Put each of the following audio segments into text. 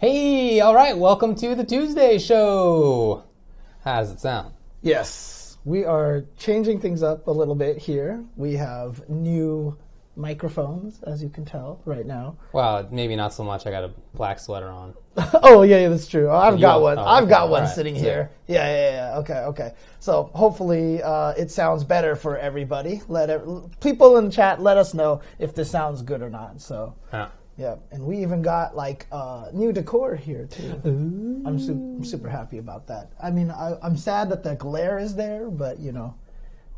Hey, all right, welcome to the Tuesday show. How does it sound? Yes, we are changing things up a little bit here. We have new microphones, as you can tell right now. Well, maybe not so much. I got a black sweater on. Oh, yeah, that's true. I've got one. I've got one sitting here. Yeah. Okay. So hopefully it sounds better for everybody. People in the chat, let us know if this sounds good or not. So. Yeah, and we even got like new decor here too. Ooh. I'm super happy about that. I mean, I'm sad that the glare is there, but you know,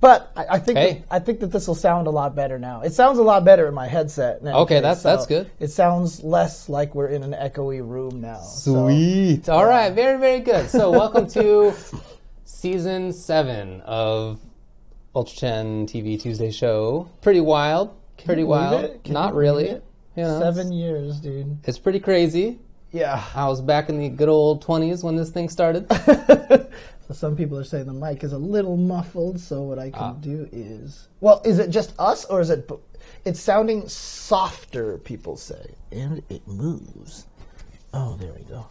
I think that this will sound a lot better now. It sounds a lot better in my headset. Okay, that's good. It sounds less like we're in an echoey room now. Sweet. So, all right, very, very good. So welcome to season 7 of UltraChenTV Tuesday show. Pretty wild. Pretty wild. Not really. You know, 7 years, dude. It's pretty crazy. Yeah. I was back in the good old 20s when this thing started. So some people are saying the mic is a little muffled, so what I can do is... Well, is it just us, or is it... It's sounding softer, people say. And it moves. Oh, there we go.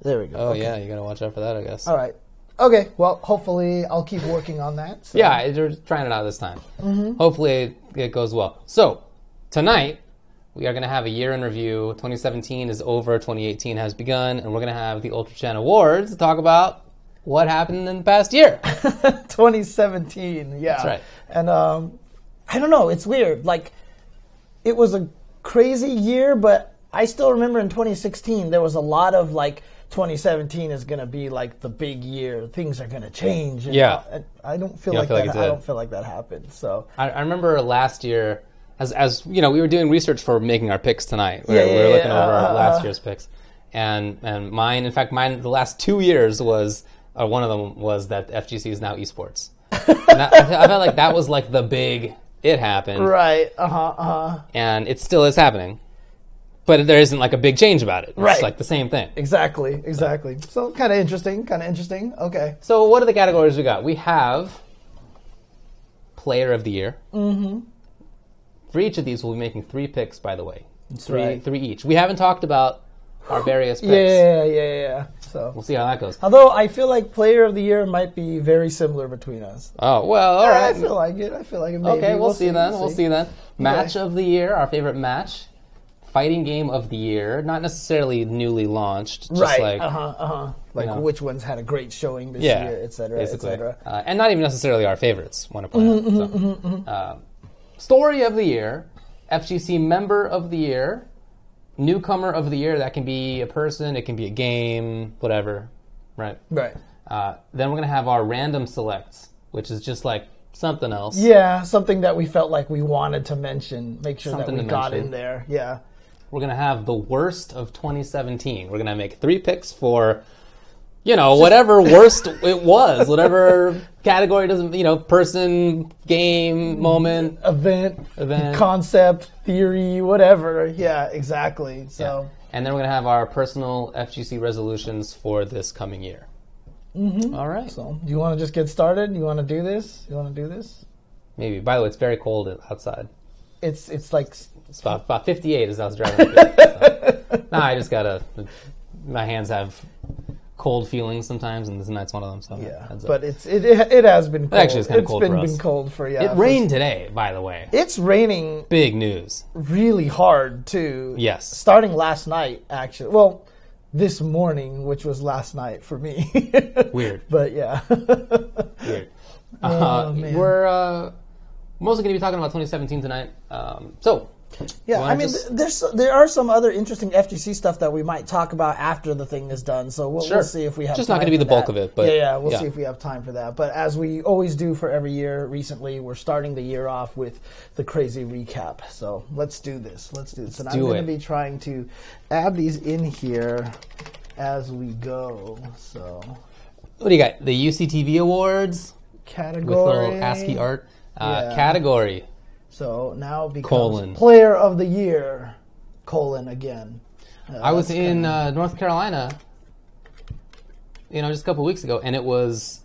There we go. Oh, okay. Yeah, you gotta watch out for that, I guess. All right. Okay, well, hopefully I'll keep working on that. So. Yeah, we're trying it out this time. Mm-hmm. Hopefully it goes well. So, tonight... we are going to have a year in review. 2017 is over, 2018 has begun, and we're going to have the UltraChen Awards to talk about what happened in the past year. 2017, yeah. That's right. And I don't know, it's weird. Like, it was a crazy year, but I still remember in 2016 there was a lot of like, 2017 is going to be like the big year. Things are going to change. And yeah. I don't feel like that. I don't feel like that happened. So I remember last year. As you know, we were doing research for making our picks tonight. We were looking over last year's picks, and mine. In fact, mine the last 2 years was one of them was that FGC is now esports. And I felt like that was like the big it happened. Right. And it still is happening, but there isn't like a big change about it. Right. It's like the same thing. Exactly. So kind of interesting. Okay. So what are the categories we got? We have Player of the Year. Mm-hmm. For each of these, we'll be making 3 picks, by the way. Three each. We haven't talked about our various picks. Yeah. So we'll see how that goes. Although I feel like Player of the Year might be very similar between us. Oh, well, all right. I feel like it. Maybe. Okay, we'll see then. We'll see then. Match of the Year, our favorite match. Fighting Game of the Year, not necessarily newly launched. Just right. Like which ones had a great showing this year, et cetera, et cetera. And not even necessarily our favorites, want to point out. Story of the Year, FGC Member of the Year, Newcomer of the Year. That can be a person, it can be a game, whatever, right? Right. Then we're going to have our Random Selects, which is just like something else. Yeah, something that we felt like we wanted to mention, make sure that we got in there. Yeah. We're going to have the Worst of 2017. We're going to make 3 picks for... whatever worst it was, whatever category doesn't, person, game, moment, event, concept, theory, whatever. Yeah, exactly. So, yeah. And then we're gonna have our personal FGC resolutions for this coming year. Mm-hmm. All right. So, do you want to just get started? You want to do this? Maybe. By the way, it's very cold outside. It's like it's about 58 as I was driving up here. So. I just my hands have cold feelings sometimes, and this night's one of them. So yeah, but it has been cold. Actually, it's kind of cold for us. It's been cold for It rained today, by the way. It's raining. Big news. Really hard too. Yes. Starting last night, actually. Well, this morning, which was last night for me. Weird. But yeah. Weird. We're mostly going to be talking about 2017 tonight. Yeah, I mean, there are some other interesting FGC stuff that we might talk about after the thing is done. So we'll see if we have. Just time not going to be the bulk of it, but we'll see if we have time for that. But as we always do for every year, recently we're starting the year off with the crazy recap. So let's do this. And I'm going to be trying to add these in here as we go. So what do you got? The UCTV Awards category with little ASCII art category. So now it becomes Player of the Year, again. I was in North Carolina, just a couple weeks ago, and it was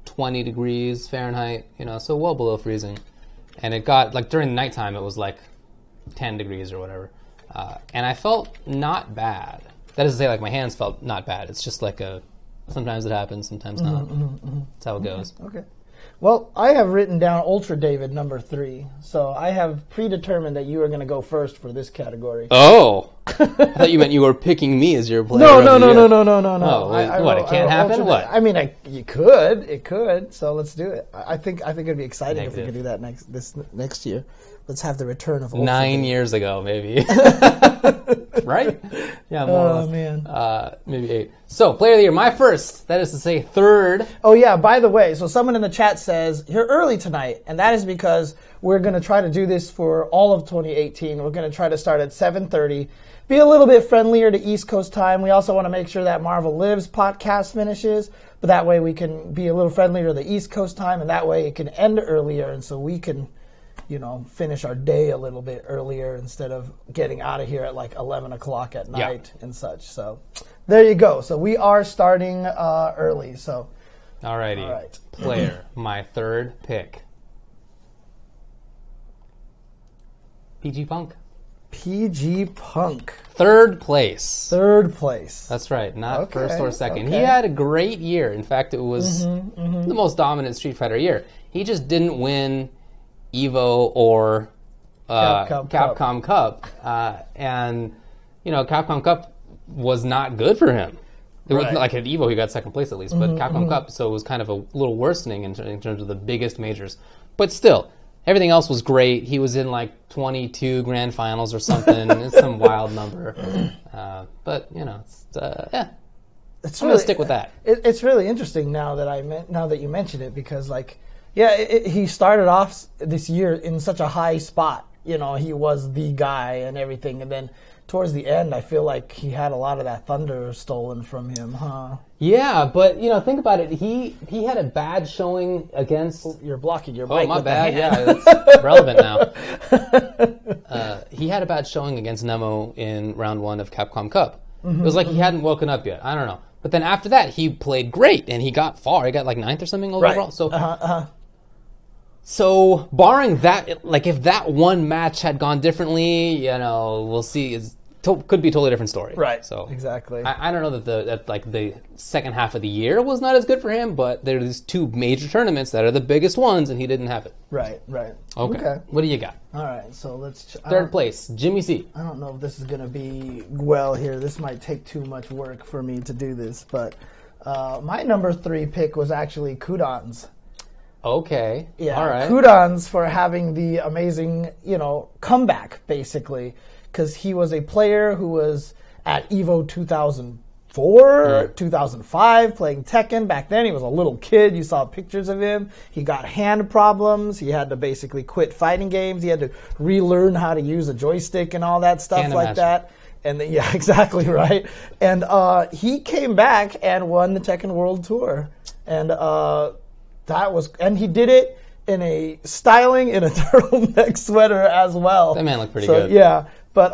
20 degrees Fahrenheit, so well below freezing. And it got, during the nighttime, it was 10 degrees or whatever. And I felt not bad. That is to say, like, my hands felt not bad. It's just like sometimes it happens, sometimes not. That's how it goes. Okay. Well, I have written down Ultra David number 3, so I have predetermined that you are going to go first for this category. Oh, I thought you meant you were picking me as your player. No. Oh, what? It can't happen. What? I mean, you could. It could. So let's do it. I think it'd be exciting if we could do that next year. Let's have the return of Ultra 9 years ago, maybe. Right? Yeah, more or less. Man. Maybe 8. So, player of the year, my first. That is to say, third. Oh, yeah, by the way, so someone in the chat says, you're early tonight, and that is because we're going to try to do this for all of 2018. We're going to try to start at 7:30, be a little bit friendlier to East Coast time. We also want to make sure that Marvel Lives podcast finishes, but that way we can be a little friendlier to the East Coast time, and that way it can end earlier, and so we can finish our day a little bit earlier instead of getting out of here at like 11 o'clock at night and such. So there you go. So we are starting early. So Alrighty. All right. Player, my third pick. PG Punk. PG Punk. Third place. Third place. That's right, not first or second. Okay. He had a great year. In fact, it was the most dominant Street Fighter year. He just didn't win Evo or Capcom Cup. And, Capcom Cup was not good for him. It was like at Evo, he got second place at least, but Capcom Cup, so it was kind of a little worsening in terms of the biggest majors. But still, everything else was great. He was in like 22 grand finals or something. It's some wild number. But, I'm going to stick with that. It's really interesting now that you mention it, because he started off this year in such a high spot. He was the guy and everything, and then towards the end, I feel like he had a lot of that thunder stolen from him, huh? Yeah, but think about it. He had a bad showing against. You're blocking your mic. Oh, my bad. Yeah, it's relevant now. He had a bad showing against Nemo in round 1 of Capcom Cup. It was like he hadn't woken up yet. I don't know. But then after that, he played great, and he got far. He got like 9th or something overall. So. So, barring that, if that one match had gone differently, we'll see. Could be a totally different story. Right. So exactly. I don't know that the second half of the year was not as good for him, but there are these 2 major tournaments that are the biggest ones, and he didn't have it. Right. Okay. What do you got? All right. So let's. Third place, Jimmy C. I don't know if this is going to be well here. This might take too much work for me to do this, but my number 3 pick was actually Kudans. Okay. Yeah. All right. Kudans for having the amazing, comeback, basically, because he was a player who was at Evo 2004, 2005, playing Tekken. Back then, he was a little kid. You saw pictures of him. He got hand problems. He had to basically quit fighting games. He had to relearn how to use a joystick and all that stuff that. And then, yeah, exactly right. And he came back and won the Tekken World Tour. And and he did it in a turtleneck sweater as well. That man looked pretty good. Yeah. But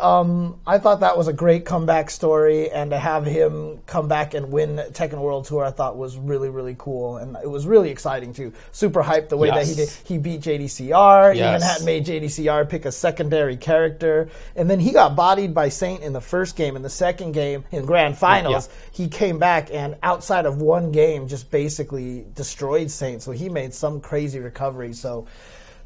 I thought that was a great comeback story, and to have him come back and win Tekken World Tour, I thought was really, really cool, and it was really exciting too. Super hyped the way that he did. He beat JDCR, even had made JDCR pick a secondary character, and then he got bodied by Saint in the first game. In the second game, in Grand Finals, he came back and outside of one game just basically destroyed Saint, so he made some crazy recovery. So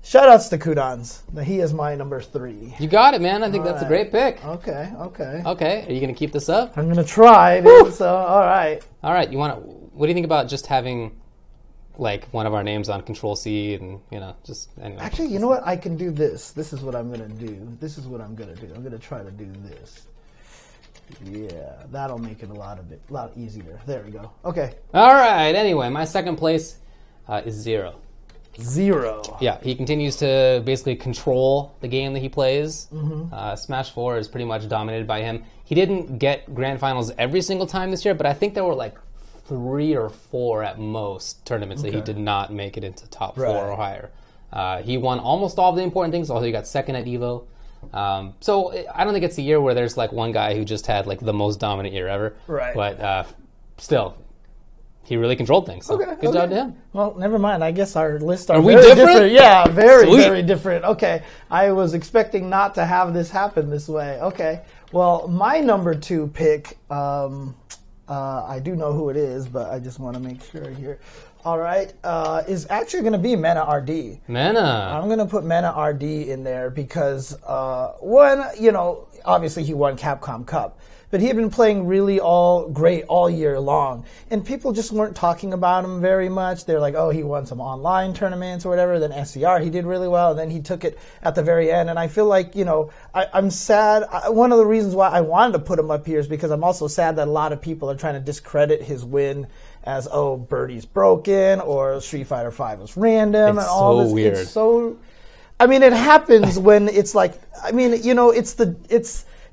shout-outs to Kudans. He is my number 3. You got it, man. I think that's a great pick. Okay. Okay. Are you going to keep this up? I'm going to try. So, all right. All right. What do you think about just having, one of our names on Control-C and, just... Anyway. Actually, you know what? I can do this. This is what I'm going to do. I'm going to try to do this. Yeah, that'll make it a lot easier. There we go. Okay. All right. Anyway, my second place is Zero. Yeah, he continues to basically control the game that he plays. Smash 4 is pretty much dominated by him. He didn't get Grand Finals every single time this year, but I think there were 3 or 4 at most tournaments that he did not make it into top 4 or higher. He won almost all of the important things, although he got second at Evo. So I don't think it's a year where there's one guy who just had the most dominant year ever. Right. But still, he really controlled things. So good job to him. Well, never mind. I guess our lists are we very different? Yeah, very different. Okay. I was expecting not to have this happen this way. Okay. Well, my number 2 pick, I do know who it is, but I just want to make sure here. All right. Is actually going to be Mena RD. I'm going to put Mena RD in there because, one, obviously he won Capcom Cup. But he had been playing really great all year long. And people just weren't talking about him very much. They're like, oh, he won some online tournaments or whatever. Then SCR, he did really well. And then he took it at the very end. And I feel like, I'm sad. One of the reasons why I wanted to put him up here is because I'm also sad that a lot of people are trying to discredit his win as, oh, Birdie's broken or Street Fighter V was random and all this. Weird. It's so weird. It happens when it's like,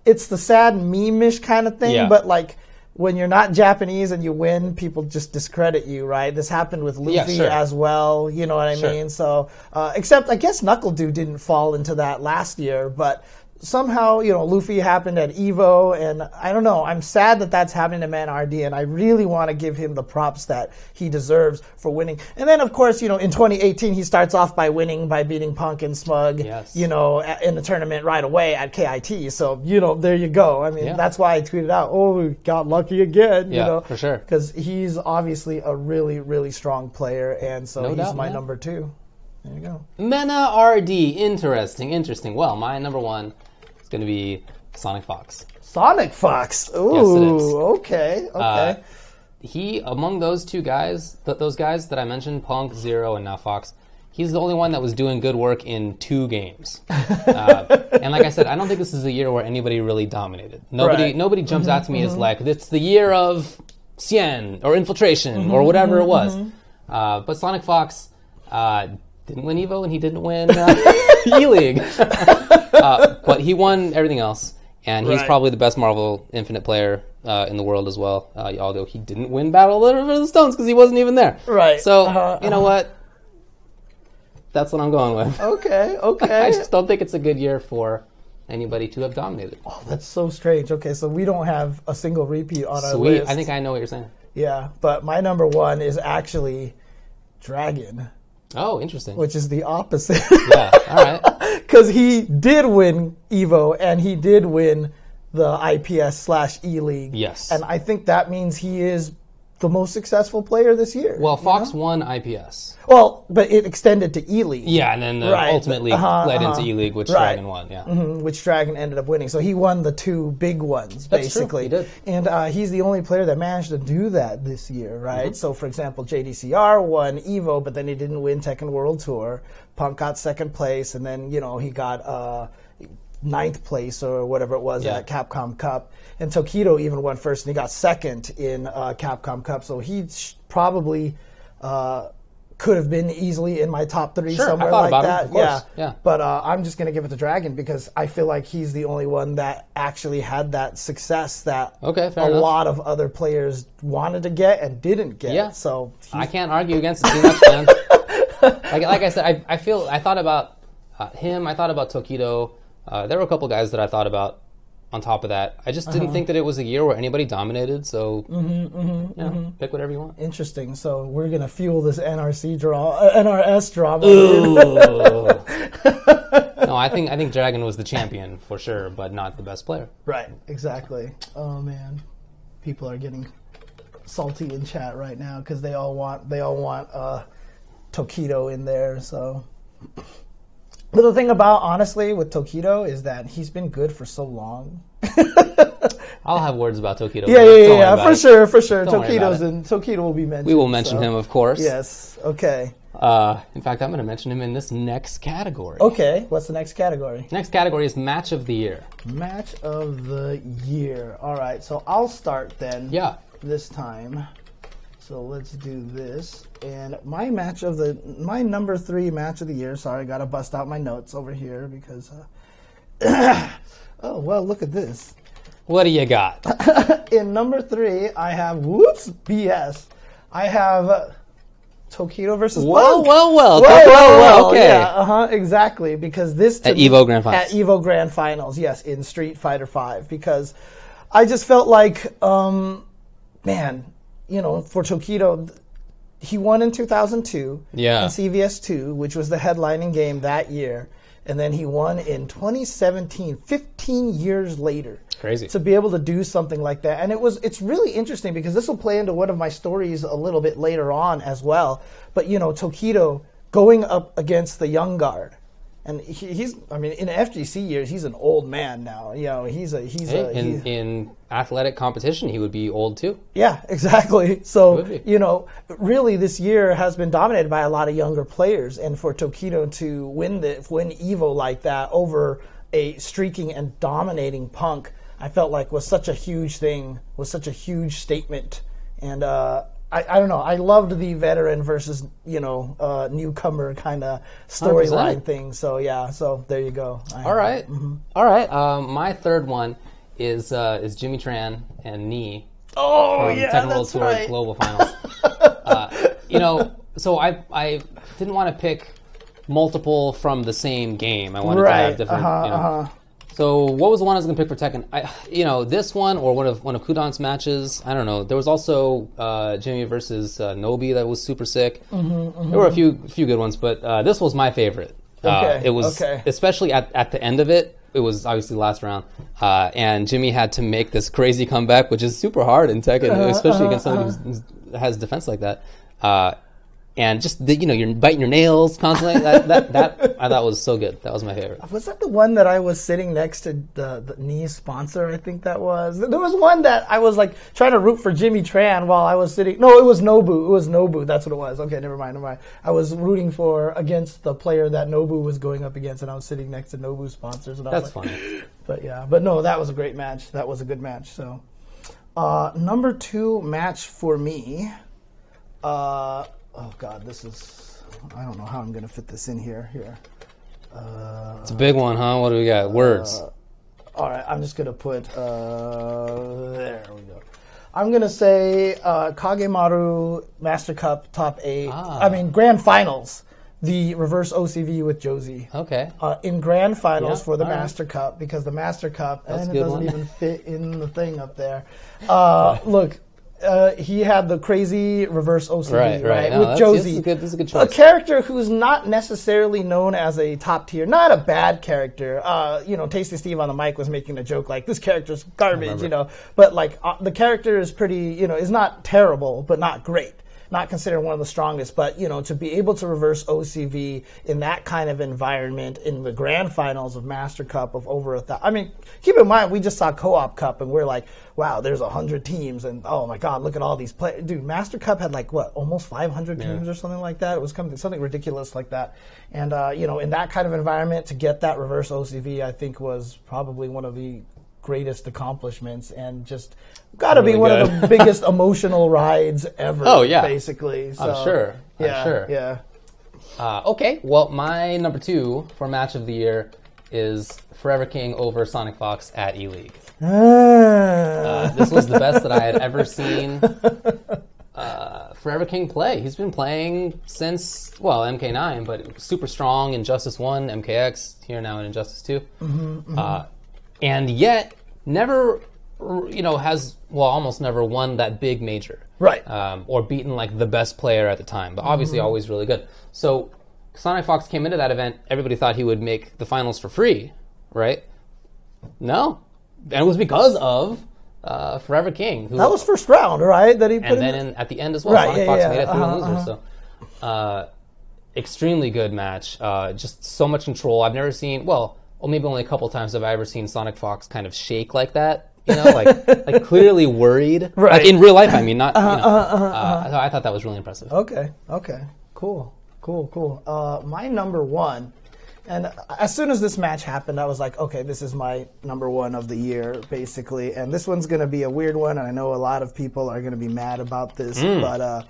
it's the sad meme-ish kind of thing, but like when you're not Japanese and you win, people just discredit you, right? This happened with Luffy as well, you know what I mean? So, except I guess Knuckle Dude didn't fall into that last year, but somehow, Luffy happened at EVO, and I don't know. I'm sad that that's happening to Man RD, and I really want to give him the props that he deserves for winning. And then, of course, in 2018, he starts off by winning by beating Punk and Smug, in the tournament right away at KIT. So, there you go. I mean, that's why I tweeted out, oh, we got lucky again, for sure. Because he's obviously a really, really strong player, and so he's my number 2. There you go. Mena RD, interesting. Well, my number 1 is going to be Sonic Fox. Sonic Fox. Ooh, yes, it is. Okay. He, among those two guys, those guys that I mentioned, Punk, Zero, and now Fox, he's the only one that was doing good work in 2 games. And like I said, I don't think this is a year where anybody really dominated. Nobody jumps out to me as like, it's the year of Cien or Infiltration or whatever it was. But Sonic Fox didn't win EVO and he didn't win E-League. But he won everything else. And he's probably the best Marvel Infinite player in the world as well. Although he didn't win Battle of the Stones because he wasn't even there. Right. So, you know what? That's what I'm going with. Okay. I just don't think it's a good year for anybody to have dominated. Oh, that's so strange. Okay, so we don't have a single repeat on our list. I think I know what you're saying. Yeah, but my number 1 is actually Dragon. Oh, interesting. Which is the opposite. Yeah, all right. Because he did win EVO and he did win the IPS/E-League. Yes. And I think that means he is the most successful player this year. Well, Fox won IPS. Well, but it extended to E-League. Yeah, and then the Ultimate League led into E-League, which Dragon won. Yeah, which Dragon ended up winning. So he won the 2 big ones, basically. That's true. He did. And he's the only player that managed to do that this year, right? So, for example, JDCR won EVO, but then he didn't win Tekken World Tour. Punk got 2nd place, and then, he got 9th place or whatever it was at Capcom Cup. And Tokido even won 1st, and he got 2nd in Capcom Cup. So he probably could have been easily in my top 3 somewhere like that. Him, of course. Yeah. But I'm just going to give it to Dragon because I feel like he's the only one that actually had that success that a lot of other players wanted to get and didn't get. Yeah. So I can't argue against it too much, man. like I said, I thought about him. I thought about Tokido. There were a couple guys that I thought about on top of that. I just didn't think that it was a year where anybody dominated, so pick whatever you want. Interesting. So we're going to fuel this NRS drama. No, I think Dragon was the champion for sure, but not the best player. Right, exactly. Oh, man. People are getting salty in chat right now because they all want Tokido in there, so... But the thing about, honestly, with Tokido is that he's been good for so long. I'll have words about Tokido. Yeah, for sure. Tokido will be mentioned. We will mention him, of course. Yes, okay. In fact, I'm going to mention him in this next category. Okay, what's the next category? Next category is Match of the Year. Match of the Year. All right, so I'll start then. Yeah. This time. So let's do this. And my number 3 match of the year. Sorry, I got to bust out my notes over here because. Oh, well, look at this. What do you got? In number 3, I have BS. I have Tokido versus Punk. Well. Okay. Yeah, exactly. Because this at EVO Grand Finals. At EVO Grand Finals, yes, in Street Fighter V. Because I just felt like, man. for Tokido, he won in 2002 in CVS2, which was the headlining game that year. And then he won in 2017, 15 years later. Crazy. To be able to do something like that. And it's really interesting because this will play into one of my stories a little bit later on as well. But, Tokido going up against the young guard. And he's in FGC years, he's an old man now. In athletic competition, he would be old too. Yeah, exactly. So, really this year has been dominated by a lot of younger players. And for Tokido to win EVO like that over a streaking and dominating Punk, I felt like was such a huge thing, was such a huge statement. And I don't know. I loved the veteran versus newcomer kind of storyline thing. So So there you go. All right. My third one is Jimmy Tran and Knee. Oh from Tekken World Tour Global Finals. So I didn't want to pick multiple from the same game. I wanted to have different. So what was the one I was going to pick for Tekken? This one or one of Kudan's matches. I don't know. There was also Jimmy versus Nobi that was super sick. There were a few good ones, but this was my favorite. It was especially at the end of it. It was obviously the last round, and Jimmy had to make this crazy comeback, which is super hard in Tekken, especially against someone who has defense like that. And just you're biting your nails constantly. That I thought was so good. That was my favorite. Was that the one that I was sitting next to the Knee sponsor? I think that was. There was one that I was like trying to root for Jimmy Tran while I was sitting. No, it was Nobu. It was Nobu. That's what it was. Okay, never mind. I was rooting against the player that Nobu was going up against, and I was sitting next to Nobu sponsors. And that's funny. But no, that was a great match. That was a good match. So, number 2 match for me. Oh God, I don't know how I'm going to fit this in here. It's a big one, huh? What do we got? Words. All right, I'm just going to put, there we go. I'm going to say Kagemaru Master Cup Top 8. Grand Finals. The reverse OCV with Josie. Okay. In Grand Finals for the Master Cup, because the Master Cup, and it doesn't even fit in the thing up there. Look. He had the crazy reverse OCV, right? No, with Josie. This is a good choice. A character who's not necessarily known as a top tier, not a bad character. Tasty Steve on the mic was making a joke like, this character's garbage, But the character is pretty, is not terrible, but not great. Not considered one of the strongest, but, to be able to reverse OCV in that kind of environment in the grand finals of Master Cup of over 1,000. Keep in mind, we just saw Co-op Cup, and we're like, wow, there's 100 teams, and oh my God, look at all these players. Dude, Master Cup had almost 500 teams or something like that. It was something ridiculous like that. And, in that kind of environment, to get that reverse OCV, I think was probably one of the greatest accomplishments, and just got to be one of the biggest emotional rides ever. Oh yeah, basically. So, I'm sure. Yeah. Okay, well, my number 2 for match of the year is Forever King over Sonic Fox at E-League. This was the best that I had ever seen Forever King play. He's been playing since MK9, but super strong in Injustice 1, MKX here now in Injustice 2, and yet never, almost never won that big major. Right. Or beaten the best player at the time, but obviously always really good. So Sonic Fox came into that event, everybody thought he would make the finals for free, right? No. And it was because of Forever King. That was first round, right? That he put and then at the end as well, Sonic Fox made it through the loser. So extremely good match. Just so much control. I've never seen, maybe only a couple times have I ever seen Sonic Fox kind of shake like that. Like clearly worried. Right. Like in real life, not. I thought that was really impressive. Okay. Cool. My number 1, and as soon as this match happened, I was like, okay, this is my number 1 of the year, basically. And this one's going to be a weird one, and I know a lot of people are going to be mad about this, but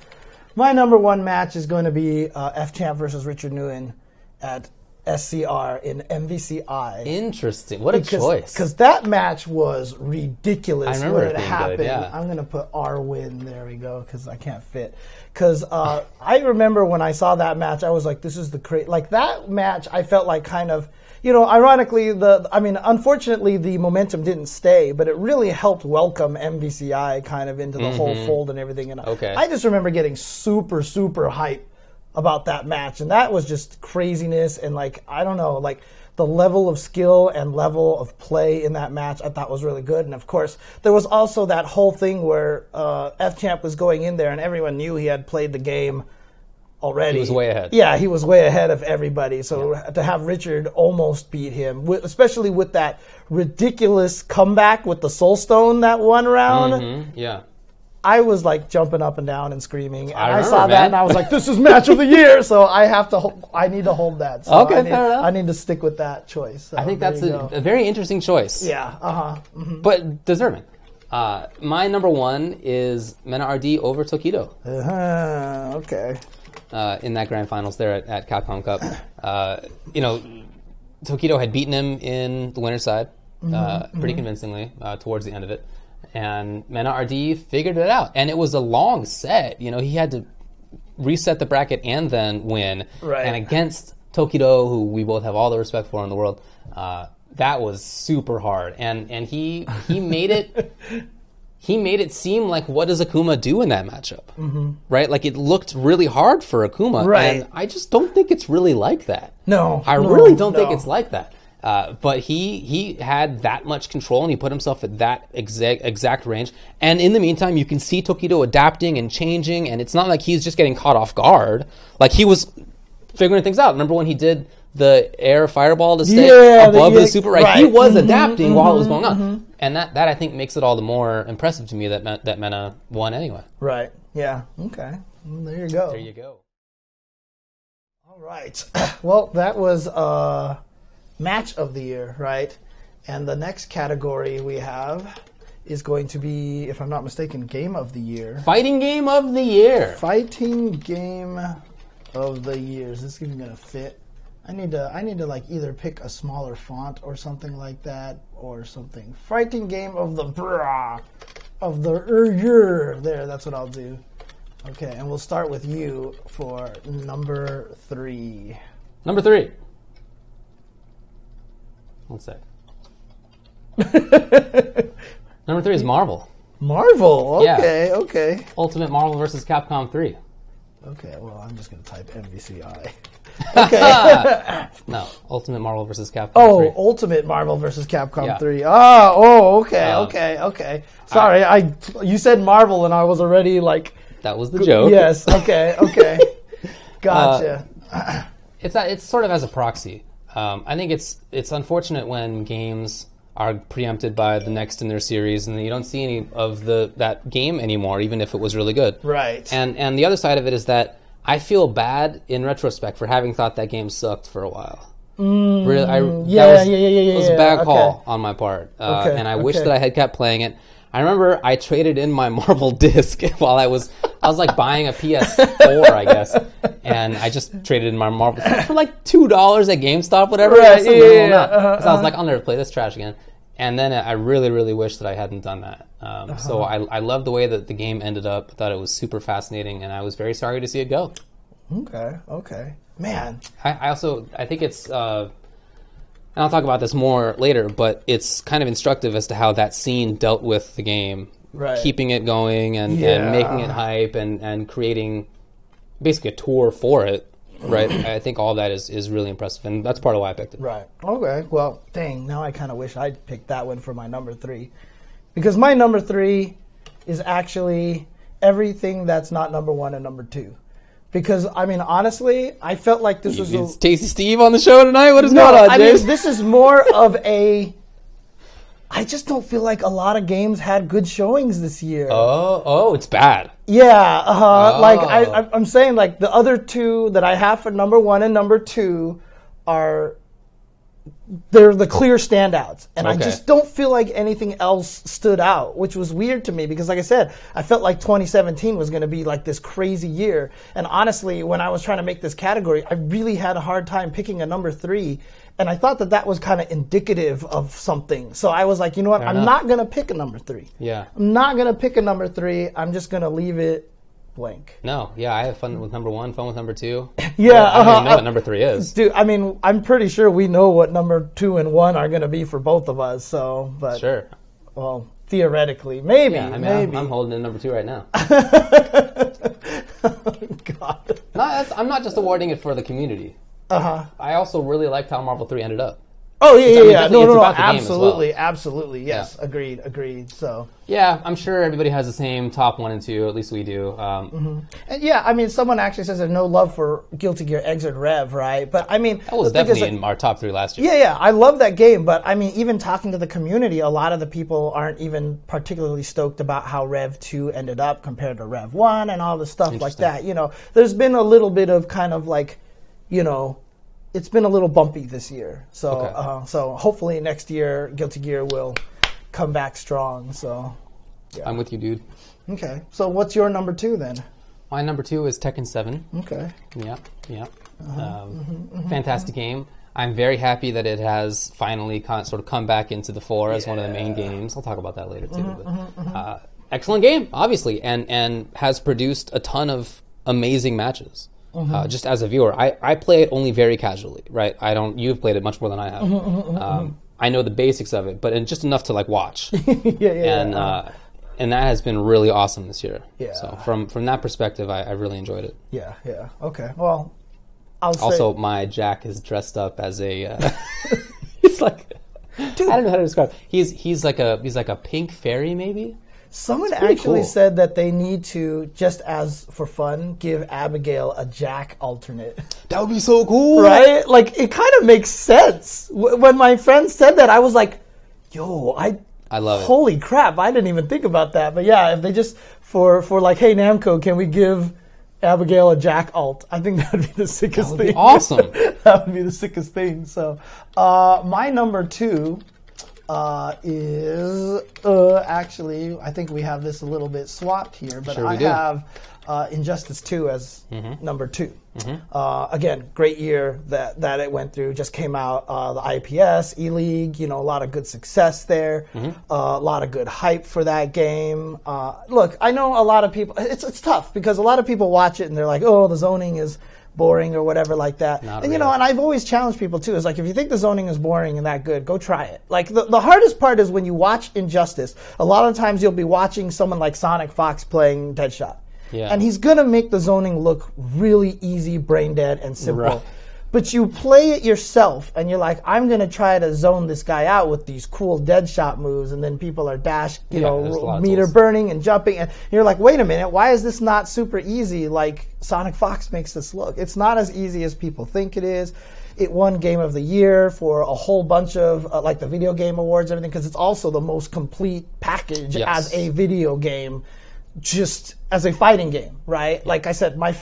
my number 1 match is going to be F-Champ versus Richard Nguyen at SCR in MVCI. Interesting. What a choice. Because that match was ridiculous when it happened. Good, yeah. I'm going to put R-Win. There we go, because I can't fit. Because I remember when I saw that match, I was like, this is the that match, I felt like kind of, ironically, unfortunately, the momentum didn't stay, but it really helped welcome MVCI kind of into the whole fold and everything. And I just remember getting super, super hype about that match, and that was just craziness. And I don't know, the level of skill and level of play in that match I thought was really good. And of course, there was also that whole thing where F-Champ was going in there and everyone knew he had played the game already. He was way ahead. Yeah, he was way ahead of everybody. So to have Richard almost beat him, especially with that ridiculous comeback with the Soul Stone that one round. Yeah. I was jumping up and down and screaming, and I saw that, and I was like, "This is match of the year!" So I need to hold that. So fair enough. I need to stick with that choice. So I think that's a very interesting choice. Yeah. But deserving. My number one is Mena RD over Tokido. Okay. In that grand finals there at Capcom Cup, Tokido had beaten him in the winner's side pretty convincingly towards the end of it. And Mena RD figured it out. And it was a long set. He had to reset the bracket and then win. Right. And against Tokido, who we both have all the respect for in the world, that was super hard. And he made it he made it seem like, what does Akuma do in that matchup? Right? It looked really hard for Akuma. Right. And I just don't think it's really like that. No. I really don't think it's like that. But he had that much control, and he put himself at that exact range. And in the meantime, you can see Tokido adapting and changing, and it's not like he's just getting caught off guard. He was figuring things out. Remember when he did the air fireball to stay above the super? Right. He was adapting while it was going on. And that I think makes it all the more impressive to me that Mena won anyway. Right. Yeah. Okay. Well, there you go. There you go. All right. Well, that was... match of the year, right? And the next category we have is going to be, if I'm not mistaken, game of the year. Fighting game of the year. Fighting game of the year. Is this even gonna fit? I need to either pick a smaller font or something like that, or something. Fighting game of the year. There, that's what I'll do. Okay, and we'll start with you for number 3. Number 3. Let's say. Number 3 is Marvel. Marvel? Okay, okay. Ultimate Marvel vs. Capcom 3. Okay, well, I'm just going to type MVCI. Okay. No, Ultimate Marvel vs. Capcom 3. Oh, Ultimate Marvel vs. Capcom 3. Okay. Sorry, you said Marvel and I was already That was the joke. Yes, okay. Gotcha. It's sort of as a proxy. I think it's unfortunate when games are preempted by the next in their series, and you don't see any of that game anymore, even if it was really good. Right. And the other side of it is that I feel bad in retrospect for having thought that game sucked for a while. Really, it was a bad call on my part, and I wish that I had kept playing it. I remember I traded in my Marvel disc while I was buying a PS4, I guess, and I just traded in my Marvel for $2 at GameStop, whatever. Right, I was like, I'll never play this trash again. And then I really, really wish that I hadn't done that. So I love the way that the game ended up. I thought it was super fascinating, and I was very sorry to see it go. Okay. Man. I think it's... and I'll talk about this more later, but it's kind of instructive as to how that scene dealt with the game. Right. Keeping it going and making it hype and creating basically a tour for it. Right. I think all that is really impressive, and that's part of why I picked it. Right. Okay. Well, dang, now I kind of wish I'd picked that one for my number 3. Because my number 3 is actually everything that's not number 1 and number 2. Because, honestly, I felt like this was... Is Tasty Steve on the show tonight? What is going on, James? This is more of a... I just don't feel like a lot of games had good showings this year. Oh, it's bad. Yeah, I'm saying, the other 2 that I have for number 1 and number 2 are... They're the clear standouts. And I just don't feel like anything else stood out, which was weird to me because, like I said, I felt like 2017 was going to be this crazy year. And honestly, when I was trying to make this category, I really had a hard time picking a number 3. And I thought that was kind of indicative of something. So I was like, you know what? I'm not going to pick a number 3. Yeah. I'm not going to pick a number 3. I'm just going to leave it blank. No, yeah, I have fun with number 1, fun with number 2. Yeah, I don't even know what number 3 is. Dude, I mean, I'm pretty sure we know what number 2 and 1 are going to be for both of us. So, but sure. Well, theoretically, maybe. Yeah, I mean, maybe. I'm holding in number 2 right now. Oh, God. No, I'm not just awarding it for the community. I also really liked how Marvel 3 ended up. Oh, yeah, yeah. No, absolutely, absolutely. Yes, yeah. Agreed. So. Yeah, I'm sure everybody has the same top 1 and 2. At least we do. And yeah, I mean, someone actually says there's no love for Guilty Gear Exit Rev, right? But I mean, that was definitely in our top 3 last year. Yeah, I love that game. But I mean, even talking to the community, a lot of the people aren't even particularly stoked about how Rev 2 ended up compared to Rev 1 and all the stuff like that. You know, there's been a little bit of kind of like, you know, it's been a little bumpy this year. So, so hopefully next year Guilty Gear will come back strong. So. Yeah. I'm with you, dude. Okay. So what's your number 2 then? My number 2 is Tekken 7. Okay. Yeah. Fantastic game. I'm very happy that it has finally sort of come back into the fore as one of the main games. I'll talk about that later too. Excellent game, obviously, and has produced a ton of amazing matches. Just as a viewer, I play it only very casually, right? You've played it much more than I have. I know the basics of it, but just enough to like watch. And that has been really awesome this year. Yeah. So from that perspective, I really enjoyed it. Yeah. Okay. Well, also my Jack is dressed up as a. He's like, dude, I don't know how to describe. He's like a pink fairy maybe. Someone actually said that they need to, just as for fun, give Abigail a Jack alternate. That would be so cool. Right? Like, it kind of makes sense. When my friend said that, I was like, yo, I love it. Holy crap, I didn't even think about that. But yeah, if they just, for like, hey, Namco, can we give Abigail a Jack alt? I think that would be the sickest thing. That would be awesome. That would be the sickest thing. So, my number 2... is actually, I think we have this a little bit swapped here, but I have Injustice 2 as number 2. Again, great year that it went through. Just came out, the IPS, E-League, a lot of good success there, a lot of good hype for that game. Look, I know a lot of people, it's tough because a lot of people watch it and they're like, oh, the zoning is boring or whatever like that. And and I've always challenged people too, is like, if you think the zoning is boring and that good, go try it. Like the hardest part is when you watch Injustice, a lot of times you'll be watching someone like Sonic Fox playing Deadshot. Yeah. And he's gonna make the zoning look really easy, brain dead, and simple. Right. But you play it yourself, and you're like, I'm going to try to zone this guy out with these cool Deadshot moves, and then people are meter burning and jumping, and you're like, wait a minute, why is this not super easy like Sonic Fox makes this look? It's not as easy as people think it is. It won Game of the Year for a whole bunch of, like the Video Game Awards and everything, because it's also the most complete package as a video game, just as a fighting game, right? Like I said, my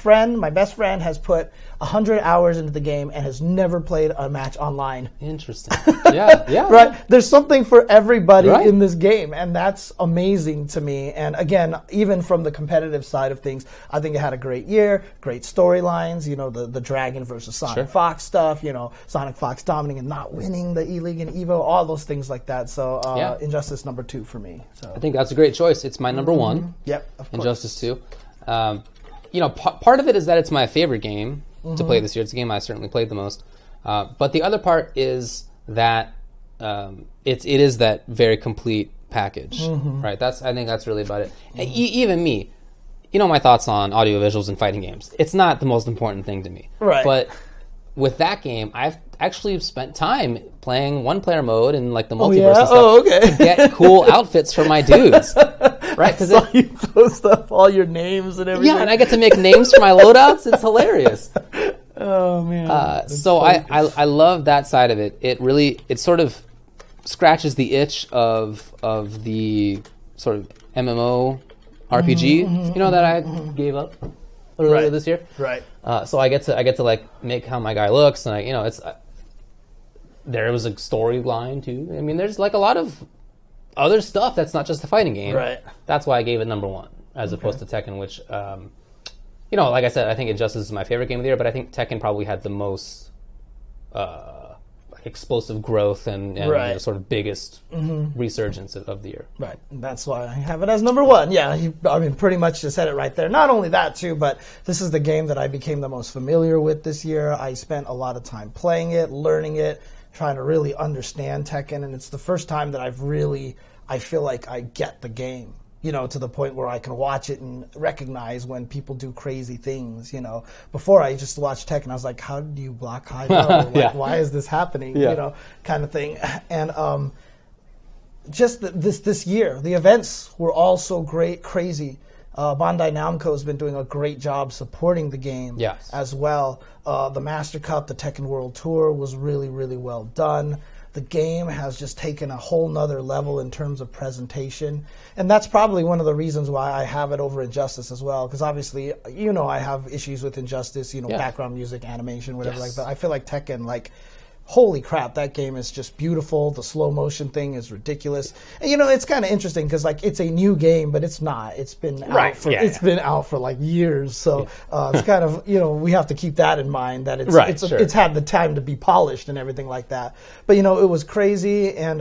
best friend has put 100 hours into the game and has never played a match online. Interesting. Yeah. Right? There's something for everybody in this game, and that's amazing to me. And again, even from the competitive side of things, I think it had a great year, great storylines, the Dragon versus Sonic Fox stuff, Sonic Fox dominating and not winning the E-League and EVO, all those things like that. So Injustice number 2 for me. So I think that's a great choice. It's my number 1. Yep, of course. Injustice 2. Part of it is that it's my favorite game to play this year. It's a game I certainly played the most. But the other part is that it is that very complete package, right? I think that's really about it. Even me, my thoughts on audio visuals and fighting games. It's not the most important thing to me. Right. But with that game, I've actually spent time playing one-player mode and like the multiverse and stuff to get cool outfits for my dudes. Right, because you post up all your names and everything. Yeah, and I get to make names for my loadouts. It's hilarious. Oh man! So I love that side of it. It sort of scratches the itch of the sort of MMO RPG, that I gave up earlier this year. Right. So I get to like make how my guy looks, and it's there was a storyline too. I mean, there's like a lot of other stuff that's not just a fighting game. Right. That's why I gave it number 1 as opposed to Tekken, which, like I said, I think Injustice is my favorite game of the year, but I think Tekken probably had the most explosive growth and Right. the sort of biggest resurgence of the year. Right. That's why I have it as number one. Yeah, I mean, pretty much just said it right there. Not only that, too, but this is the game that I became the most familiar with this year. I spent a lot of time playing it, learning it, trying to really understand Tekken, and it's the first time that I feel like I get the game, you know, to the point where I can watch it and recognize when people do crazy things, you know. Before I just watched Tekken, I was like, how do you block high low? Like, why is this happening? You know, kind of thing. And just this year, the events were all so great, crazy. Bandai Namco has been doing a great job supporting the game as well. The Master Cup, the Tekken World Tour was really, really well done. The game has just taken a whole nother level in terms of presentation. And that's probably one of the reasons why I have it over Injustice as well. Because obviously, you know, I have issues with Injustice, you know, background music, animation, whatever like that. I feel like Tekken, like, holy crap, that game is just beautiful. The slow motion thing is ridiculous. And, you know, it's kind of interesting because, like, it's a new game, but it's not. It's been out been out for like years. So it's kind of, you know, we have to keep that in mind that it's had the time to be polished and everything like that. But, you know, it was crazy. And,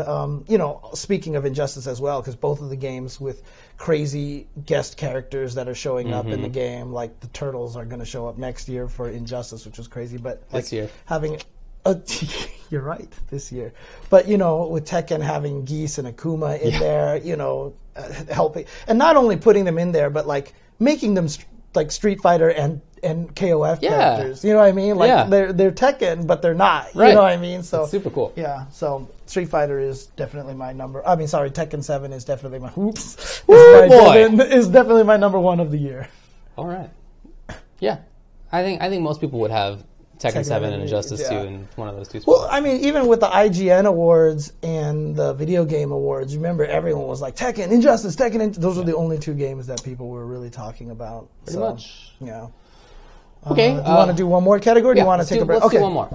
you know, speaking of Injustice as well, because both of the games with crazy guest characters that are showing up in the game, like the Turtles are going to show up next year for Injustice, which was crazy. But like, this year. Having you're right, this year. But, you know, with Tekken having Geese and Akuma in there, you know, helping. And not only putting them in there, but, like, making them like Street Fighter and KOF characters. You know what I mean? Like, they're Tekken, but they're not. You know what I mean? So it's super cool. Yeah, so Street Fighter is definitely my number. I mean, sorry, Tekken 7 is definitely my... Oops. Is definitely my number one of the year. All right. Yeah. I think most people would have Tekken 7 and Injustice 2 in one of those two spots. Well, I mean, even with the IGN Awards and the Video Game Awards, remember everyone was like, Tekken, Injustice, Tekken, those were the only two games that people were really talking about. Pretty much. Yeah. Okay. Do you want to do one more category, or do you want to take a break? Let's do one more.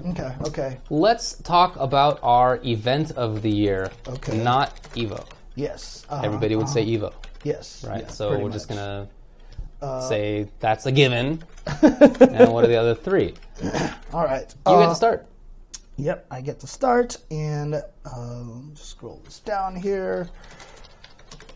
Okay. Let's talk about our event of the year, not Evo. Yes. Everybody would say Evo. Yes. Right? Yeah, so we're just going to say that's a given. And what are the other three? All right. You get to start. Yep, I get to start. And just scroll this down here.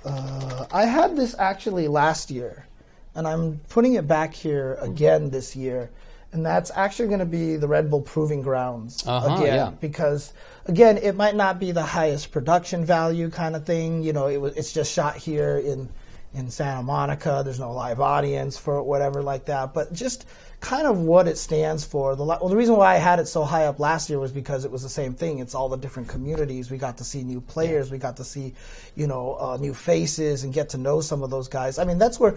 I had this actually last year, and I'm putting it back here again this year. And that's actually going to be the Red Bull Proving Grounds again. Because, again, it might not be the highest production value kind of thing. You know, it's just shot here in Santa Monica. There's no live audience for it, whatever like that. But just kind of what it stands for. The reason why I had it so high up last year was because it was the same thing. It's all the different communities. We got to see new players. We got to see, you know, new faces and get to know some of those guys. I mean, that's where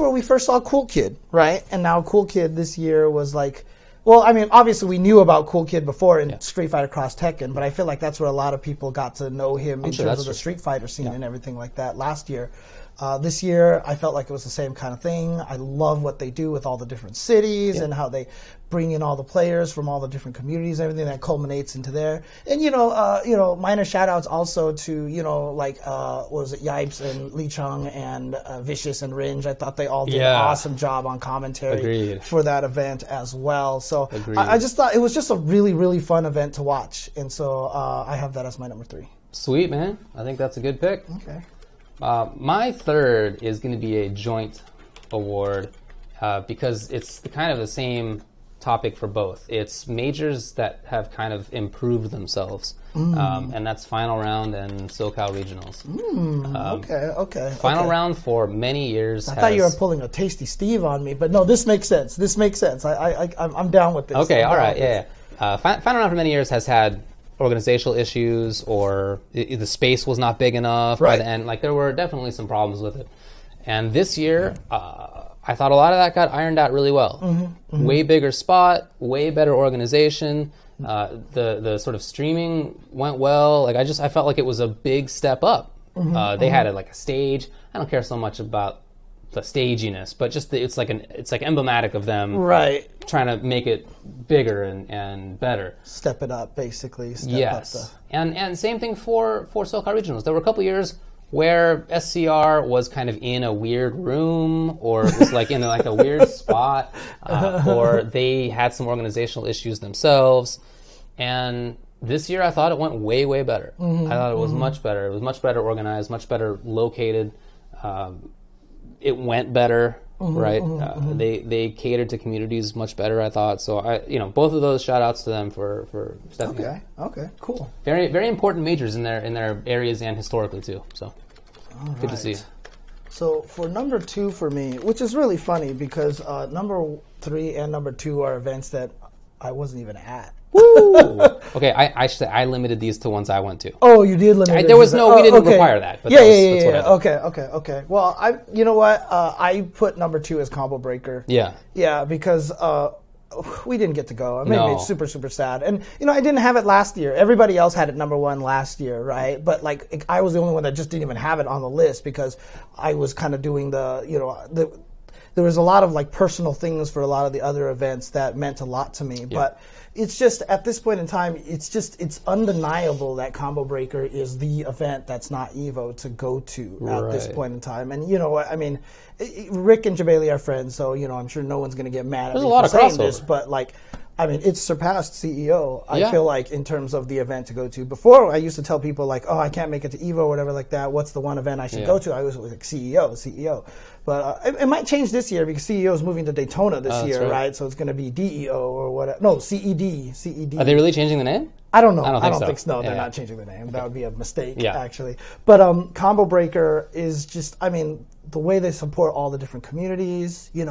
we first saw Cool Kid, right? And now Cool Kid this year was like, well, I mean, obviously we knew about Cool Kid before in Street Fighter Cross Tekken, but I feel like that's where a lot of people got to know him in terms of the Street Fighter scene and everything like that last year. This year, I felt like it was the same kind of thing. I love what they do with all the different cities and how they bring in all the players from all the different communities, everything that culminates into there. And, you know, minor shout-outs also to, you know, like, what was it, Yipes and Lee Chung and Vicious and Ringe. I thought they all did an awesome job on commentary for that event as well. So I just thought it was just a really, really fun event to watch. And so I have that as my number 3. Sweet, man. I think that's a good pick. Okay. My third is going to be a joint award because it's kind of the same topic for both. It's majors that have kind of improved themselves, and that's Final Round and SoCal Regionals. Okay. Final Round for many years. I thought you were pulling a Tasty Steve on me, but no, this makes sense. I'm down with this. Okay, all right, yeah. Final Round for many years has had organizational issues, or the space was not big enough by the end. Like, there were definitely some problems with it. And this year, I thought a lot of that got ironed out really well. Way bigger spot, way better organization. The sort of streaming went well. Like, I felt like it was a big step up. They had a stage. I don't care so much about the staginess, but just it's like emblematic of them trying to make it bigger and better. Step it up, basically. And same thing for SoCal Regionals. There were a couple years where SCR was kind of in a weird room, or it was like in like a weird spot, or they had some organizational issues themselves. And This year, I thought it went way, way better. I thought it was much better. It was much better organized, much better located. It went better, right? They catered to communities much better, I thought. So both of those shout outs to them for stepping up. Okay, cool. Very, very important majors in their areas and historically too. So good to see. So for number 2 for me, which is really funny because number 3 and number 2 are events that I wasn't even at. Woo! Okay, I should say I limited these to ones I went to. Oh, you did limit. There was we didn't require that. But yeah. Okay. Well, you know what? I put number 2 as Combo Breaker. Yeah, because we didn't get to go. It made me super, super sad. And I didn't have it last year. Everybody else had it number 1 last year, right? But I was the only one that just didn't even have it on the list because I was kind of doing there was a lot of personal things for a lot of the other events that meant a lot to me. Yeah. But it's just at this point in time, it's undeniable that Combo Breaker is the event that's not Evo to go to at this point in time. And I mean, Rick and Jabali are friends, so I'm sure no one's going to get mad at me for saying this. But I mean, it's surpassed CEO, I feel like, in terms of the event to go to. Before, I used to tell people, oh, I can't make it to EVO or whatever like that. What's the one event I should go to? I was like, CEO. But it might change this year because CEO is moving to Daytona this year, right? So it's going to be DEO or whatever. No, CED. Are they really changing the name? I don't know. I don't think so. No, they're not changing the name. That would be a mistake, actually. But Combo Breaker is just, I mean, the way they support all the different communities, they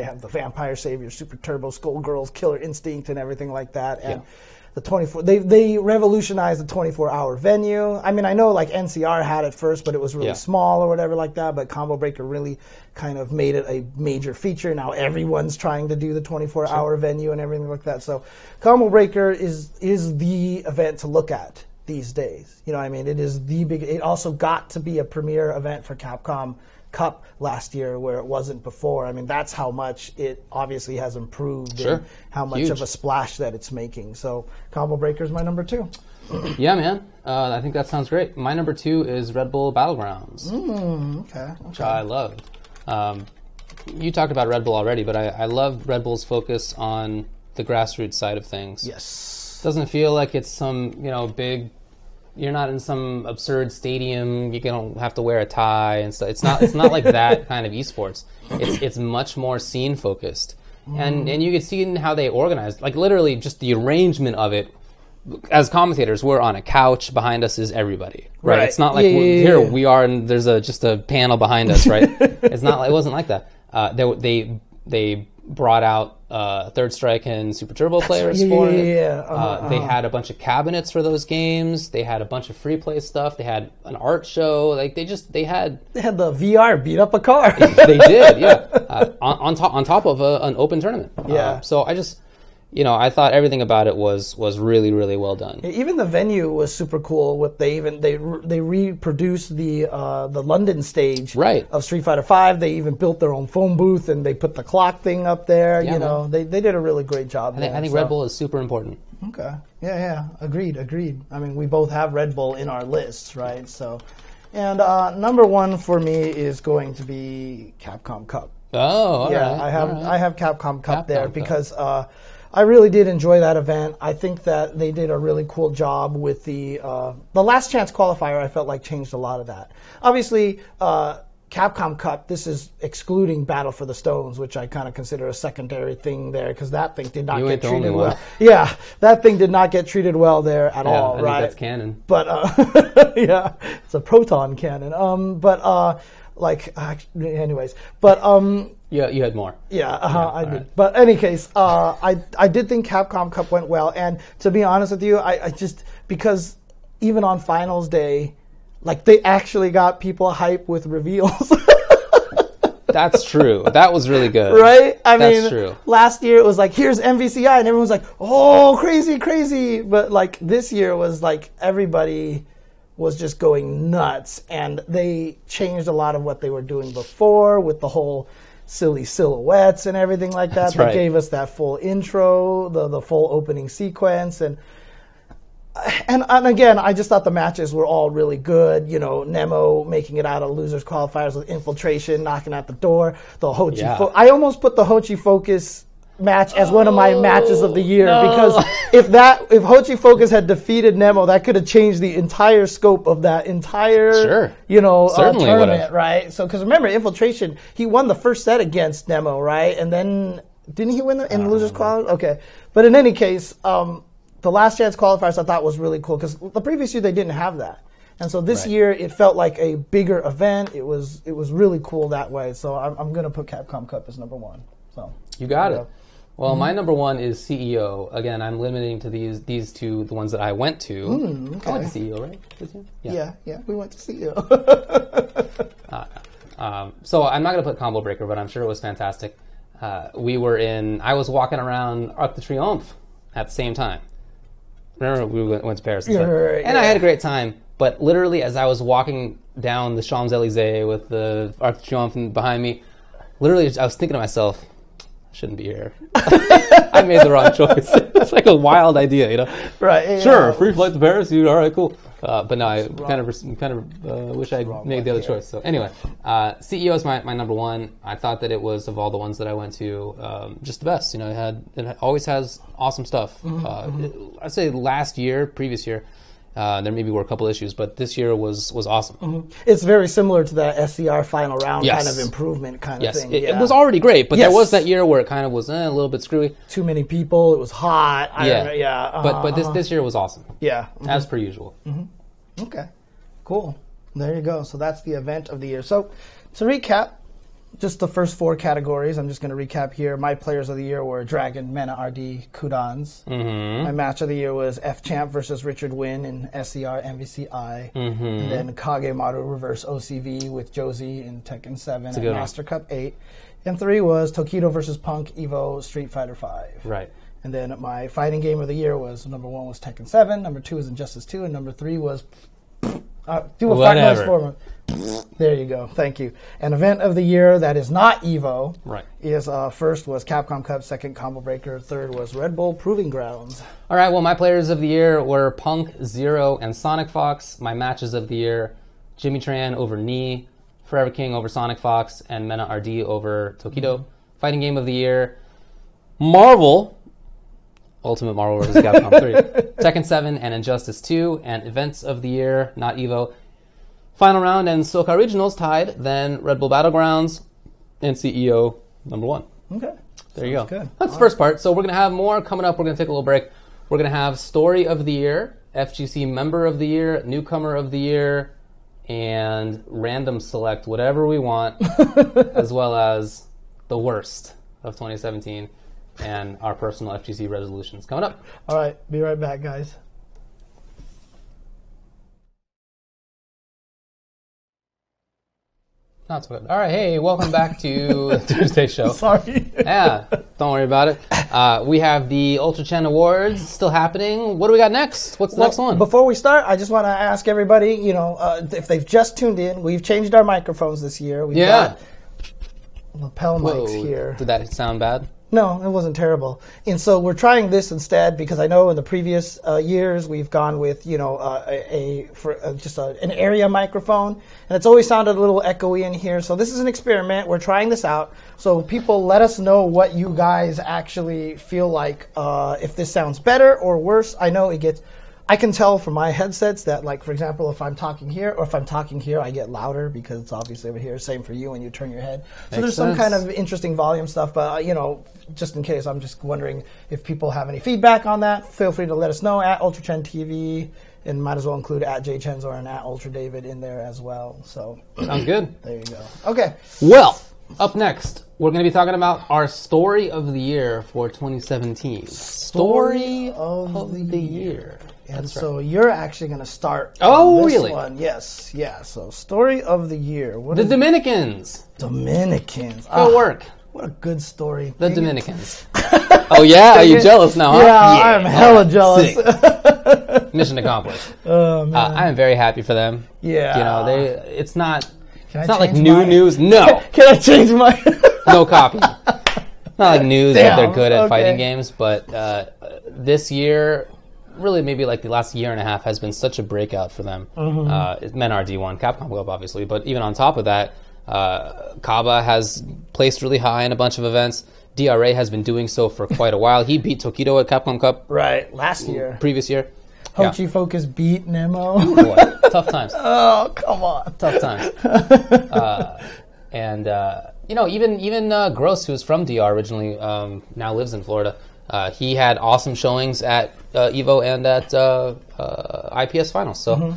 have the Vampire Savior, Super Turbo, Skullgirls, Killer Instinct, and everything like that. And the 24, they revolutionized the 24-hour venue. I mean, I know NCR had it first, but it was really small or whatever like that. But Combo Breaker really kind of made it a major feature. Now everyone's trying to do the 24-hour venue and everything like that. So Combo Breaker is the event to look at these days. I mean, it is the big. It also got to be a premier event for Capcom Cup last year where it wasn't before. I mean, that's how much it obviously has improved and how much of a splash that it's making. So Combo Breaker is my number 2. Yeah, man. I think that sounds great. My number 2 is Red Bull Battlegrounds. Okay. Which I love. You talked about Red Bull already, but I love Red Bull's focus on the grassroots side of things. Yes. Doesn't feel like it's some, big... You're not in some absurd stadium. You don't have to wear a tie and stuff. It's not like that kind of esports. It's much more scene focused, and you can see in how they organize. Literally, just the arrangement of it. As commentators, we're on a couch. Behind us is everybody. Right? It's not like here we are, and there's just a panel behind us. Right? It's not. It wasn't like that. They brought out Third Strike and Super Turbo players for it. They had a bunch of cabinets for those games. They had a bunch of free play stuff. They had an art show. They had the VR beat up a car. They did, yeah. On top of an open tournament. Yeah. So I just. I thought everything about it was really, really well done. Even the venue was super cool. They reproduced the London stage of Street Fighter V. They even built their own phone booth and they put the clock thing up there. Yeah, they did a really great job. I think Red Bull is super important. Okay. Yeah. Agreed. I mean, we both have Red Bull in our lists, right? So, and number 1 for me is going to be Capcom Cup. Oh, all right. I have Capcom Cup there because. I really did enjoy that event. I think that they did a really cool job with the Last Chance qualifier. I felt like changed a lot of that. Obviously, Capcom Cup, this is excluding Battle for the Stones, which I kind of consider a secondary thing there because that thing did not get treated well. Yeah, that thing did not get treated well there at all, right? I think that's canon. But, yeah, it's a proton cannon. Anyways. But, yeah, you had more. Yeah, I did. Right. But any case, I did think Capcom Cup went well. And to be honest with you, I just, because even on finals day, they actually got people hype with reveals. That's true. That was really good. Right? That's true. Last year it was here's MVCI, and everyone was like, oh, crazy. But this year was everybody was just going nuts. And they changed a lot of what they were doing before with the whole silly silhouettes and everything like that. They gave us that full intro, the full opening sequence, and again, I just thought the matches were all really good. Nemo making it out of losers qualifiers with infiltration, knocking at the door. The Hochi. I almost put the Hochi Focus match as one of my matches of the year because if Hochi Focus had defeated Nemo, that could have changed the entire scope of that entire tournament, right? So because remember, Infiltration, he won the first set against Nemo, right? And then didn't he win in the losers qualifier? Okay, but in any case, the last chance qualifiers I thought was really cool because the previous year they didn't have that. And so this year it felt like a bigger event. It was really cool that way. So I'm going to put Capcom Cup as number 1. So you got it. Well, my number 1 is CEO. Again, I'm limiting to these two, the ones that I went to. Okay. I went to CEO, right? Yeah, we went to CEO. So I'm not going to put Combo Breaker, but I'm sure it was fantastic. I was walking around Arc de Triomphe at the same time. Remember, we went to Paris and I had a great time. But literally, as I was walking down the Champs-Élysées with the Arc de Triomphe behind me, literally, I was thinking to myself, I shouldn't be here. I made the wrong choice. It's like a wild idea, you know? Right. Yeah, sure, free flight to Paris. All right, cool. But no, I kind of wish I made the other choice. So anyway, CEO is my number 1. I thought that it was, of all the ones that I went to, just the best. You know, it always has awesome stuff. I'd say previous year, there maybe were a couple issues, but this year was awesome. It's very similar to that SCR final round kind of improvement kind of thing. It was already great, but there was that year where it kind of was a little bit screwy. Too many people. It was hot. But this year was awesome. Yeah. As per usual. Okay. Cool. There you go. So that's the event of the year. So to recap, just the first 4 categories. I'm just going to recap here. My players of the year were Dragon, Mena, RD, Kudans. My match of the year was F-Champ versus Richard Wynn in SCR MVCI. And then Kagemaru reverse OCV with Josie in Tekken 7 and Master Cup 8. And 3 was Tokido versus Punk Evo Street Fighter 5. Right. And then my fighting game of the year was number 1 was Tekken 7, number 2 was Injustice 2, and number 3 was do a fight noise for me. There you go. Thank you. An event of the year that is not Evo is first was Capcom Cup, second Combo Breaker, third was Red Bull Proving Grounds. All right. Well, my players of the year were Punk, Zero, and Sonic Fox. My matches of the year: Jimmy Tran over Knee, Forever King over Sonic Fox, and Mena RD over Tokido. Fighting game of the year: Marvel. Ultimate Marvel vs. Capcom 3, Tekken 7, and Injustice 2, and events of the year, not Evo. Final round and SoCal Regionals tied, then Red Bull Battlegrounds and CEO number 1. Okay. There you go. Good. That's the first part. So we're going to have more coming up. We're going to take a little break. We're going to have Story of the Year, FGC Member of the Year, Newcomer of the Year, and random select whatever we want, as well as the worst of 2017. And our personal FGC resolutions coming up. All right. Be right back, guys. Not so good. All right. Hey, welcome back to Tuesday's show. Sorry. Yeah. Don't worry about it. We have the UltraChen Awards still happening. What do we got next? What's the next one? Before we start, I just want to ask everybody, if they've just tuned in, we've changed our microphones this year. We've got lapel mics here. Did that sound bad? No, it wasn't terrible. And so we're trying this instead because I know in the previous years we've gone with, an area microphone. And it's always sounded a little echoey in here. So this is an experiment. We're trying this out. So people let us know what you guys actually feel like, if this sounds better or worse. I know I can tell from my headsets that, like, for example, if I'm talking here or if I'm talking here, I get louder because it's obviously over here. Same for you when you turn your head. So there's some kind of interesting volume stuff. But, just in case, I'm just wondering if people have any feedback on that. Feel free to let us know at UltraChenTV, and might as well include at jchensor and at UltraDavid in there as well. So sounds good. There you go. Okay. Well, up next, we're going to be talking about our story of the year for 2017. Story of the year. And so you're actually going to start. Oh, this really? One. Yes. Yeah. So story of the year. The Dominicans. Dominicans. Good work. What a good story. The Dominicans. Oh, yeah? Are you jealous now, huh? Yeah, I'm hella jealous. Mission accomplished. Oh, man. I am very happy for them. Yeah. It's not like new news. No. Can I change my... No copy. Not like news that they're good at fighting games, but this year, really maybe like the last year and a half, has been such a breakout for them. Men are D1, Capcom Cup obviously, but even on top of that, Kaba has placed really high in a bunch of events. DRA has been doing so for quite a while. He beat Tokido at Capcom Cup. Right, last year. Previous year. Hochi Focus beat Nemo. Boy, tough times. Oh, come on. Tough times. You know, even Gross, who's from DR originally, now lives in Florida. He had awesome showings at Evo and at IPS Finals. So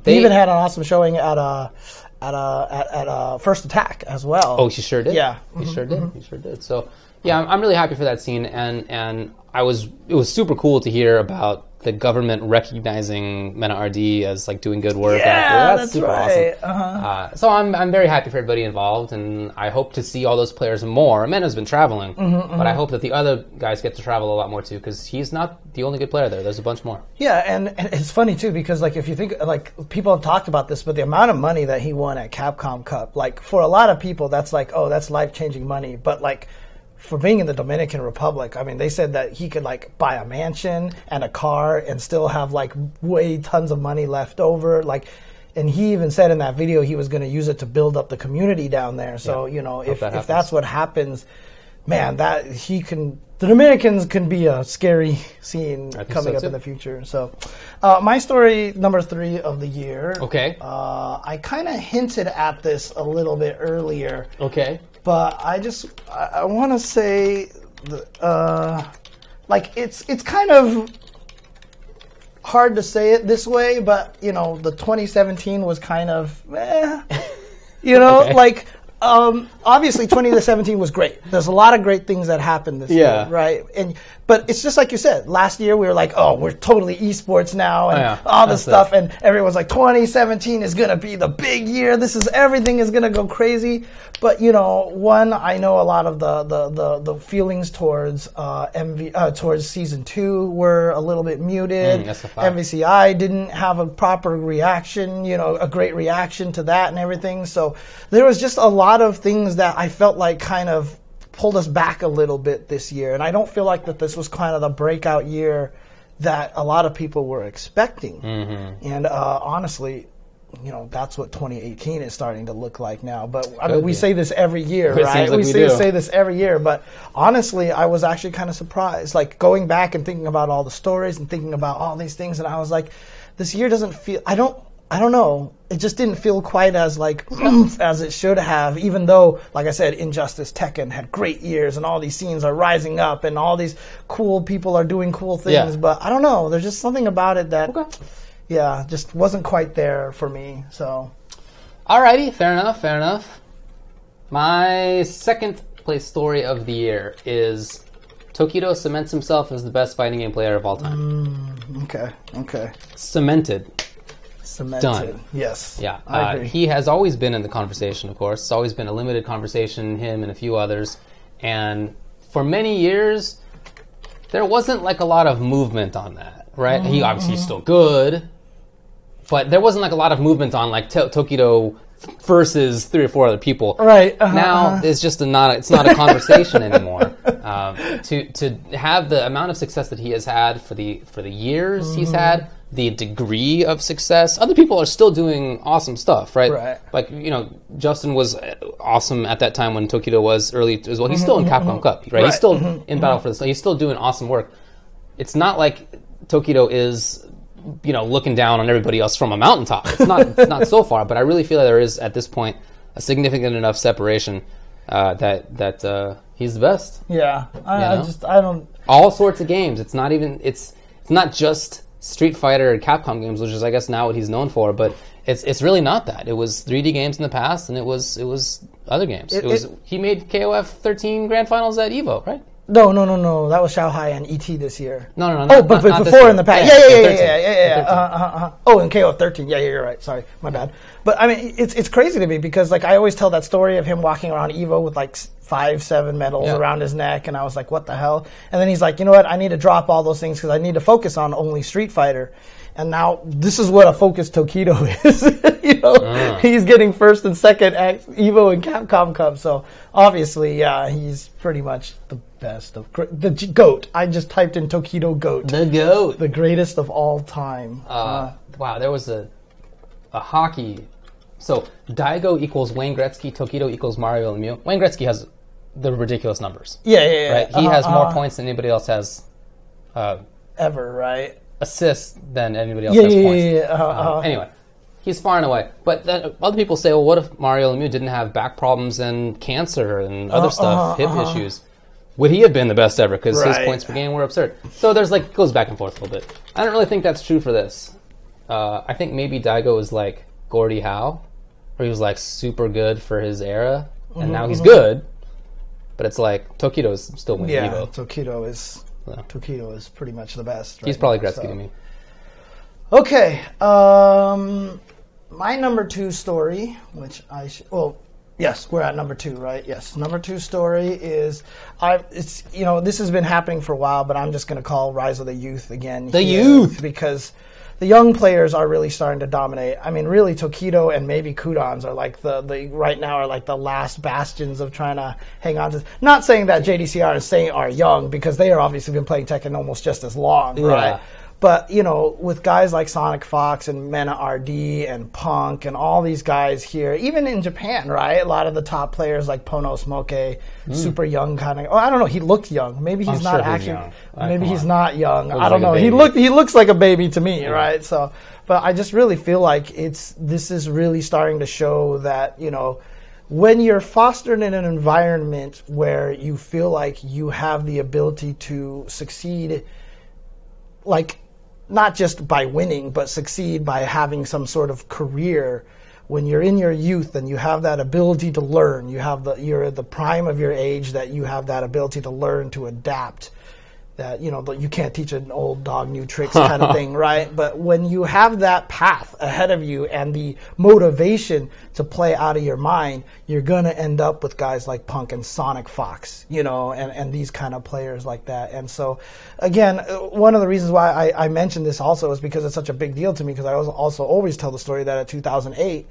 they even had an awesome showing at First Attack as well. Oh, he sure did. Yeah, he sure did. He sure did. So yeah, I'm really happy for that scene, and it was super cool to hear about the government recognizing Mena RD as like doing good work. Yeah, that's super right. Awesome. So I'm very happy for everybody involved, and I hope to see all those players more. Mena's been traveling, but I hope that the other guys get to travel a lot more too, because he's not the only good player there. There's a bunch more. Yeah, and it's funny too, because like if you think, like people have talked about this, but the amount of money that he won at Capcom Cup, like for a lot of people, that's like, oh, that's life-changing money, but like for being in the Dominican Republic, I mean, they said that he could like buy a mansion and a car and still have like way tons of money left over. Like, and he even said in that video he was going to use it to build up the community down there. So, you know, if that's what happens, man, that he can, the Dominicans can be a scary scene coming up in the future. So, my story number 3 of the year. Okay. I kind of hinted at this a little bit earlier. Okay. But I want to say, like it's kind of hard to say it this way, but you know, the 2017 was kind of, you know, okay. Like obviously 2017 was great. There's a lot of great things that happened this year, right? But it's just like you said. Last year we were like, oh, we're totally esports now, and all this stuff, and everyone's like, 2017 is gonna be the big year. Everything is gonna go crazy. But you know, I know a lot of the feelings towards towards season 2 were a little bit muted. MVCI didn't have a proper reaction, you know, a great reaction to that and everything. So there was just a lot of things that I felt like kind of pulled us back a little bit this year. And I don't feel like that this was kind of the breakout year that a lot of people were expecting. And honestly, you know, that's what 2018 is starting to look like now. But I mean, we say this every year, right? Like we say this every year. But honestly, I was actually kind of surprised. Like going back and thinking about all the stories and thinking about all these things, and I was like, this year doesn't feel, I don't know. It just didn't feel quite as like as it should have, even though, like I said, Injustice, Tekken had great years and all these scenes are rising up and all these cool people are doing cool things. But I don't know. There's just something about it that, just wasn't quite there for me. So, alrighty, fair enough. My second place story of the year is Tokido cements himself as the best fighting game player of all time. Okay. Cemented. Done. Yes. Yeah. I agree. He has always been in the conversation, of course. It's always been a limited conversation, him and a few others. And for many years, there wasn't like a lot of movement on that, right? He obviously is still good, but there wasn't like a lot of movement on like Tokido versus 3 or 4 other people. Right. Now it's just it's not a conversation anymore. To have the amount of success that he has had for the years he's had, the degree of success, other people are still doing awesome stuff, right? Like, you know, Justin was awesome at that time when Tokido was early as well. He's still in Capcom Cup, right? He's still in battle for this. He's still doing awesome work. It's not like Tokido is, you know, looking down on everybody else from a mountaintop. It's not so far, but I really feel that there is at this point a significant enough separation that he's the best. Yeah, I don't. All sorts of games. It's not just Street Fighter and Capcom games, which is I guess now what he's known for, but it's really not that. It was 3D games in the past, and it was other games. He made KOF 13 Grand Finals at Evo, right? No. That was Shanghai and ET this year. No. But before in the past. Yeah. Oh, and KOF 13. Yeah, you're right. Sorry, my bad. But I mean, it's crazy to me because like I always tell that story of him walking around Evo with like 5-7 medals around his neck, and I was like, what the hell? And then he's like, you know what? I need to drop all those things because I need to focus on only Street Fighter. And now this is what a focused Tokido is. You know, he's getting first and second at Evo and Capcom Cup. So obviously, he's pretty much the best of the GOAT. I just typed in Tokido GOAT. The GOAT. The greatest of all time. Wow, there was a hockey. So Daigo equals Wayne Gretzky, Tokido equals Mario Lemieux. Wayne Gretzky has the ridiculous numbers. Yeah. Right? He has more points than anybody else has. Ever, right? Assists than anybody else has points. Anyway, he's far and away. But then other people say, well, what if Mario Lemieux didn't have back problems and cancer and other stuff, hip issues? Would he have been the best ever? Because his points per game were absurd. So there's like, it goes back and forth a little bit. I don't really think that's true for this. I think maybe Daigo is like Gordie Howe, where he was like super good for his era, and now he's good. But it's like Tokido's still winning Evo. Tokido is pretty much the best. He's probably Gretzky to me. Okay, my number 2 story, which yes, we're at number 2, right? Yes, number 2 story is, this has been happening for a while, but I'm just going to call Rise of the Youth again. The youth! Because the young players are really starting to dominate. I mean, really, Tokido and maybe Kudans are like right now are like the last bastions of trying to hang on to. Not saying that JDCR and Saint are young, because they are obviously been playing Tekken almost just as long, right? But, with guys like Sonic Fox and Mena RD and Punk and all these guys here, even in Japan, right? A lot of the top players like Pono Smoke, super young kind of. Oh, I don't know. He looked young. Maybe he's not actually. Maybe he's not young. I don't know. He looks like a baby to me, right? So, but I just really feel like this is really starting to show that, when you're fostered in an environment where you feel like you have the ability to succeed, like, not just by winning, but succeed by having some sort of career. When you're in your youth and you have that ability to learn, you're at the prime of your age, that you have that ability to learn, to adapt, that, you can't teach an old dog new tricks kind of thing, right? But when you have that path ahead of you and the motivation to play out of your mind, you're going to end up with guys like Punk and Sonic Fox, and these kind of players like that. And so, again, one of the reasons why I mentioned this also is because it's such a big deal to me, because I also always tell the story that at 2008,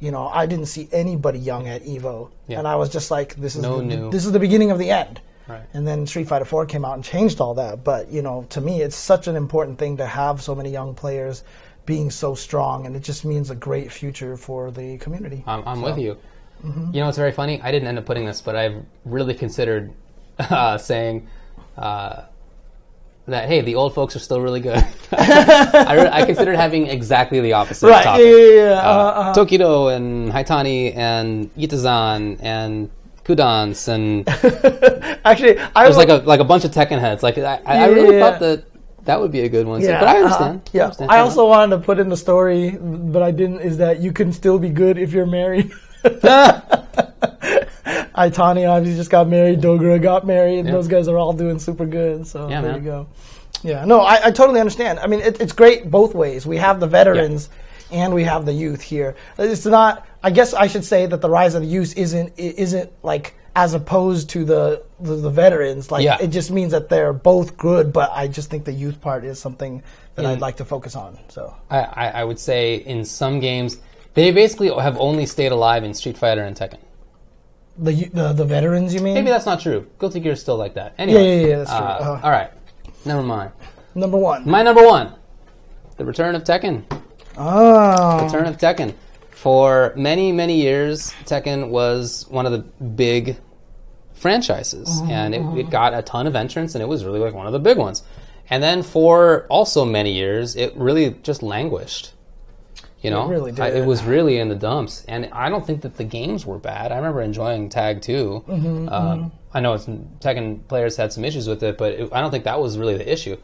I didn't see anybody young at EVO. Yeah. And I was just like, this is the beginning of the end. Right. And then Street Fighter 4 came out and changed all that. But, to me, it's such an important thing to have so many young players being so strong, and it just means a great future for the community. I'm with you. Mm-hmm. It's very funny. I didn't end up putting this, but I've really considered saying that, hey, the old folks are still really good. I considered having exactly the opposite topic. Tokido and Haitani and Itazan and Kudans and actually, there's like a bunch of Tekken heads. Like I really thought that would be a good one. Yeah, but I understand. I also wanted to put in the story, but I didn't. Is that you can still be good if you're married? Aitani obviously just got married. Dogura got married. And those guys are all doing super good. So there you go. Yeah, no, I totally understand. I mean, it's great both ways. We have the veterans and we have the youth here. It's not. I guess I should say that the Rise of the Youth isn't like as opposed to the veterans. Like it just means that they're both good, but I just think the youth part is something that I'd like to focus on. So I would say in some games they basically have only stayed alive in Street Fighter and Tekken. The veterans, you mean? Maybe that's not true. Guilty Gear is still like that. Anyway, yeah, that's true. All right, never mind. Number 1. My number 1, the return of Tekken. Oh, Return of Tekken. For many, many years, Tekken was one of the big franchises, and it got a ton of entrants, and it was really like one of the big ones. And then for also many years, it really just languished. It really did. It was really in the dumps, and I don't think that the games were bad. I remember enjoying Tag 2. I know Tekken players had some issues with it, but I don't think that was really the issue.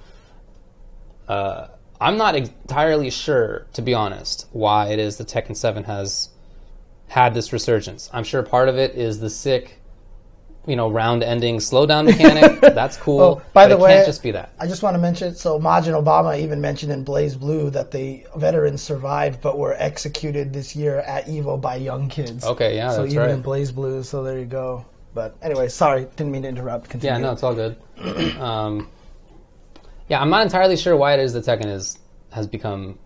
I'm not entirely sure, to be honest, why it is that Tekken 7 has had this resurgence. I'm sure part of it is the sick, round-ending slowdown mechanic. That's cool. Well, by the way, it can't just be that. I just want to mention, so Majin Obama even mentioned in Blaze Blue that the veterans survived but were executed this year at EVO by young kids. Okay, yeah, so that's even right. in Blaze Blue, so there you go. But anyway, sorry, didn't mean to interrupt. Continue. Yeah, no, it's all good. Yeah, I'm not entirely sure why it is that Tekken has become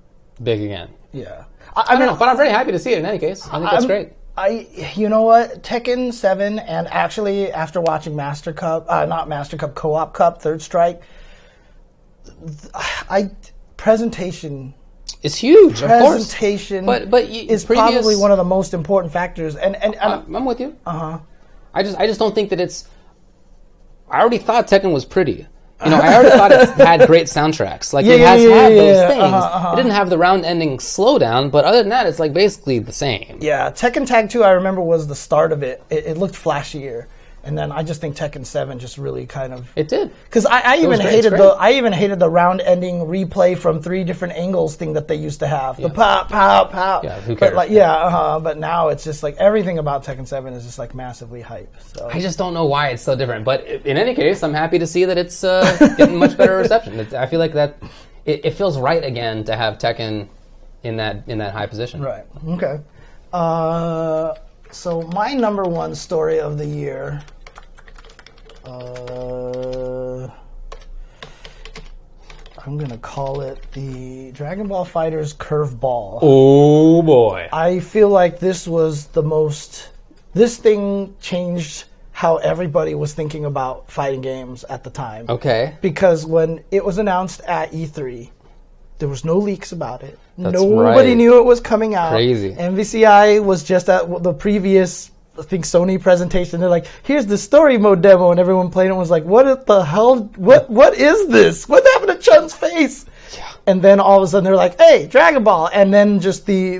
big again. Yeah. I mean, but I'm very happy to see it in any case. I think that's great. You know what? Tekken 7, and actually after watching Master Cup, not Master Cup, Co-op Cup, Third Strike, presentation is huge, of course. Presentation but is probably one of the most important factors. And I'm with you. I just don't think that it's. I already thought Tekken was pretty. You know, I already thought it had great soundtracks. Like, it has had those things. It didn't have the round-ending slowdown, but other than that, it's like basically the same. Yeah, Tekken Tag 2, I remember, was the start of it. It looked flashier. And then I just think Tekken 7 just really kind of... It did. Because I even hated the round-ending replay from 3 different angles thing that they used to have. Yeah. The pow, pow, pow. Yeah, who cares? But but now it's just like everything about Tekken 7 is just like massively hype. So I just don't know why it's so different. But in any case, I'm happy to see that it's getting much better reception. I feel like that it feels right again to have Tekken in that high position. Right. Okay. So my number 1 story of the year... I'm going to call it the Dragon Ball FighterZ Curveball. Oh, boy. I feel like this was the most... This thing changed how everybody was thinking about fighting games at the time. Okay. Because when it was announced at E3, there was no leaks about it. That's Nobody knew it was coming out. Crazy. MVCI was just at the previous... I think Sony presentation, they're like, here's the story mode demo, and everyone played it and was like, what the hell, what is this? What happened to Chun's face? Yeah. And then all of a sudden they're like, hey, Dragon Ball, and then just the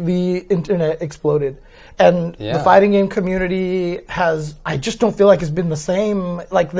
internet exploded. And the fighting game community I just don't feel like it's been the same. Like,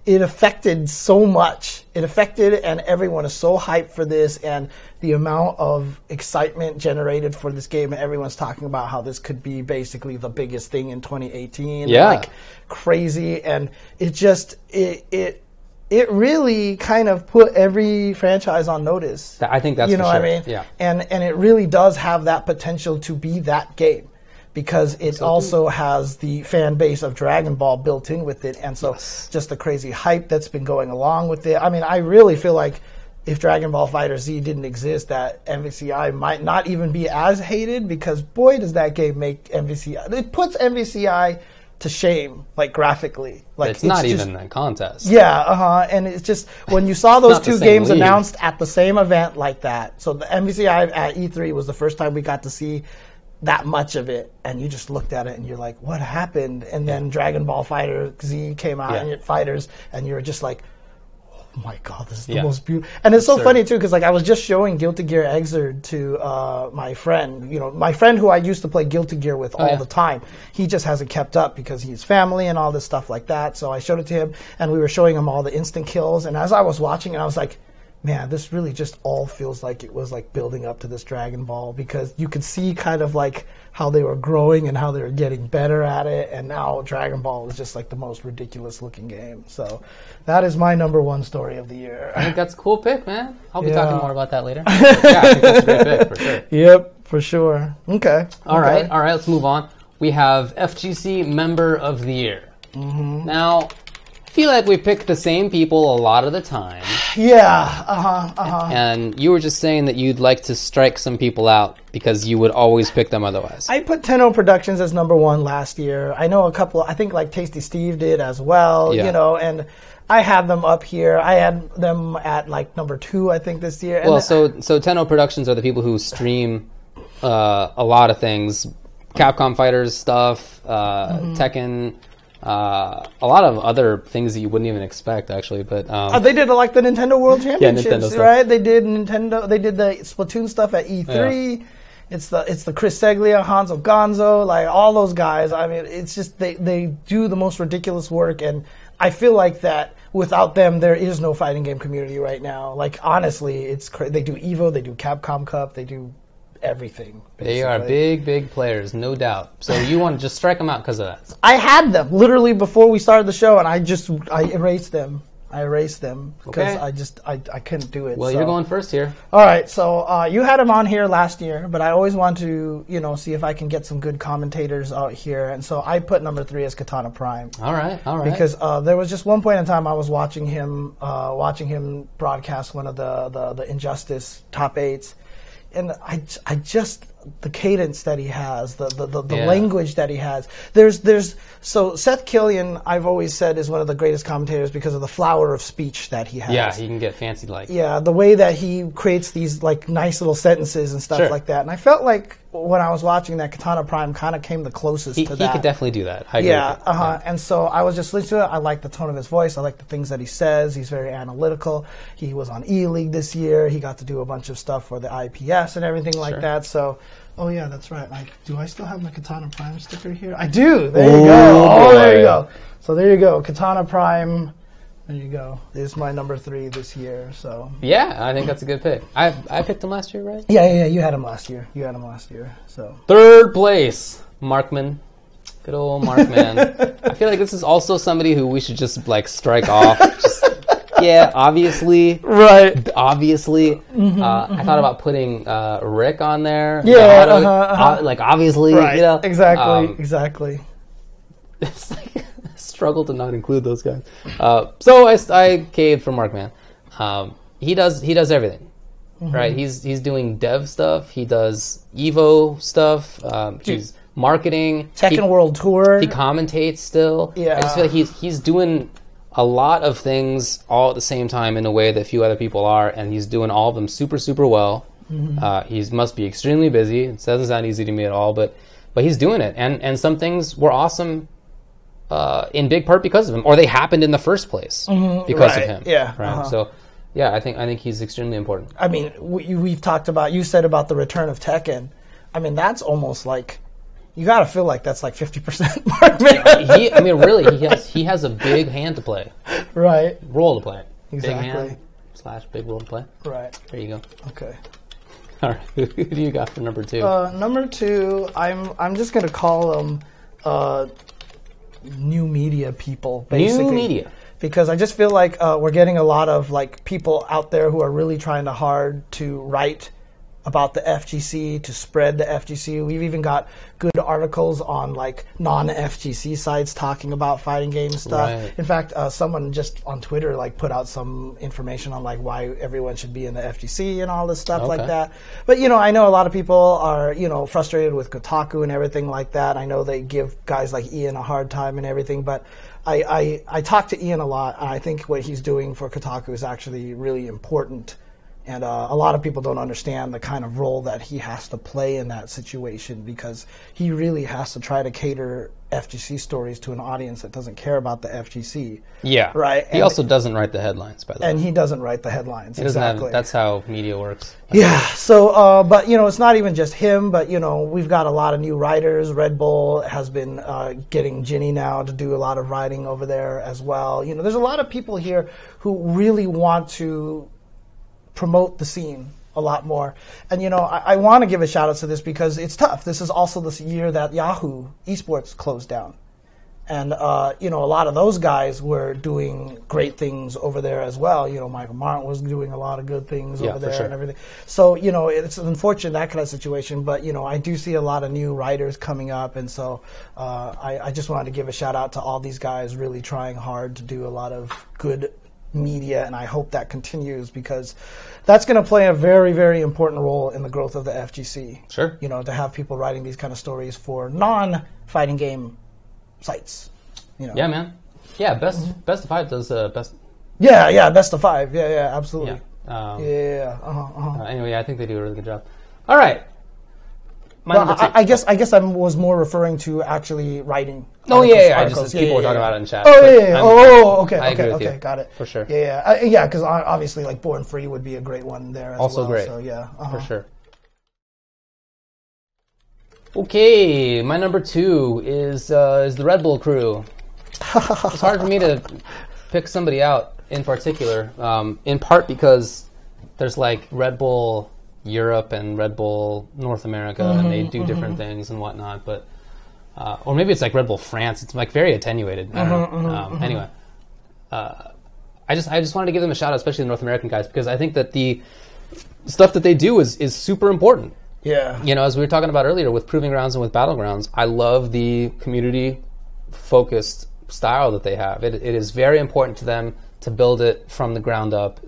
it affected so much. It affected, and everyone is so hyped for this, and the amount of excitement generated for this game, and everyone's talking about how this could be basically the biggest thing in 2018. Yeah. Like, crazy, and it just, it really kind of put every franchise on notice. I think that's you know for sure. what I mean? Yeah. And it really does have that potential to be that game. Because it also has the fan base of Dragon Ball built in with it, and so just the crazy hype that's been going along with it. I mean, I really feel like if Dragon Ball FighterZ didn't exist, that MVCI might not even be as hated, because boy, does that game make MVCI... It puts MVCI to shame, like, graphically. Like, it's not even a contest. Yeah, and it's just, when you saw those 2 games announced at the same event like that, so the MVCI at E3 was the first time we got to see that much of it, and you just looked at it and you're like, what happened? And then Dragon Ball FighterZ came out, and it Fighters, and you're just like, oh my god, this is the most beautiful. And it's so funny too, because like I was just showing Guilty Gear Xrd to my friend, my friend who I used to play Guilty Gear with all the time. He just hasn't kept up because he's family and all this stuff like that. So I showed it to him, and we were showing him all the instant kills. And as I was watching it, I was like, man, this really just all feels like it was like building up to this Dragon Ball, because you could see kind of like how they were growing and how they were getting better at it, and now Dragon Ball is just like the most ridiculous looking game. So that is my number 1 story of the year. I think that's a cool pick, man. I'll be talking more about that later. Yeah, I think that's a great pick, for sure. Yep, for sure. Okay. All right, let's move on. We have FGC Member of the Year. Mm-hmm. Now, I feel like we pick the same people a lot of the time. Yeah, And you were just saying that you'd like to strike some people out because you would always pick them otherwise. I put Tenno Productions as number 1 last year. I know a couple, I think like Tasty Steve did as well, and I have them up here. I had them at like number 2, I think, this year. And well, so Tenno Productions are the people who stream a lot of things. Capcom Fighters stuff, Tekken... a lot of other things that you wouldn't even expect, actually, but they did like the Nintendo World Championships, Nintendo right? They did They did the Splatoon stuff at E3. Yeah. It's the Chris Seglia, Hanzo Gonzo, like all those guys. I mean, it's just they do the most ridiculous work, and I feel like that without them, there is no fighting game community right now. Like, honestly, they do EVO, they do Capcom Cup, they do everything. Basically. They are big players, no doubt. So you want to just strike them out because of that? I had them literally before we started the show, and I erased them. Because I couldn't do it. Well, you're going first here. All right, so you had them on here last year, but I always want to see if I can get some good commentators out here, and so I put number 3 as Katana Prime. All right. Because there was just one point in time I was watching him broadcast one of the Injustice top 8s. And I just, the cadence that he has, the language that he has. So Seth Killian, I've always said, is one of the greatest commentators because of the flower of speech that he has. Yeah, he can get fancy like. Yeah, the way that he creates these like nice little sentences and stuff like that. And I felt like when I was watching that, Katana Prime kind of came the closest to that. He could definitely do that. I agree with you. Yeah. And so I was just listening to it. I like the tone of his voice. I like the things that he says. He's very analytical. He was on E-League this year. He got to do a bunch of stuff for the IPS and everything like that. So, oh yeah, that's right. Do I still have my Katana Prime sticker here? I do. There you go. Oh, there you go. So there you go. Katana Prime. There you go. This is my number 3 this year. So yeah, I think that's a good pick. I picked him last year, right? Yeah. You had him last year. So 3rd place, Markman. Good old Markman. I feel like this is also somebody who we should just like strike off. Obviously. Right. Obviously. I thought about putting Rick on there. Yeah. Like obviously. Right. You know? Exactly. It's like struggle to not include those guys. So I caved for Markman. He does everything, right? He's doing dev stuff. He does Evo stuff. He's marketing. Tekken World Tour. He commentates still. Yeah. I just feel like he's doing a lot of things all at the same time in a way that few other people are, and he's doing all of them super, super well. He must be extremely busy. It doesn't sound easy to me at all, but he's doing it. And some things were awesome in big part because of him, or they happened in the first place because of him. Yeah. Right. So, yeah, I think he's extremely important. I mean, we've talked about. You said about the return of Tekken. I mean, that's almost like you got to feel like that's like 50% Markman. I mean, really, he has a big hand to play. Right. Role to play. Exactly. Big hand / big role to play. Right. There you go. Okay. All right. Who do you got for number 2? Number 2, I'm just gonna call them new media people, basically. New media. Because I just feel like we're getting a lot of like people out there who are really trying hard to write about the FGC, to spread the FGC. We've even got good articles on like non-FGC sites talking about fighting game stuff. Right. In fact, someone just on Twitter like put out some information on like why everyone should be in the FGC and all this stuff like that. But I know a lot of people are frustrated with Kotaku and everything like that. I know they give guys like Ian a hard time and everything, but I talk to Ian a lot, and I think what he's doing for Kotaku is actually really important. And a lot of people don't understand the kind of role that he has to play in that situation, because he really has to try to cater FGC stories to an audience that doesn't care about the FGC. Yeah. Right. He also doesn't write the headlines, by the way. And he doesn't write the headlines. Exactly. That's how media works. Yeah. So, but it's not even just him. But we've got a lot of new writers. Red Bull has been getting Ginny now to do a lot of writing over there as well. There's a lot of people here who really want to promote the scene a lot more. And I want to give a shout out to this because it's tough. This is also this year that Yahoo Esports closed down. And a lot of those guys were doing great things over there as well. Michael Martin was doing a lot of good things over there and everything. So, it's unfortunate, that kind of situation, but I do see a lot of new writers coming up, and so I just wanted to give a shout out to all these guys really trying hard to do a lot of good media, and I hope that continues, because that's going to play a very, very important role in the growth of the FGC. Sure. To have people writing these kind of stories for non-fighting game sites. Yeah, man. Yeah, Best of 5 does best. Yeah, Best of 5. Yeah, absolutely. Anyway, I think they do a really good job. All right. I guess I was more referring to actually writing. Oh yeah. Just people were talking about it in chat. Oh yeah. Okay. I agree with okay. you. Got it. For sure. Yeah. Because obviously, like Born Free would be a great one there. Also well, great. So yeah. For sure. Okay, my number 2 is the Red Bull crew. It's hard for me to pick somebody out in particular, in part because there's like Red Bull Europe and Red Bull North America, and they do different things and whatnot. But or maybe it's like Red Bull France. It's like very attenuated. I don't know. Anyway, I just wanted to give them a shout out, especially the North American guys, because I think that the stuff that they do is super important. Yeah. As we were talking about earlier with Proving Grounds and with Battlegrounds, I love the community-focused style that they have. It is very important to them to build it from the ground up.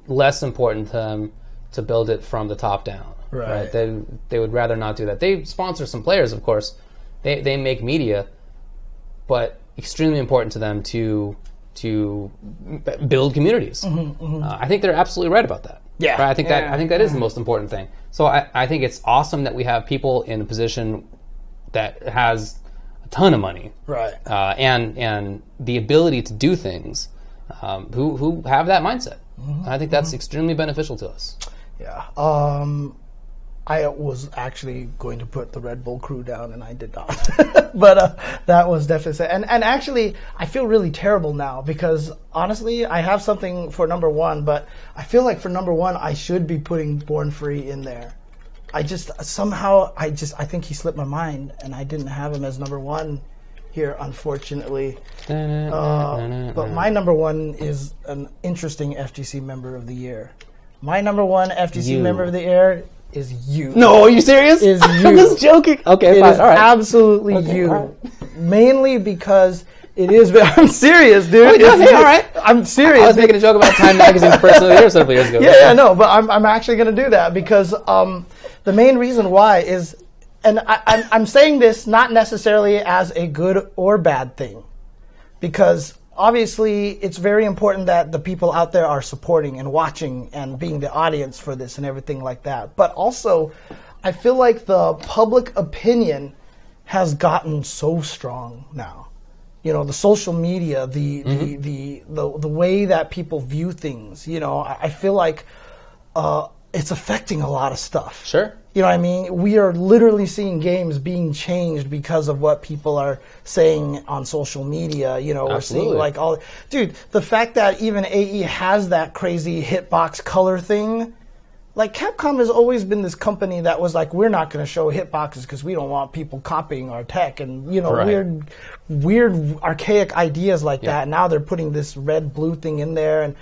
Less important to them to build it from the top down. Right? They would rather not do that. They sponsor some players, of course. They make media, but extremely important to them to build communities. I think they're absolutely right about that. Yeah. Right? I think that is the most important thing. So I think it's awesome that we have people in a position that has a ton of money, right, and the ability to do things, who have that mindset. Mm-hmm. I think that's extremely beneficial to us. Yeah. I was actually going to put the Red Bull crew down, and I did not. But that was definitely... And actually, I feel really terrible now because, honestly, I have something for number one, but I feel like for number one, I should be putting Born Free in there. I think he slipped my mind, and I didn't have him as number one here, unfortunately. But my number one is an interesting FGC Member of the Year. My number one FGC Member of the Year is you. No, are you serious? Is you. I'm just joking. Okay, fine. It is absolutely you. Right. Mainly because it is... I'm serious, dude. All right. I'm serious. I was making a joke about Time Magazine's Person of the Year several years ago. Yeah, no, but I'm actually going to do that because the main reason why is... And I'm saying this not necessarily as a good or bad thing, because obviously it's very important that the people out there are supporting and watching and being the audience for this and everything like that. But also, I feel like the public opinion has gotten so strong now. You know, the social media, the way that people view things. You know, I feel like it's affecting a lot of stuff. Sure. You know what I mean? We are literally seeing games being changed because of what people are saying on social media. You know, Absolutely. We're seeing dude, the fact that even AE has that crazy hitbox color thing. Like, Capcom has always been this company that was like, we're not going to show hitboxes because we don't want people copying our tech and, you know, right. weird archaic ideas like that. Now they're putting this red-blue thing in there, and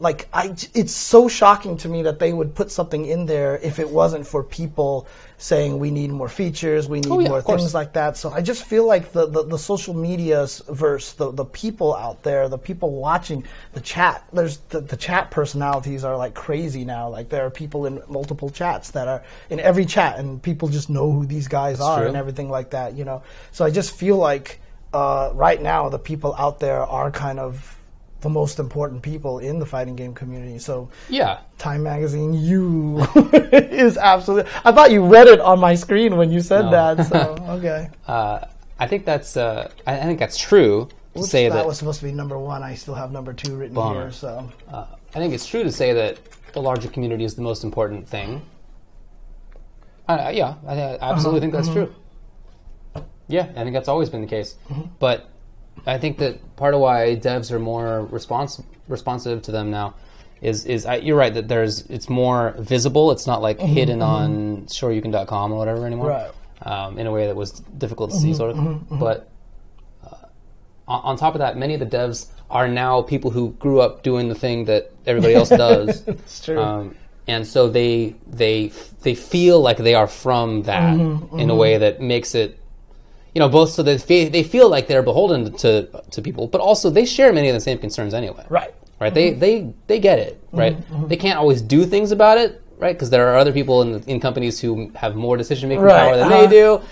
it's so shocking to me that they would put something in there if it wasn't for people saying we need more features, we need more things like that. So I just feel like the social media verse, the people out there, the people watching the chat, there's the chat personalities are like crazy now. Like, there are people in multiple chats that are in every chat, and people just know who these guys are and everything like that, you know. So I just feel like right now the people out there are kind of the most important people in the fighting game community. So Time Magazine, you is absolutely... I thought you read it on my screen when you said that. So okay. I think that's true to say that was supposed to be number one. I still have number two written here. So I think it's true to say that the larger community is the most important thing. I absolutely think that's true. Yeah, I think that's always been the case. But I think that part of why devs are more responsive to them now is you're right that it's more visible. It's not like hidden on shoryuken.com or whatever anymore, in a way that was difficult to see, sort of. But on top of that, many of the devs are now people who grew up doing the thing that everybody else does. It's true. And so they feel like they are from that in a way that makes it, you know, both so they feel like they're beholden to people, but also they share many of the same concerns anyway. Right. They get it. Right. They can't always do things about it. Right. Because there are other people in companies who have more decision-making power than they do.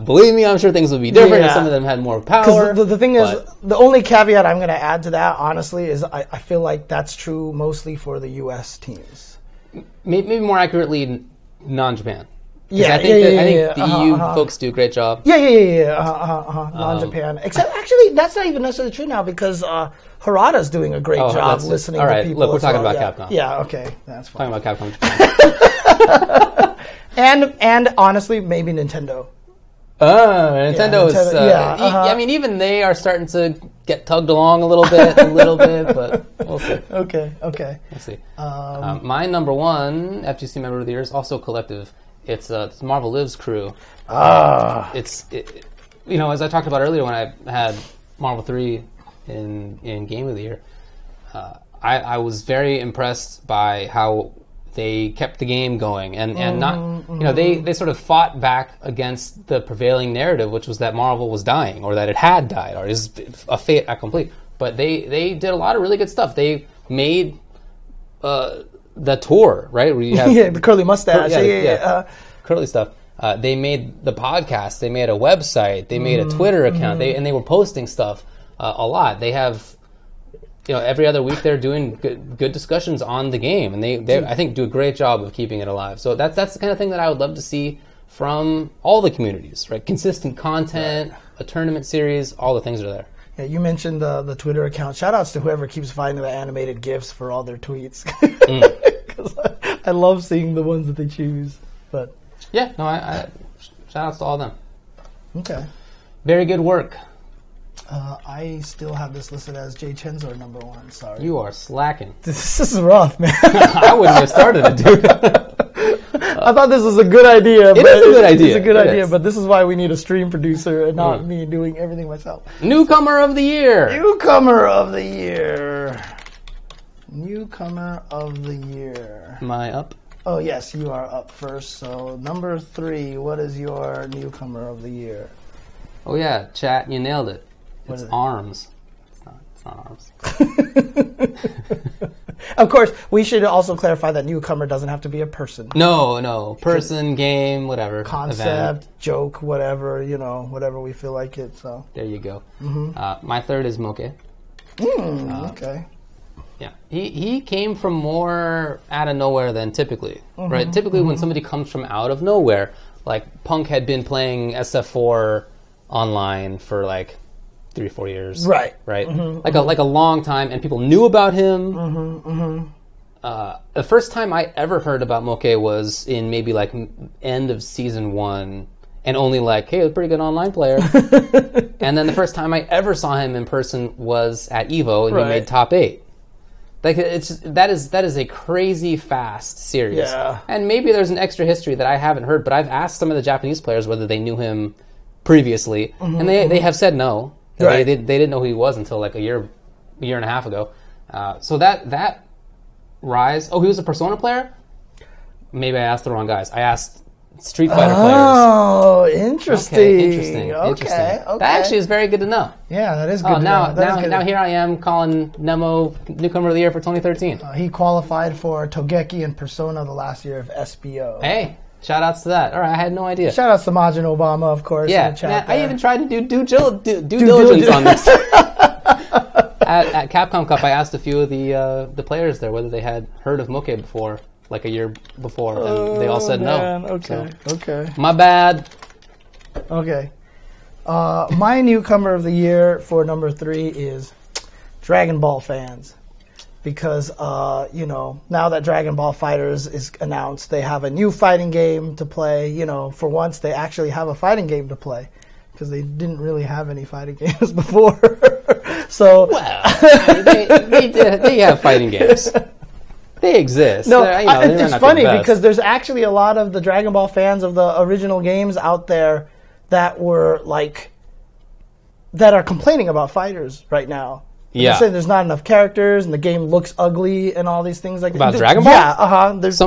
Believe me, I'm sure things would be different if some of them had more power. The thing is, the only caveat I'm going to add to that, honestly, is I feel like that's true mostly for the U.S. teams. Maybe more accurately, non-Japan. I think the EU folks do a great job. Non-Japan. Except, actually, that's not even necessarily true now because Harada's doing a great job listening to people. Look, we're talking about Capcom. Yeah, okay. That's fine. Talking about Capcom Japan. and honestly, maybe Nintendo. Nintendo is... I mean, even they are starting to get tugged along a little bit, but we'll see. Okay. We'll see. My number one FGC Member of the Year is also collective. It's Marvel Lives crew. As I talked about earlier when I had Marvel 3 in Game of the Year, I was very impressed by how they kept the game going and not, they sort of fought back against the prevailing narrative, which was that Marvel was dying or that it had died or is a fait accompli. But they did a lot of really good stuff. They made the tour, right? Where you have the curly mustache. Curly stuff. They made the podcast. They made a website. They made a Twitter account. They were posting stuff a lot. They have every other week they're doing good discussions on the game, and they I think do a great job of keeping it alive. So that's the kind of thing that I would love to see from all the communities, right? Consistent content, a tournament series, all the things are there. Yeah, you mentioned the Twitter account. Shout outs to whoever keeps finding the animated GIFs for all their tweets. Because I love seeing the ones that they choose. But yeah, no, I shout outs to all of them. Okay. Very good work. I still have this listed as jchensor #1. Sorry. You are slacking. This is rough, man. I wouldn't have started it, dude. I thought this was a good idea. It is a good idea. It's a good idea, but this is why we need a stream producer and not me doing everything myself. Newcomer of the year. Newcomer of the year. Newcomer of the year. Am I up? Oh, yes, you are up first. So, number 3, what is your newcomer of the year? Oh, yeah, chat, you nailed it. It's ARMS. It's not ARMS. Of course, we should also clarify that newcomer doesn't have to be a person. No. Person, game, whatever. Concept, event. joke, whatever, whatever we feel like it. So there you go. My third is Moke. Okay. Yeah, he came from more out of nowhere than typically, right? Typically, when somebody comes from out of nowhere, like Punk had been playing SF4 online for like 3 or 4 years, right? Like a long time, and people knew about him. The first time I ever heard about Moke was in maybe like end of season 1, and only like, hey, a pretty good online player. And then the first time I ever saw him in person was at Evo, and he made top 8. Like that is a crazy fast series. Yeah. And maybe there's an extra history that I haven't heard, but I've asked some of the Japanese players whether they knew him previously, and they have said no. Right. They didn't know who he was until like a year and a half ago. So that rise. Oh, he was a Persona player? Maybe I asked the wrong guys. I asked Street Fighter players. Oh, interesting. Okay, interesting. Okay. That actually is very good to know. Yeah, that is good to know. Now here I am calling Nemo Newcomer of the Year for 2013. He qualified for Togeki and Persona the last year of SBO. Hey, shout outs to that. All right, I had no idea. Shout outs to Majin Obama, of course. Yeah, in the chat I even tried to do due diligence on this. At Capcom Cup, I asked a few of the players there whether they had heard of Moke before, like a year before, and they all said no. Okay. My bad. Okay. My newcomer of the year for number 3 is Dragon Ball fans. Because, now that Dragon Ball Fighters is announced, they have a new fighting game to play. For once, they actually have a fighting game to play. Because they didn't really have any fighting games before. So, they have fighting games. They exist. No, it's funny because there's actually a lot of the Dragon Ball fans of the original games out there that are complaining about fighters right now. They're saying there's not enough characters and the game looks ugly and all these things like that. About Dragon Ball? Yeah, There's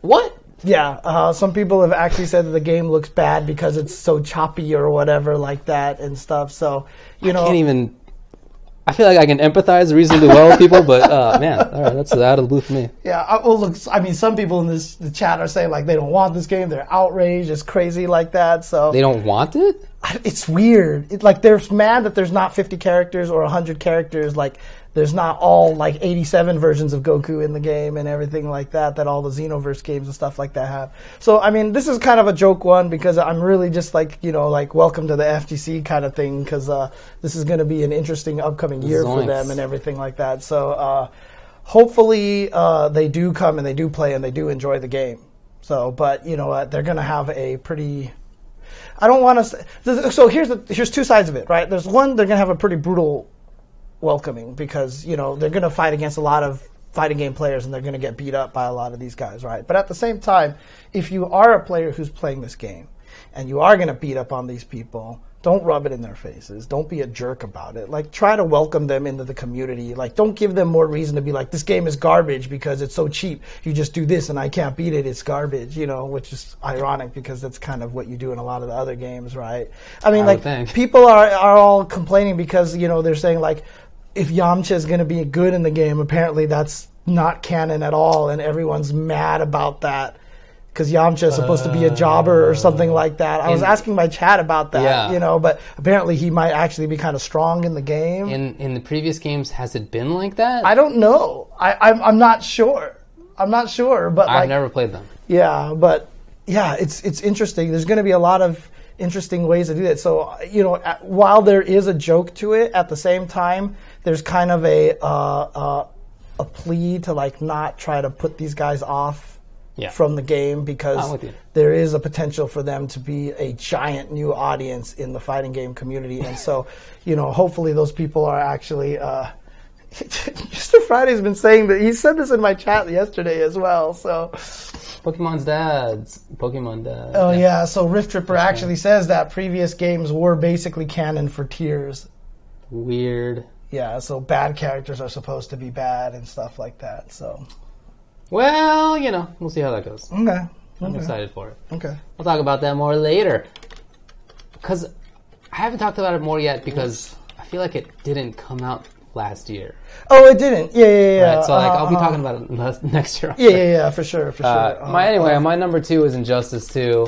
what? Yeah, some people have actually said that the game looks bad because it's so choppy or whatever like that and stuff. So, I feel like I can empathize reasonably well with people, but man, all right, that's out of the blue for me. Yeah, well, look, some people in the chat are saying like they don't want this game. They're outraged. It's crazy like that. So they don't want it? It's weird. They're mad that there's not 50 characters or 100 characters. Like there's not all like 87 versions of Goku in the game and everything like that all the Xenoverse games and stuff like that have. So, this is kind of a joke one because I'm really just like welcome to the FGC kind of thing because this is going to be an interesting upcoming year for them and everything like that. So, hopefully they do come and they do play and they do enjoy the game. So, but you know what? They're going to have a pretty... I don't want to... So here's 2 sides of it, right? There's one, they're going to have a pretty brutal welcoming because, they're going to fight against a lot of fighting game players and they're going to get beat up by a lot of these guys, right? But at the same time, if you are a player who's playing this game and you are going to beat up on these people, don't rub it in their faces. Don't be a jerk about it. Like, try to welcome them into the community. Like, don't give them more reason to be like, this game is garbage because it's so cheap. You just do this and I can't beat it. It's garbage, which is ironic because that's kind of what you do in a lot of the other games, right? People are all complaining because, they're saying like, if Yamcha is going to be good in the game, apparently that's not canon at all, and everyone's mad about that because Yamcha is supposed to be a jobber or something like that. I was asking my chat about that, you know, but apparently he might actually be kind of strong in the game. In the previous games, has it been like that? I don't know. I'm not sure. I'm not sure, but I've never played them. Yeah, but yeah, it's interesting. There's going to be a lot of interesting ways to do that. So, you know, while there is a joke to it, at the same time, there's kind of a plea to like not try to put these guys off from the game, because there is a potential for them to be a giant new audience in the fighting game community. And so, you know, hopefully those people are actually... Mr. Friday's been saying that. He said this in my chat yesterday as well. So, Pokemon dads. Oh yeah. So Rift Tripper actually says that previous games were basically canon for tiers. Weird. Yeah. So bad characters are supposed to be bad and stuff like that. So. Well, you know, we'll see how that goes. Okay. I'm excited for it. Okay. We'll talk about that more later. Because I haven't talked about it more yet because I feel like it didn't come out last year. Oh, it didn't. Yeah. Right, so like I'll be talking about it next year. Yeah, for sure. My number 2 is Injustice 2.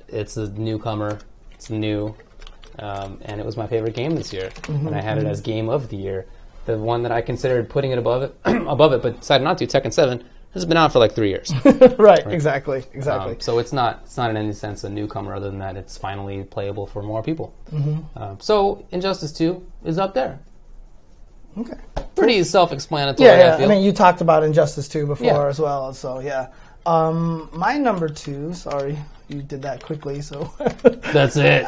It's a newcomer. It's new, and it was my favorite game this year, and I had it as Game of the Year. The one that I considered putting it above it, but decided not to. Tekken 7 has been out for like 3 years. right. Exactly. So it's not in any sense a newcomer, other than that it's finally playable for more people. So Injustice 2 is up there. Okay. Pretty self-explanatory. Yeah. I mean, you talked about Injustice 2 before as well, so yeah. My number 2, sorry, you did that quickly, so. That's it.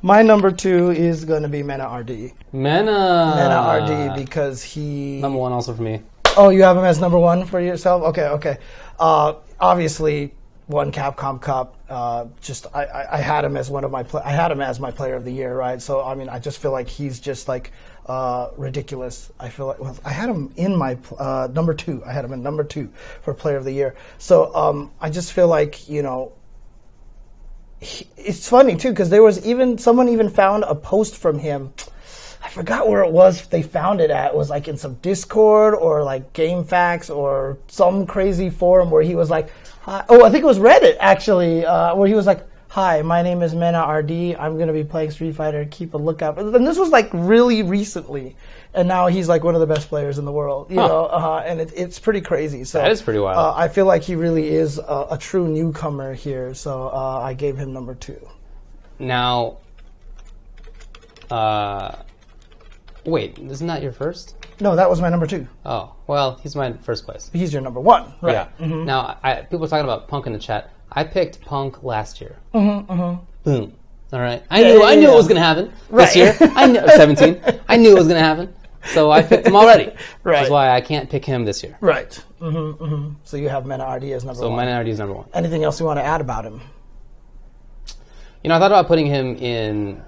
My number 2 is going to be Mena RD. Mena RD, because he... Number 1 also for me. Oh, you have him as number 1 for yourself? Okay. Obviously, won Capcom Cup. I had him as I had him as my player of the year, right? So I mean, I just feel like he's just like ridiculous. I feel like I had him in my number 2. I had him in number 2 for player of the year. So I just feel like, you know, it's funny too, because there was someone found a post from him. I forgot where it was. They found it at. It was like in some Discord or like GameFAQs or some crazy forum where he was like, hi. Oh, I think it was Reddit actually, where he was like, "Hi, my name is Mena RD. I'm going to be playing Street Fighter. Keep a lookout." And this was like really recently, and now he's like one of the best players in the world. You know, and it's pretty crazy. So that is pretty wild. I feel like he really is a true newcomer here. So I gave him number 2. Now, wait, isn't that your first? No, that was my number 2. Oh, well, he's my first place. He's your number 1, right? Yeah. Now, people are talking about Punk in the chat. I picked Punk last year. Boom. All right. I knew it was going to happen this year. I knew 17. I knew it was going to happen. So I picked him already. Right. Which is why I can't pick him this year. Right. So you have Mena RD as number 1. So Mena RD is number 1. Anything else you want to add about him? You know, I thought about putting him in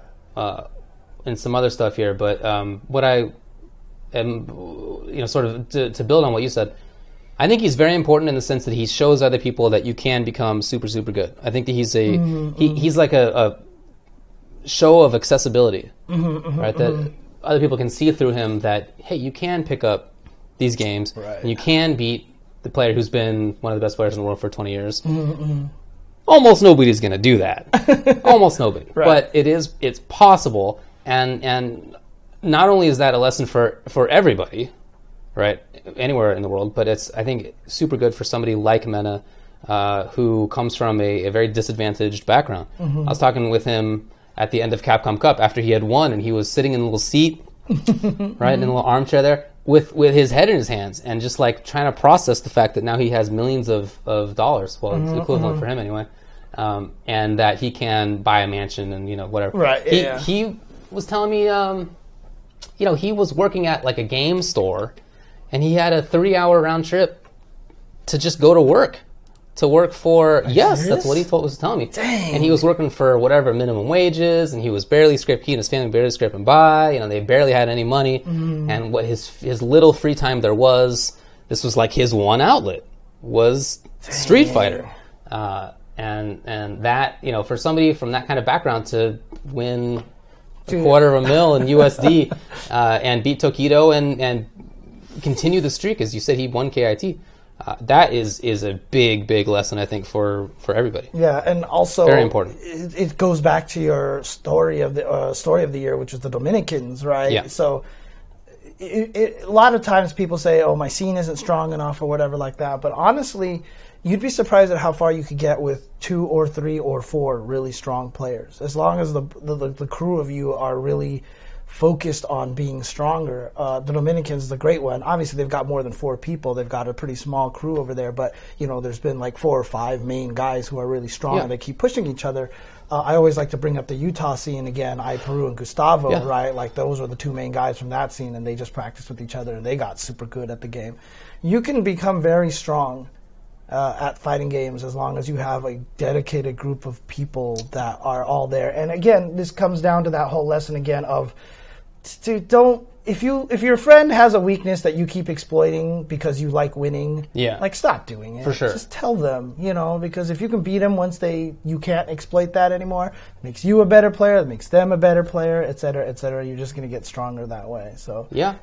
some other stuff here, but what I am, you know, sort of to build on what you said, I think he's very important in the sense that he shows other people that you can become super, super good. I think that he's he's like a show of accessibility, right? That other people can see through him that, hey, you can pick up these games, and you can beat the player who's been one of the best players in the world for 20 years. Almost nobody's going to do that. Almost nobody. But it's possible, and not only is that a lesson for everybody, right, anywhere in the world, but it's, I think, super good for somebody like Mena, who comes from a very disadvantaged background. I was talking with him at the end of Capcom Cup after he had won, and he was sitting in a little seat, right, in a little armchair there, with his head in his hands, and just like trying to process the fact that now he has millions of dollars, well, it's equivalent for him anyway, and that he can buy a mansion and, you know, whatever. Right. He was telling me, you know, he was working at like a game store, and he had a 3-hour round trip to just go to work. For, yes, that's what he was telling me. Dang. And he was working for whatever minimum wages, and he was barely scraping, he and his family barely scraping by, you know, they barely had any money, and what his little free time there was, this was like his one outlet, was Street Fighter. And that, you know, for somebody from that kind of background to win $250,000 in USD, and beat Tokido and continue the streak, as you said, he won KIT. That is a big lesson, I think, for everybody. Yeah, and also very important. It goes back to your story of the year, which is the Dominicans, right? Yeah. So a lot of times people say, "Oh, my scene isn't strong enough," or whatever like that. But honestly, you'd be surprised at how far you could get with 2 or 3 or 4 really strong players, as long as the crew of you are really focused on being stronger. The Dominicans, the great one, obviously they've got more than 4 people. They've got a pretty small crew over there, but there's been like 4 or 5 main guys who are really strong and they keep pushing each other. I always like to bring up the Utah scene again, Peru and Gustavo, right? Like those are the 2 main guys from that scene, and they just practiced with each other and they got super good at the game. You can become very strong at fighting games as long as you have a dedicated group of people that are all there. And again, this comes down to that whole lesson again of if your friend has a weakness that you keep exploiting because you like winning, like stop doing it. For sure. Just tell them, because if you can beat them once you can't exploit that anymore, it makes you a better player, it makes them a better player, et cetera, et cetera. You're just going to get stronger that way. So yeah.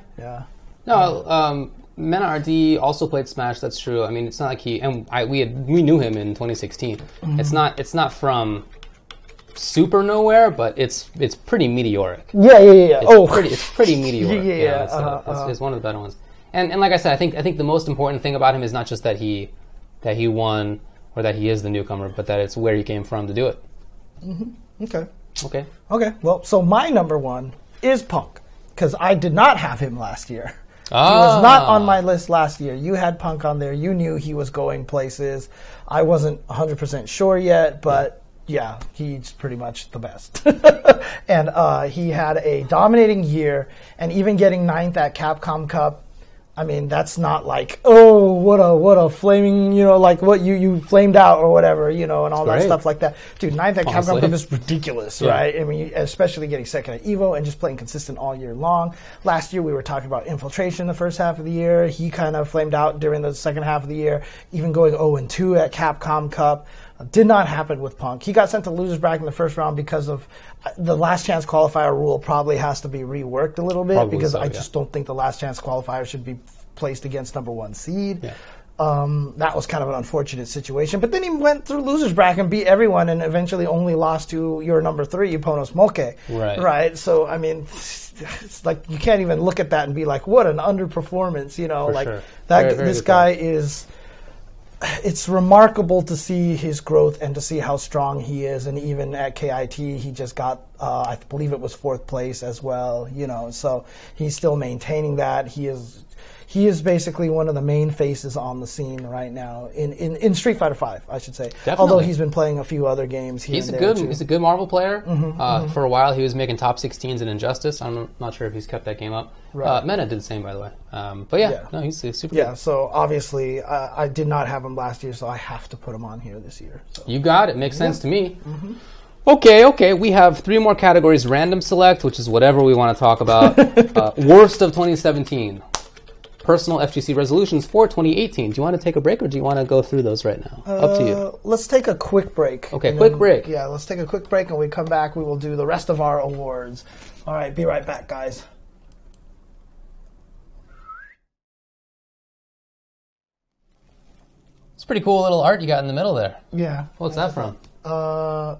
No, Menardi also played Smash. That's true. I mean, it's not like we knew him in 2016. Mm-hmm. It's not from super nowhere, but it's pretty meteoric. Yeah. It's pretty meteoric. It's one of the better ones. And like I said, I think the most important thing about him is not just that he won or that he is the newcomer, but that it's where he came from to do it. Mm-hmm. Okay. Well, so my number 1 is Punk, because I did not have him last year. He was not on my list last year. You had Punk on there. You knew he was going places. I wasn't 100% sure yet, but yeah, he's pretty much the best. And he had a dominating year, and even getting 9th at Capcom Cup. I mean, that's not like, oh, what a flaming, like what you flamed out or whatever, and all that stuff like that. Dude, 9th at Capcom Cup is ridiculous, right? I mean, especially getting 2nd at EVO and just playing consistent all year long. Last year, we were talking about Infiltration the first half of the year. He kind of flamed out during the second half of the year, even going 0-2 at Capcom Cup. Did not happen with Punk. He got sent to losers bracket in the first round because of the last chance qualifier rule. Probably has to be reworked a little bit, because I just don't think the last chance qualifier should be placed against number 1 seed. Yeah. That was kind of an unfortunate situation. But then he went through losers bracket and beat everyone, and eventually only lost to your number 3, Ponos Moke. Right. So I mean, it's like you can't even look at that and be like, what an underperformance. This guy is. It's remarkable to see his growth and to see how strong he is. And even at KIT, he just got, I believe it was 4th place as well. So he's still maintaining that. He is basically one of the main faces on the scene right now in Street Fighter V, I should say. Definitely. Although he's been playing a few other games here and there too. He's a good Marvel player. For a while, he was making top 16s in Injustice. I'm not sure if he's kept that game up. Right. Mena did the same, by the way. But no, he's super good. Yeah, so obviously, I did not have him last year, so I have to put him on here this year. So. You got it. Makes sense to me. Mm-hmm. Okay. We have 3 more categories. Random select, which is whatever we want to talk about. Worst of 2017. Personal FGC resolutions for 2018. Do you want to take a break, or do you want to go through those right now? Up to you. Let's take a quick break. Okay, quick break. Yeah, let's take a quick break, and when we come back, we will do the rest of our awards. All right, be right back, guys. It's pretty cool little art you got in the middle there. Yeah. What's that from?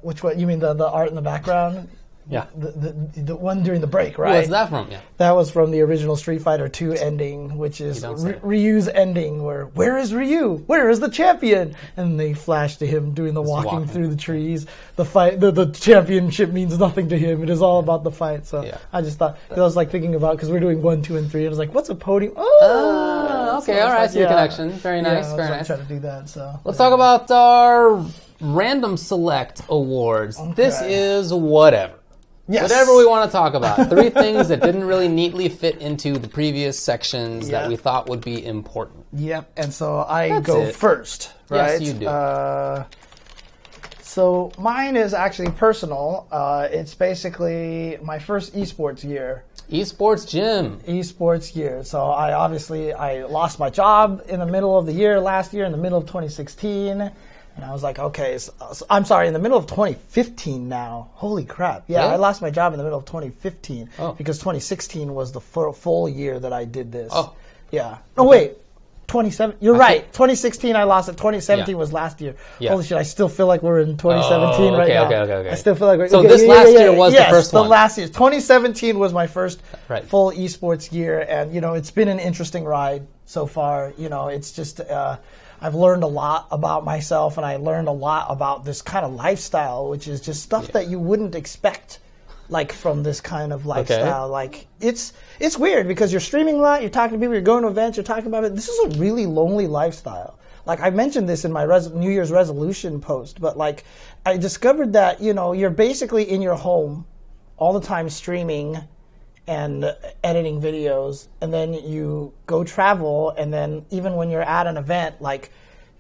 Which one? You mean the art in the background? Yeah. The one during the break, right? What's that from? Yeah. That was from the original Street Fighter II ending, which is Ryu's ending, where is Ryu? Where is the champion? And they flash to him doing the walking through the trees. The fight, the championship means nothing to him. It is all about the fight. So I just thought, I was like thinking about, because we're doing 1, 2, and 3, and I was like, what's a podium? Oh, okay, all right, I see the connection. Very nice, very nice. Trying to do that. So let's talk about our random select awards. Okay. This is whatever. Yes. Whatever we want to talk about. 3 things that didn't really neatly fit into the previous sections that we thought would be important. Yep, and so I go first, right? Yes, you do. So mine is actually personal. It's basically my first esports year. Esports gym. Esports year. So I lost my job in the middle of the year last year, in the middle of 2016. And I was like, okay, so I'm sorry, in the middle of 2015 now. Holy crap. Yeah, really? I lost my job in the middle of 2015 because 2016 was the full year that I did this. Oh. Yeah. No, wait. 27. You're right. 2016 I lost it. 2017 was last year. Holy shit! I still feel like we're in 2017 right now. Okay. I still feel like we're. So this last year was the first one. The last year. 2017 was my first full esports year, and it's been an interesting ride so far. It's just. I've learned a lot about myself, and I learned a lot about this kind of lifestyle, which is just stuff that you wouldn't expect, like from this kind of lifestyle. Like it's weird because you're streaming a lot, you're talking to people, you're going to events, you're talking about it. This is a really lonely lifestyle. Like I mentioned this in my New Year's resolution post, but like I discovered that you're basically in your home all the time streaming and editing videos, and then you go travel, and then even when you're at an event, like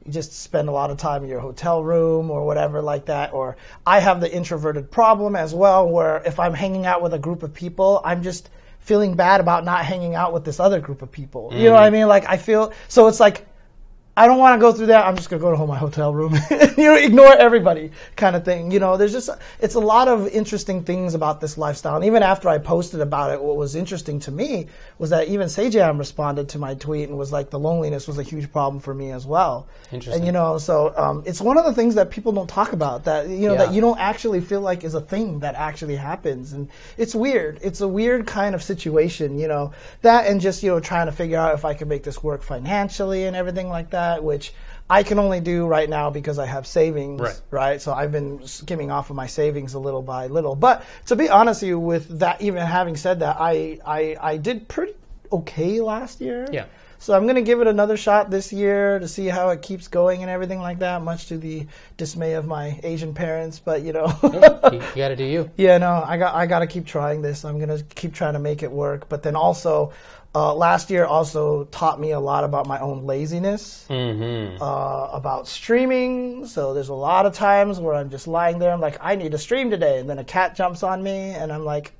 you just spend a lot of time in your hotel room or whatever like that. Or I have the introverted problem as well, where if I'm hanging out with a group of people, I'm just feeling bad about not hanging out with this other group of people. You know what I mean? Like I feel, so it's like, I don't want to go through that. I'm just going to go to my hotel room. Ignore everybody kind of thing. There's just, it's a lot of interesting things about this lifestyle. And even after I posted about it, what was interesting to me was that even Sejam responded to my tweet and was like, the loneliness was a huge problem for me as well. Interesting. And, so it's one of the things that people don't talk about, that, that you don't actually feel like is a thing that actually happens. And it's weird. It's a weird kind of situation, that, and just, trying to figure out if I can make this work financially and everything like that, which I can only do right now because I have savings, right? So I've been skimming off of my savings a little by little. But to be honest with you, with that, even having said that, I did pretty okay last year. Yeah. So I'm going to give it another shot this year to see how it keeps going and everything like that, much to the dismay of my Asian parents. But, you got to do you. Yeah, no, I got to keep trying this. I'm going to keep trying to make it work. But then also, last year also taught me a lot about my own laziness, about streaming. So there's a lot of times where I'm just lying there. I'm like, I need to stream today. And then a cat jumps on me and I'm like,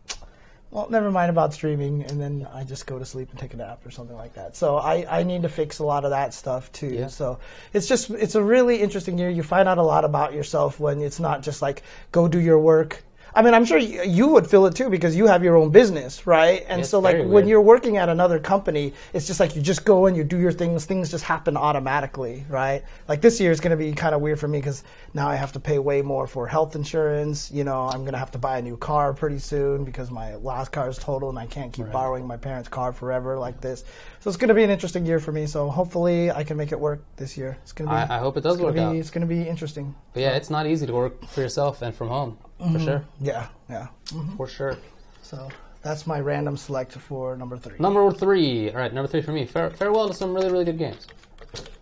well, never mind about streaming. And then I just go to sleep and take a nap or something like that. So I need to fix a lot of that stuff too. Yeah. So it's a really interesting year. You find out a lot about yourself when it's not just like, go do your work. I mean, I'm sure you would feel it too because you have your own business, right? And so like when you're working at another company, it's just like you just go and you do your things just happen automatically, right? Like this year is going to be kind of weird for me because now I have to pay way more for health insurance. I'm going to have to buy a new car pretty soon because my last car is totaled and I can't keep borrowing my parents' car forever like this. So it's going to be an interesting year for me. So hopefully I can make it work this year. It's going to be. I hope it does work out. It's going to be interesting. But yeah, it's not easy to work for yourself and from home. For sure. Yeah. For sure. So that's my random select for number 3. Number 3. All right, number 3 for me. Farewell to some really, really good games.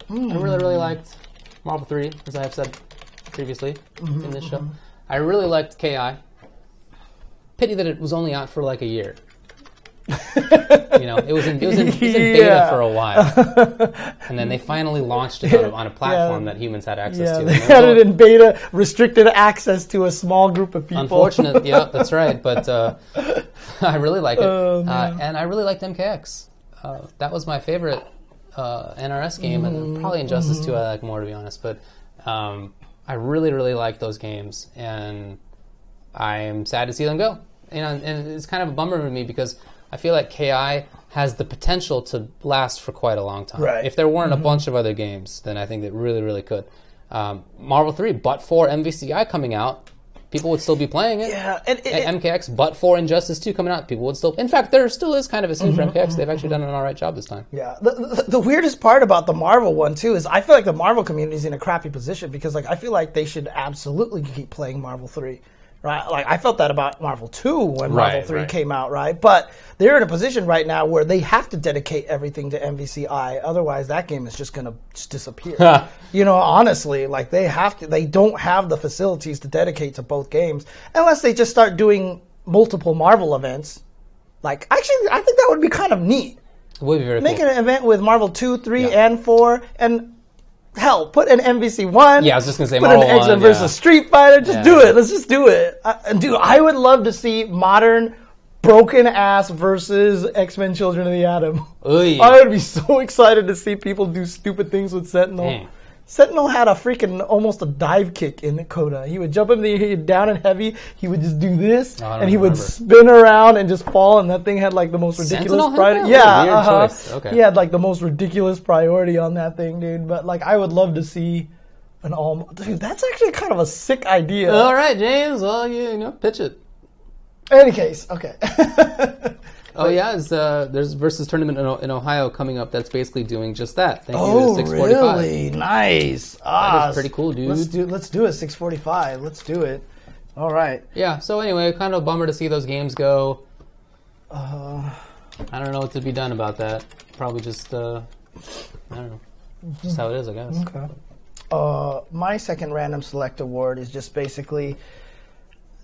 I really, really liked Marvel 3, as I have said previously in this show. I really liked KI. Pity that it was only out for like a year. It was in beta for a while, and then they finally launched it on a platform that humans had access to. They had it in beta, restricted access to a small group of people. Unfortunate, yeah, that's right. But I really like it, and I really liked MKX. That was my favorite NRS game, and probably Injustice 2 I like more, to be honest. But I really, really like those games, and I'm sad to see them go. And it's kind of a bummer to me because I feel like KI has the potential to last for quite a long time. Right. If there weren't a bunch of other games, then I think it really, really could. Marvel 3, but for MVCI coming out, people would still be playing it. Yeah. And MKX, but for Injustice 2 coming out, people would still... In fact, there still is kind of a scene for MKX. They've actually done an all right job this time. Yeah. The weirdest part about the Marvel one, too, is I feel like the Marvel community is in a crappy position because I feel like they should absolutely keep playing Marvel 3. Right, like I felt that about Marvel 2 when Marvel 3 came out, right? But they're in a position right now where they have to dedicate everything to MVCI, otherwise that game is just going to disappear. Honestly, like they don't have the facilities to dedicate to both games unless they just start doing multiple Marvel events. Like, actually, I think that would be kind of neat. It would be very Make cool. an event with Marvel 2, 3, and 4, and hell, put an MVC1. Yeah, I was just going to say put Marvel an X-Men 1 versus Street Fighter. Just do it. Let's just do it. Dude, I would love to see modern broken ass versus X-Men Children of the Atom. Oy. I would be so excited to see people do stupid things with Sentinel. Sentinel had a freaking almost a dive kick in Coda. He would jump in the down and heavy. He would just do this, and he would spin around and just fall. And that thing had like the most ridiculous priority. Yeah, Okay. He had like the most ridiculous priority on that thing, dude. But like, I would love to see an all. Dude, that's actually kind of a sick idea. All right, James. Well, you know, pitch it. In any case, okay. Oh yeah, there's versus tournament in Ohio coming up. That's basically doing just that. Thank you to 645. Really? Nice. That is pretty cool, dude. Let's do it. 645. Let's do it. All right. Yeah. So anyway, kind of a bummer to see those games go. I don't know what to be done about that. Probably just I don't know. Just how it is, I guess. Okay. My second random select award is just basically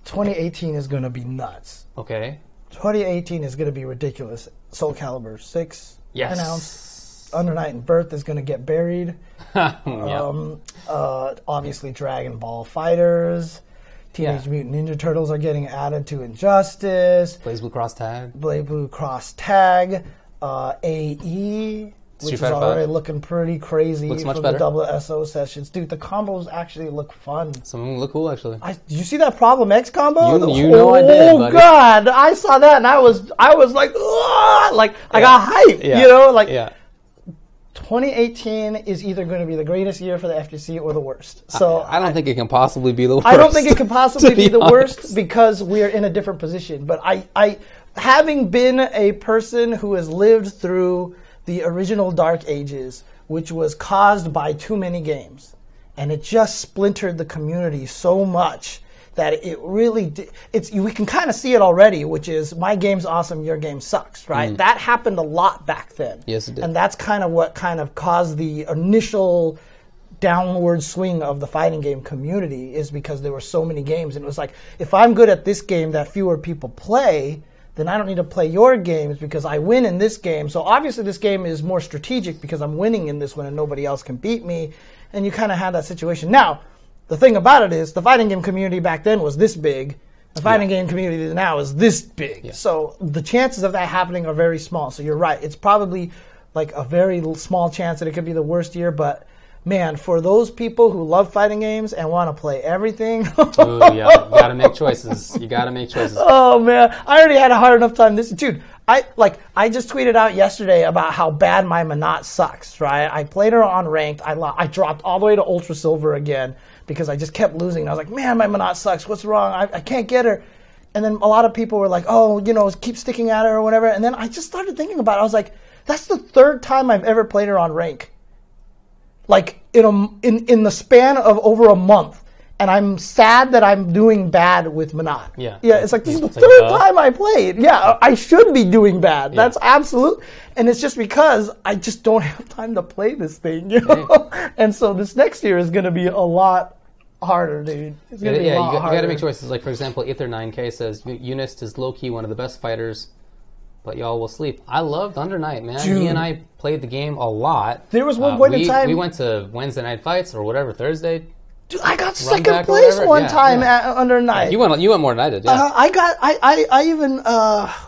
2018 is going to be nuts. Okay. 2018 is going to be ridiculous. Soul Calibur 6 yes. announced. Under Night and Birth is going to get buried. Obviously, Dragon Ball Fighters. Teenage Mutant Ninja Turtles are getting added to Injustice. BlazBlue Cross Tag. AE. Which is already looking pretty crazy. Looks much from better. The double SO sessions. Dude, the combos actually look fun. Some of them look cool, actually. Did you see that Problem X combo? You know I did, buddy. Oh, God. I saw that, and I was like, ugh! Like, I got hyped, you know? Like, 2018 is either going to be the greatest year for the FGC or the worst. So I don't think it can possibly be the worst. I don't think it can possibly be the worst because we're in a different position. But I having been a person who has lived through the original Dark Ages, which was caused by too many games, and it just splintered the community so much that it really we can kind of see it already, which is my game's awesome, your game sucks, right? That happened a lot back then. Yes, it did. And that's kind of what kind of caused the initial downward swing of the fighting game community, is because there were so many games, and it was like, if I'm good at this game that fewer people play, then I don't need to play your games because I win in this game. So obviously this game is more strategic because I'm winning in this one and nobody else can beat me. And you kind of have that situation. Now, the thing about it is the fighting game community back then was this big. The fighting game community now is this big. Yeah. So the chances of that happening are very small. So you're right. It's probably like a very small chance that it could be the worst year, but man, for those people who love fighting games and want to play everything. Ooh, yeah, you gotta make choices. Oh man, I already had a hard enough time. Dude, I just tweeted out yesterday about how bad my Manat sucks. Right, I played her on ranked. I dropped all the way to Ultra Silver again because I just kept losing. I was like, man, my Manat sucks. What's wrong? I can't get her. And then a lot of people were like, oh, you know, keep sticking at her or whatever. And then I just started thinking about it. I was like, that's the third time I've ever played her on rank. Like in the span of over a month, and I'm sad that I'm doing bad with Manat. Yeah, it's like this is the third time I played. Yeah, I should be doing bad. Yeah. That's absolute, and it's just because I just don't have time to play this thing, you know. And so this next year is going to be a lot harder, dude. It's going to be a lot harder. You got to make choices. Like for example, Ether9K says Eunice is low key one of the best fighters, but y'all will sleep. I loved Under Night, man. Dude. He and I played the game a lot. There was one point in time. We went to Wednesday night fights or whatever, Thursday. Dude, I got second place one time at Under Night. You went more than I did, yeah. I even,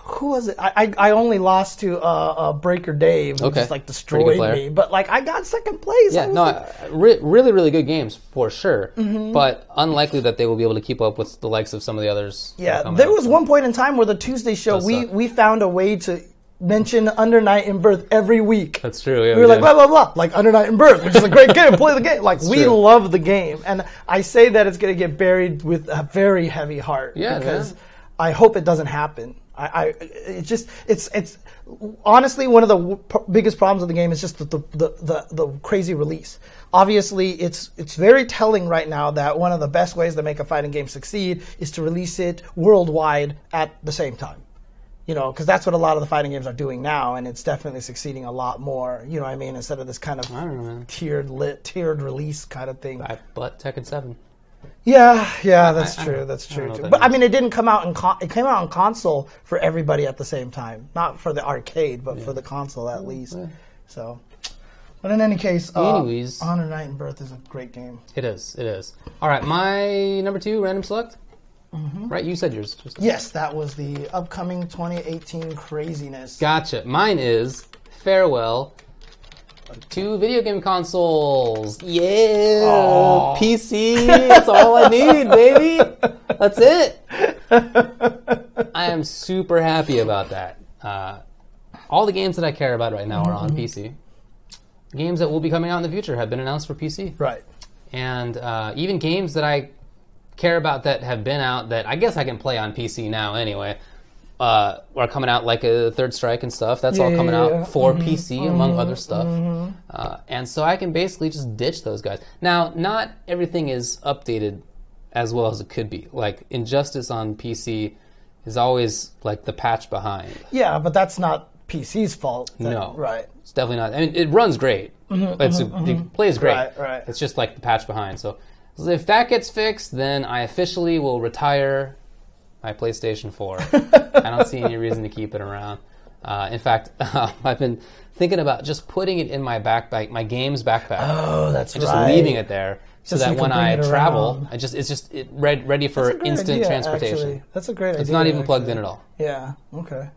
who was it? I only lost to Breaker Dave, who just like destroyed me. But like, I got second place. Yeah, really, really good games for sure. Mm-hmm. But unlikely that they will be able to keep up with the likes of some of the others. Yeah, there was one point in time where the Tuesday show, we found a way to mention Under Night and Birth every week. That's true. Yeah, we were like, blah, blah, blah. Like Under Night and Birth, which is a great game. Play the game. Like, we love the game. And I say that it's going to get buried with a very heavy heart. Yeah, because I hope it doesn't happen. It's honestly one of the biggest problems of the game is just the crazy release. Obviously, it's very telling right now that one of the best ways to make a fighting game succeed is to release it worldwide at the same time. You know, because that's what a lot of the fighting games are doing now, and it's definitely succeeding a lot more. You know what I mean? Instead of this kind of tiered release kind of thing. But Tekken 7. Yeah, that's true. That's true. But I mean, it didn't come out it came out on console for everybody at the same time, not for the arcade, but for the console at least. Yeah. So, but in any case, anyways, Honor Night and Birth is a great game. It is. All right, my number 2 random select. Mm-hmm. Right, you said yours. Yes, that was the upcoming 2018 craziness. Gotcha. Mine is Farewell 2 video game consoles. Yeah. Aww. PC. That's all I need, baby. That's it. I am super happy about that. All the games that I care about right now are on PC. Games that will be coming out in the future have been announced for PC. Right. And even games that I care about that have been out that I guess I can play on PC now anyway, are coming out, like a Third Strike and stuff. That's all coming out for PC, among other stuff. And so I can basically just ditch those guys. Now, not everything is updated as well as it could be. Like, Injustice on PC is always, like, the patch behind. Yeah, but that's not PC's fault. No. Right. It's definitely not. I mean, it runs great. It plays great. Right. It's just, like, the patch behind. So if that gets fixed, then I officially will retire my PlayStation 4. I don't see any reason to keep it around. In fact, I've been thinking about just putting it in my backpack, my games backpack. Oh, that's and just leaving it there so that when I travel, it's just ready for instant transportation. Actually. That's a great idea. It's not even plugged in at all. Yeah. Okay.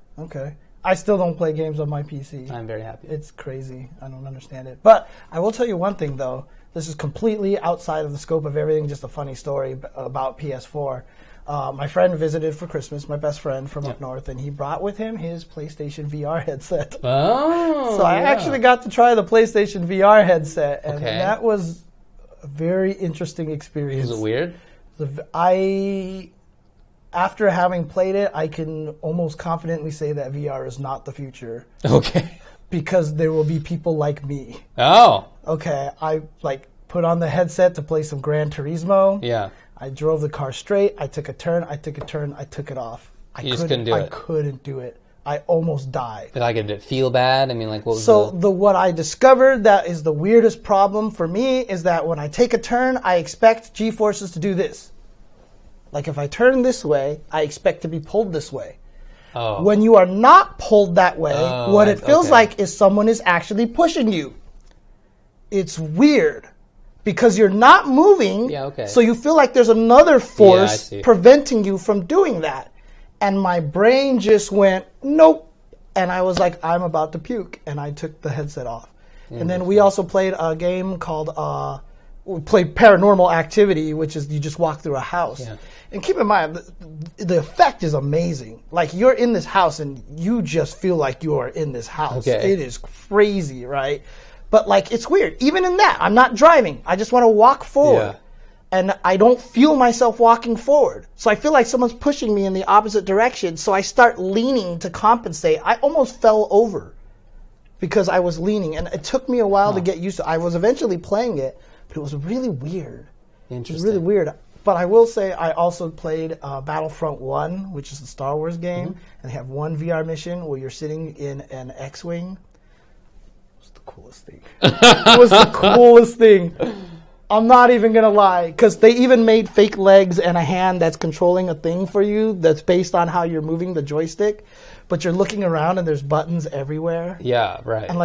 I still don't play games on my PC. I'm very happy. It's crazy. I don't understand it. But I will tell you one thing, though. This is completely outside of the scope of everything, just a funny story about PS4. My friend visited for Christmas, my best friend from up north, and he brought with him his PlayStation VR headset. Oh, so I actually got to try the PlayStation VR headset, and that was a very interesting experience. Was it weird? After having played it, I can almost confidently say that VR is not the future. Okay. Because there will be people like me. Oh. Okay, I put on the headset to play some Gran Turismo. Yeah. I drove the car straight. I took a turn. I took it off. You just couldn't do it. I couldn't do it. I almost died. Did it feel bad? I mean, what was what I discovered that is the weirdest problem for me is that when I take a turn, I expect G-forces to do this. Like if I turn this way, I expect to be pulled this way. Oh. When you are not pulled that way, what it feels like is someone is actually pushing you. It's weird. Because you're not moving, so you feel like there's another force preventing you from doing that. And my brain just went, nope. And I was like, I'm about to puke. And I took the headset off. And then we also played a game called, we played Paranormal Activity, which is you just walk through a house. Yeah. And keep in mind, the effect is amazing. Like, you're in this house and you just feel like you are in this house. It is crazy, right? But, it's weird. Even in that, I'm not driving. I just want to walk forward. Yeah. And I don't feel myself walking forward. So I feel like someone's pushing me in the opposite direction. So I start leaning to compensate. I almost fell over because I was leaning. And it took me a while to get used to it. I was eventually playing it, but it was really weird. Interesting. It was really weird. But I will say I also played Battlefront 1, which is a Star Wars game. And they have one VR mission where you're sitting in an X-Wing. Coolest thing. It was the coolest thing. I'm not even going to lie. Because they even made fake legs and a hand that's controlling a thing for you that's based on how you're moving the joystick. But you're looking around and there's buttons everywhere. Yeah, right. And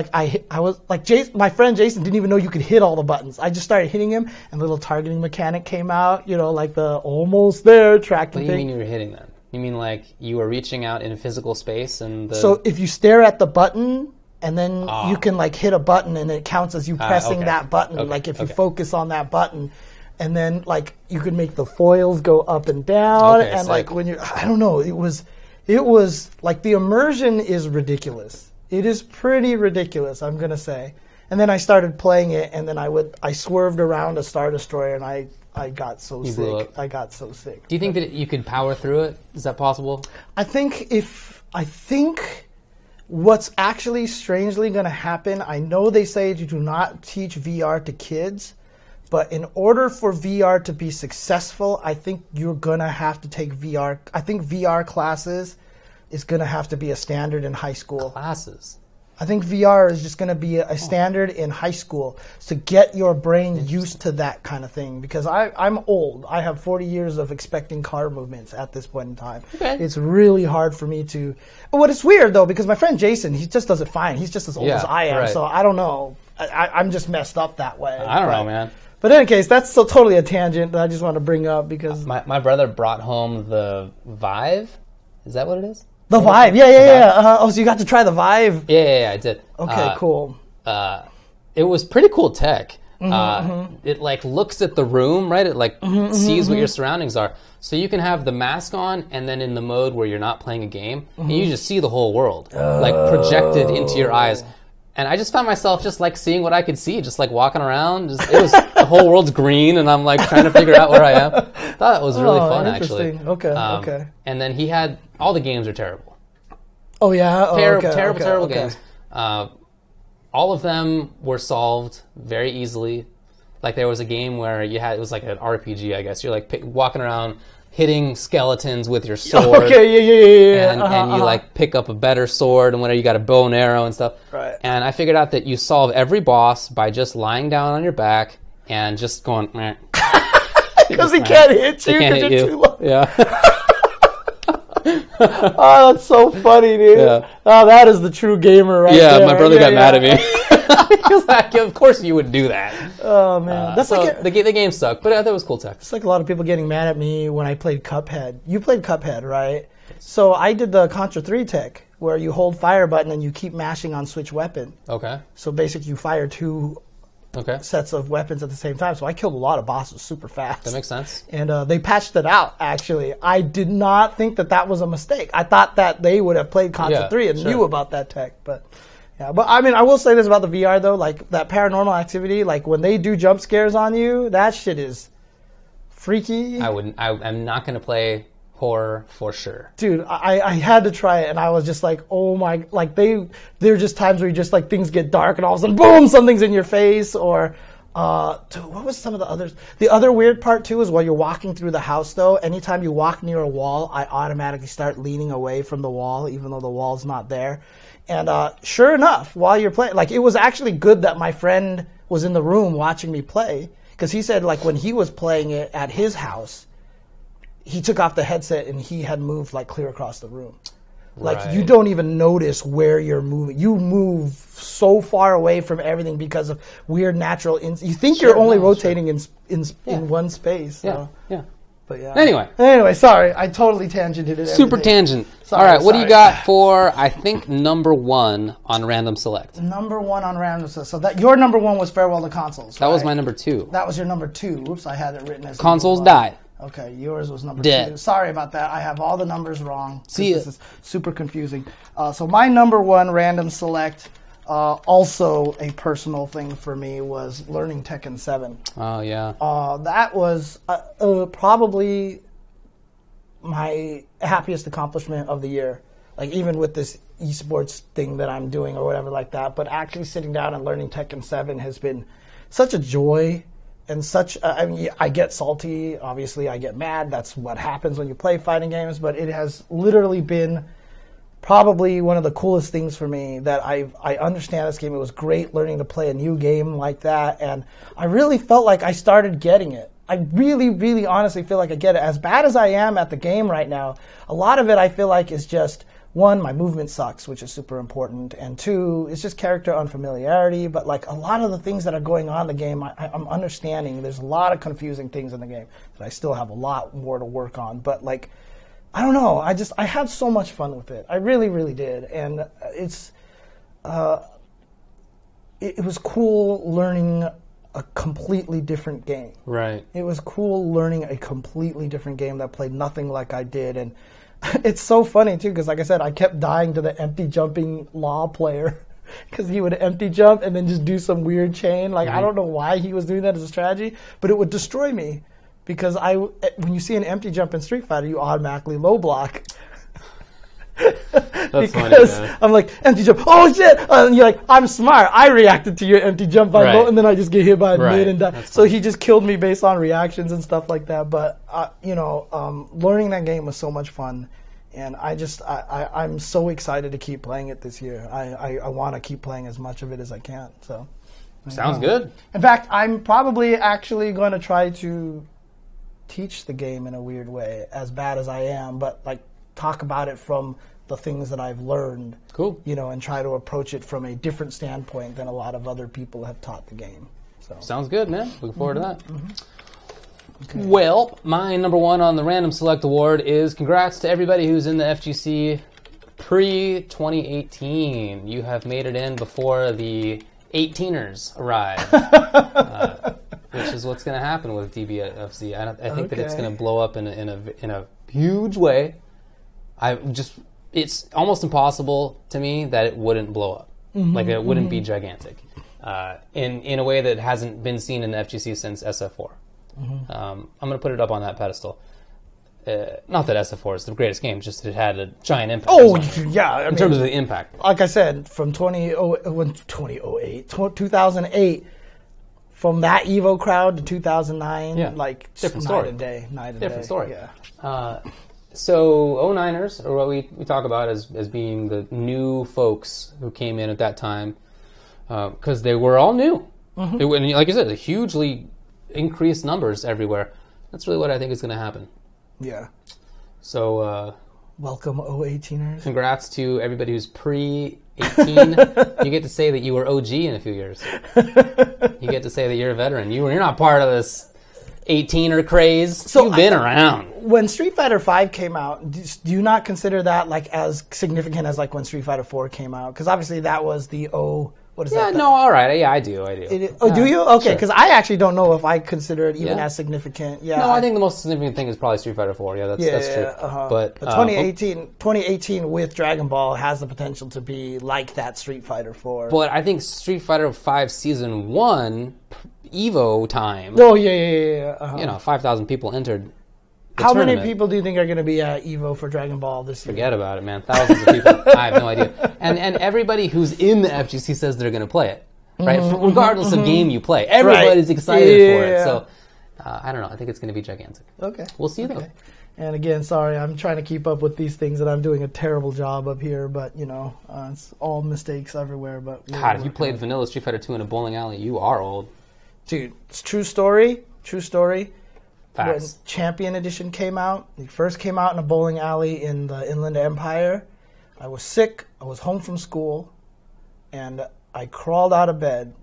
I was like, my friend Jason didn't even know you could hit all the buttons. I just started hitting him and a little targeting mechanic came out. Like the almost there tracking thing. What do you mean you were hitting them? You mean like you were reaching out in physical space and So if you stare at the button... And then you can hit a button and it counts as you pressing that button. If you focus on that button, and then you can make the foils go up and down. And when you're, I don't know, it was the immersion is ridiculous. It is pretty ridiculous, I'm gonna say. And then I started playing it, and then I swerved around a Star Destroyer, and I got so sick. I got so sick. Do you think that you could power through it? Is that possible? I think what's actually strangely going to happen, I know they say you do not teach VR to kids, but in order for VR to be successful, I think you're going to have to take VR. I think VR classes is going to have to be a standard in high school. Classes? I think VR is just going to be a standard in high school to get your brain used to that kind of thing. Because I'm old. I have 40 years of expecting car movements at this point in time. Okay. It's really hard for me to... What is weird, though, because my friend Jason, he just does it fine. He's just as old as I am, so I don't know. I'm just messed up that way. I don't know, man. But in any case, that's totally a tangent that I just want to bring up because... My brother brought home the Vive. Is that what it is? The Vive, yeah. Oh, so you got to try the Vive? Yeah, I did. Okay, cool. It was pretty cool tech. It like looks at the room, right? It like sees what your surroundings are. So you can have the mask on, and then in the mode where you're not playing a game, and you just see the whole world like projected into your eyes. And I just found myself just like seeing what I could see, just like walking around. It was the whole world's green, and I'm like trying to figure out where I am. Thought it was really fun, actually. Okay, okay. And then he had all the games are terrible. Oh yeah, terrible games. All of them were solved very easily. Like there was a game where it was like an RPG, I guess. You're like walking around hitting skeletons with your sword. Okay, yeah. And you like pick up a better sword, and whatever, you got a bow and arrow and stuff. Right. And I figured out that you solve every boss by just lying down on your back and just going, meh. Because he can't hit you because you're too low. Yeah. Oh, that's so funny, dude. Yeah. Oh, that is the true gamer right there. Yeah, my brother got mad at me. He was like, of course you would do that. Oh, man. That's so like the game sucked, but I thought it was cool tech. It's like a lot of people getting mad at me when I played Cuphead. You played Cuphead, right? So I did the Contra 3 tech, where you hold fire button and you keep mashing on switch weapon. Okay. So basically you fire two sets of weapons at the same time. So I killed a lot of bosses super fast. That makes sense. And they patched it out, actually. I did not think that was a mistake. I thought that they would have played Contra 3 and knew about that tech. But yeah, but I mean, I will say this about the VR, though. Like, that Paranormal Activity, like, when they do jump scares on you, that shit is freaky. I'm not going to play horror for sure. Dude, I had to try it, and I was just like, oh my, like there are just times where you just like things get dark and all of a sudden, boom, something's in your face, or dude, what was some of the others? The other weird part too is while you're walking through the house though, anytime you walk near a wall, I automatically start leaning away from the wall, even though the wall's not there. And sure enough, while you're playing, like it was actually good that my friend was in the room watching me play, because he said like when he was playing it at his house, he took off the headset and he had moved like clear across the room. Like you don't even notice where you're moving. You move so far away from everything because of weird natural. You think you're only rotating in one space. So. Yeah. But yeah. Anyway, sorry, I totally tangented it. Super tangent. All right, what do you got for? I think number one on random select. Number one on random select. So that your number one was Farewell to Consoles. That was my number two. That was your number two. Oops, I had it written as Consoles die. Okay, yours was number Dead. 2. Sorry about that. I have all the numbers wrong. See This is super confusing. So my number one random select, also a personal thing for me, was learning Tekken 7. Oh, yeah. That was probably my happiest accomplishment of the year. Like, even with this esports thing that I'm doing or whatever like that. But actually sitting down and learning Tekken 7 has been such a joy. And such, I mean, I get salty, obviously I get mad, that's what happens when you play fighting games, but it has literally been probably one of the coolest things for me that I understand this game. It was great learning to play a new game like that, and I really felt like I started getting it. I really, really honestly feel like I get it. As bad as I am at the game right now, a lot of it I feel like is just, one, my movement sucks, which is super important, and two, it's just character unfamiliarity, but like a lot of the things that are going on in the game, I'm understanding. There's a lot of confusing things in the game that I still have a lot more to work on, but like, I don't know, I had so much fun with it. I really, really did, and it was cool learning a completely different game. Right. It was cool learning a completely different game that played nothing like I did, and it's so funny, too, because like I said, I kept dying to the empty jumping law player because he would empty jump and then just do some weird chain. Like, I don't know why he was doing that as a strategy, but it would destroy me because when you see an empty jump in Street Fighter, you automatically low block. That's funny, man. I'm like, empty jump, oh shit! And you're like, I'm smart. I reacted to your empty jump by low, and then I just get hit by a mid and die. So he just killed me based on reactions and stuff like that. But, learning that game was so much fun. And I'm so excited to keep playing it this year. I want to keep playing as much of it as I can. So sounds good. In fact, I'm probably actually going to try to teach the game in a weird way, as bad as I am, but like talk about it from the things that I've learned. Cool. And try to approach it from a different standpoint than a lot of other people have taught the game. So sounds good, man. Looking forward to that. Okay. Well, my number one on the Random Select Award is congrats to everybody who's in the FGC pre-2018. You have made it in before the 18ers arrive, which is what's going to happen with DBFZ. I think that it's going to blow up in a huge way. It's almost impossible to me that it wouldn't blow up. Like it wouldn't be gigantic in a way that hasn't been seen in the FGC since SF4. I'm going to put it up on that pedestal. Not that SF4 is the greatest game, just it had a giant impact. Oh, yeah. In terms of the impact. Like I said, from 2008, from that Evo crowd to 2009, like different story. Night and day. Different story. Yeah. So 09ers are what we talk about as being the new folks who came in at that time because they were all new. And like I said, hugely increased numbers everywhere. That's really what I think is going to happen. Yeah. So welcome 018ers. Congrats to everybody who's pre-18. You get to say that you were OG in a few years. You get to say that you're a veteran. You're not part of this 18er craze. So you've been around. When Street Fighter V came out, do you not consider that like as significant as like when Street Fighter 4 came out? Because obviously that was the what is that? Yeah, no, all right. Yeah, I do. Do you? Okay, because I actually don't know if I consider it even as significant. Yeah. No, I think the most significant thing is probably Street Fighter 4. Yeah, that's true. But 2018 with Dragon Ball has the potential to be like that Street Fighter 4. But I think Street Fighter 5 Season 1 Evo time. Oh, yeah. 5,000 people entered. How many people do you think are going to be at Evo for Dragon Ball this year? Forget about it, man. Thousands of people. I have no idea. And everybody who's in the FGC says they're going to play it, right? Regardless of game you play. Everybody's excited for it. So, I don't know. I think it's going to be gigantic. Okay. We'll see, though. And again, sorry, I'm trying to keep up with these things, and I'm doing a terrible job up here, but, it's all mistakes everywhere. But God, if you played vanilla Street Fighter 2 in a bowling alley, you are old. Dude, it's true story. Facts. When Champion Edition came out, it first came out in a bowling alley in the Inland Empire. I was sick. I was home from school, and I crawled out of bed,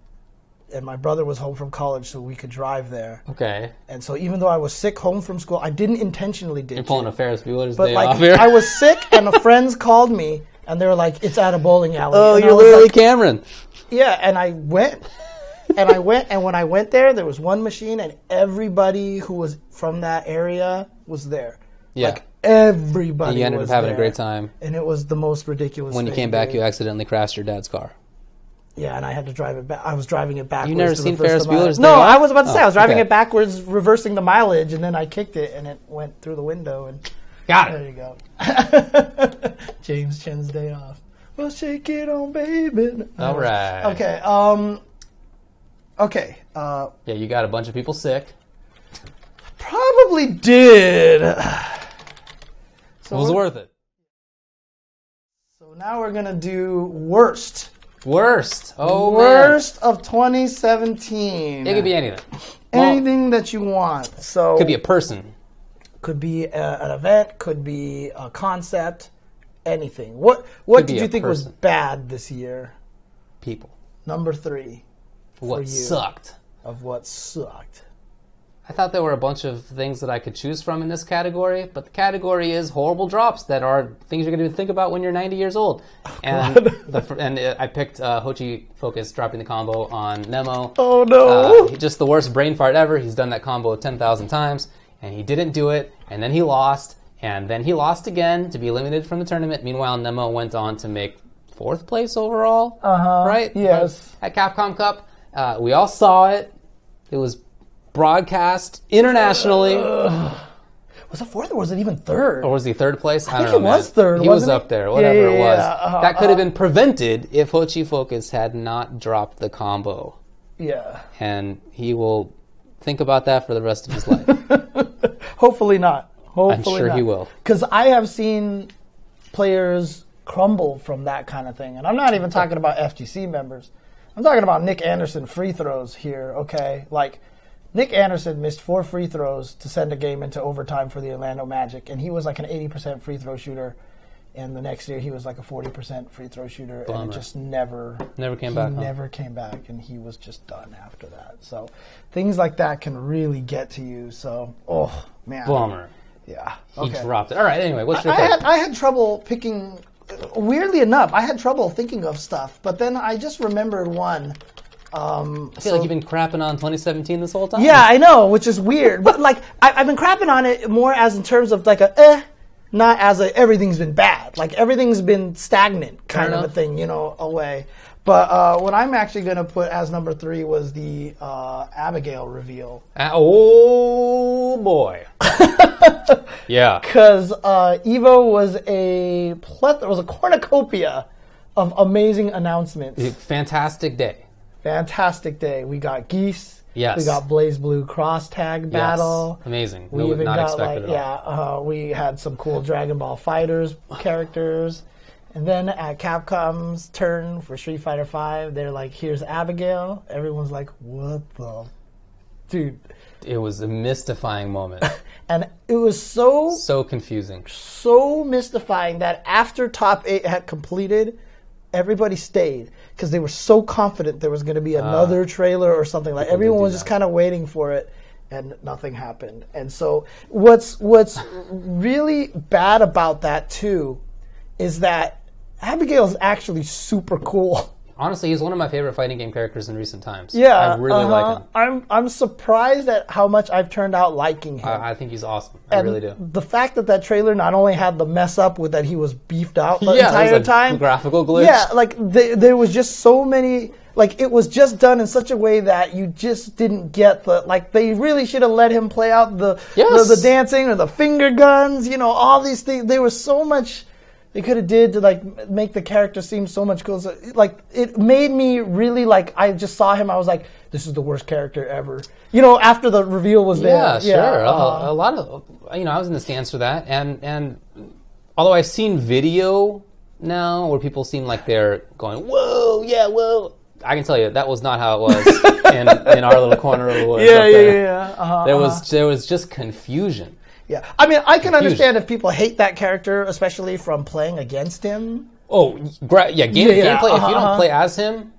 and my brother was home from college, so we could drive there. Okay. And so even though I was sick home from school, I didn't intentionally ditch You're pulling a Ferris Bueller's but Day off here. I was sick, and the friends called me, and they were like, "It's at a bowling alley." Oh, and you're literally Cameron. Yeah, and I went. And when I went there was one machine, and everybody who was from that area was there. Yeah. Like, everybody was there. You ended up having a great time. And it was the most ridiculous When you came back, you accidentally crashed your dad's car. Yeah, and I had to drive it back. I was driving it backwards. You never seen Ferris Bueller's Day No, Off? I was about to say, I was driving it backwards, reversing the mileage, and then I kicked it, and it went through the window. And Got it. There you go. James Chen's Day Off. Well, shake it on, baby. All right. Okay, Okay. Yeah, you got a bunch of people sick. Probably did. So it was worth it. So now we're going to do worst. Worst. Oh, worst of 2017. It could be anything. Anything that you want. So could be a person. Could be an event. Could be a concept. Anything. What did you think was bad this year? People. Number 3. What sucked? Of what sucked. I thought there were a bunch of things that I could choose from in this category, but the category is horrible drops that are things you're going to think about when you're 90 years old. And I picked Hochi Focus dropping the combo on Nemo. Oh, no. Just the worst brain fart ever. He's done that combo 10,000 times, and he didn't do it, and then he lost, and then he lost again to be eliminated from the tournament. Meanwhile, Nemo went on to make 4th place overall, right? Yes. At Capcom Cup. We all saw it. It was broadcast internationally. Was it 4th or was it even 3rd? Or was he 3rd place? I think it was 3rd. He was up there, whatever it was. Yeah. That could have been prevented if Hochi Focus had not dropped the combo. Yeah. And he will think about that for the rest of his life. Hopefully not. I'm sure he will. Because I have seen players crumble from that kind of thing. And I'm not even talking about FGC members. I'm talking about Nick Anderson free throws here, okay? Like, Nick Anderson missed 4 free throws to send a game into overtime for the Orlando Magic, and he was like an 80% free throw shooter. And the next year, he was like a 40% free throw shooter, and it just never came back. Never came back, and he was just done after that. So things like that can really get to you. So, oh man, bummer. Yeah, he dropped it. All right. Anyway, what's your pick? I had trouble picking. Weirdly enough, I had trouble thinking of stuff, but then I just remembered one I feel like you've been crapping on 2017 this whole time. Yeah, I know, which is weird. But like, I've been crapping on it more as in terms of like not as everything's been bad. Like everything's been stagnant kind of a thing, you know, away. But what I'm actually going to put as number 3 was the Abigail reveal. Oh, boy. Yeah. Because Evo was a cornucopia of amazing announcements. Fantastic day. Fantastic day. We got Geese. Yes. We got Blaze Blue cross tag battle. Yes. Amazing. We even got we had some cool Dragon Ball Fighters characters. And then at Capcom's turn for Street Fighter V, they're like, here's Abigail. Everyone's like, what the? Dude. It was a mystifying moment. And it was so confusing. So mystifying that after Top 8 had completed, everybody stayed because they were so confident there was going to be another trailer or something. Like everyone was just kind of waiting for it, and nothing happened. And so what's really bad about that too is that Abigail's actually super cool. Honestly, he's one of my favorite fighting game characters in recent times. Yeah, I really like him. I'm surprised at how much I've turned out liking him. I think he's awesome. I really do. The fact that trailer not only had the mess up with that he was beefed out the entire time. Graphical glitch. Yeah, like there was just so many. Like it was just done in such a way that you just didn't get they really should have let him play out the dancing or the finger guns. You know, all these things. There was so much they could have did to like make the character seem so much cooler. So, like it made me really like I just saw him. I was like, this is the worst character ever. You know, after the reveal was there. Yeah, sure. A lot of I was in the stands for that, and although I've seen video now where people seem like they're going, whoa, yeah, whoa. I can tell you that was not how it was in our little corner of the woods. Yeah. There was just confusion. Yeah, I mean, I can understand if people hate that character, especially from playing against him. Oh, gameplay. If you don't play as him,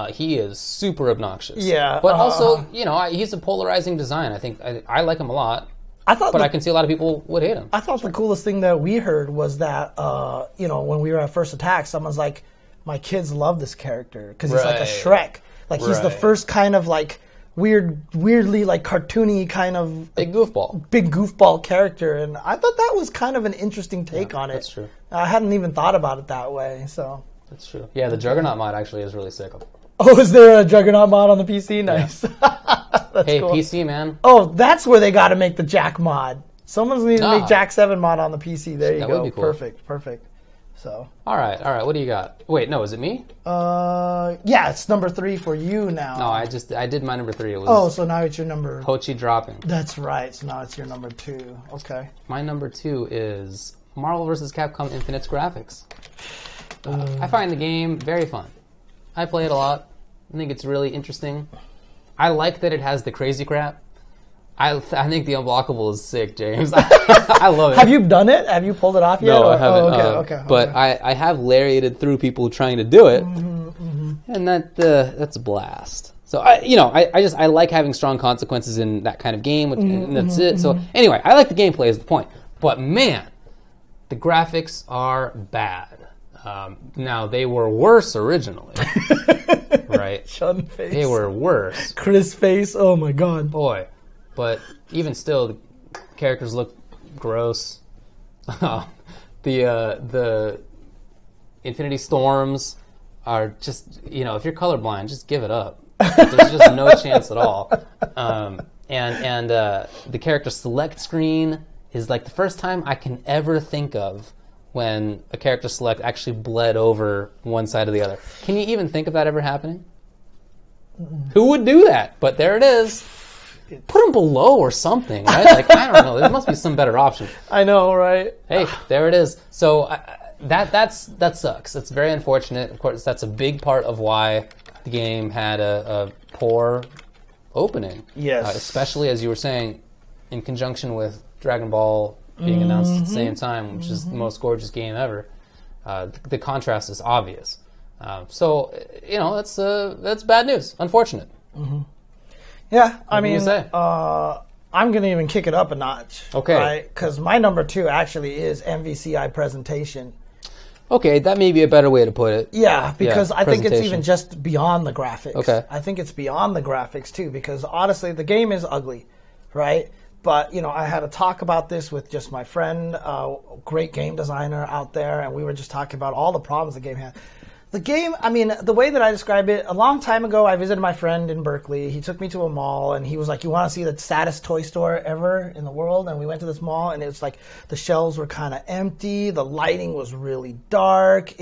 he is super obnoxious. Yeah, but also, he's a polarizing design. I think I like him a lot. I can see a lot of people would hate him. I thought the coolest thing that we heard was that when we were at First Attack, someone's like, "My kids love this character because he's like a Shrek. Like he's the first kind of like." Weirdly like cartoony kind of big goofball character, and I thought that was kind of an interesting take on it. That's true. I hadn't even thought about it that way. So that's true. Yeah, the Juggernaut mod actually is really sick. Oh, is there a Juggernaut mod on the PC? Nice. Yeah. Hey, cool. PC man. Oh, that's where they got to make the Jack mod. Someone's need to make Jack 7 mod on the PC. There you go. Would be cool. Perfect. So. All right. What do you got? Wait, no, is it me? Yeah, it's number 3 for you now. No, I did my number 3. It was so now it's your number. Pochi dropping. That's right. So now it's your number 2. Okay. My number 2 is Marvel vs. Capcom Infinite's graphics. I find the game very fun. I play it a lot. I think it's really interesting. I like that it has the crazy crap. I think the unblockable is sick, James. I love it. Have you done it? Have you pulled it off yet? No, I haven't. Okay. But I have lariated through people trying to do it, and that's a blast. So I like having strong consequences in that kind of game, and that's it. So anyway, I like the gameplay is the point. But man, the graphics are bad. Now they were worse originally, right? Chun face. They were worse. Chris face. Oh my god, boy. But even still, the characters look gross. The Infinity Storms are just, if you're colorblind, just give it up. There's just no chance at all. And the character select screen is like the first time I can ever think of when a character select actually bled over one side or the other. Can you even think of that ever happening? Who would do that? But there it is. Put them below or something, right? Like, I don't know. There must be some better option. I know, right? Hey, there it is. So that sucks. It's very unfortunate. Of course, that's a big part of why the game had a poor opening. Yes. Especially, as you were saying, in conjunction with Dragon Ball being announced at the same time, which is the most gorgeous game ever. The contrast is obvious. So, that's bad news. Unfortunate. Mm-hmm. Yeah, I mean, I'm going to even kick it up a notch. Okay. Right? Because my number 2 actually is MVCI presentation. Okay, that may be a better way to put it. Yeah, because I think it's even just beyond the graphics. Okay. I think it's beyond the graphics, too, because honestly, the game is ugly, right? But, you know, I had a talk about this with just my friend, great game designer out there, and we were just talking about all the problems the game had. The game, I mean, the way that I describe it, a long time ago, I visited my friend in Berkeley. He took me to a mall, and he was like, you want to see the saddest toy store ever in the world? And we went to this mall, and it's like the shelves were kind of empty. The lighting was really dark.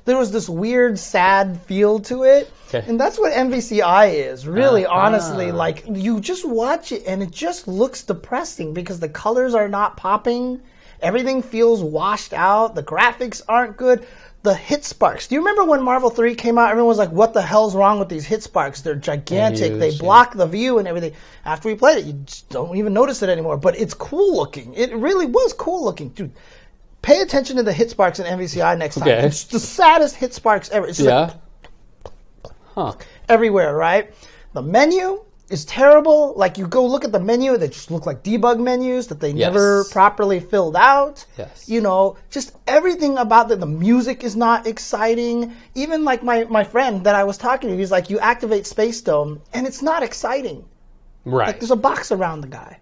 There was this weird, sad feel to it. Okay. And that's what MVCI is, really, honestly. Like, you just watch it, and it just looks depressing because the colors are not popping. Everything feels washed out. The graphics aren't good. The hit sparks. Do you remember when Marvel 3 came out? Everyone was like, what the hell's wrong with these hit sparks? They're gigantic. Huge, they block the view and everything. After we played it, you just don't even notice it anymore. But it's cool looking. It really was cool looking. Dude, pay attention to the hit sparks in MVCI next time. Okay. It's the saddest hit sparks ever. It's just like everywhere, right? The menu is terrible. Like, you go look at the menu, they just look like debug menus that they never properly filled out. Yes. You know, just everything about the music is not exciting. Even like my friend that I was talking to, he's like, you activate Space Dome, and it's not exciting. Right. Like, there's a box around the guy.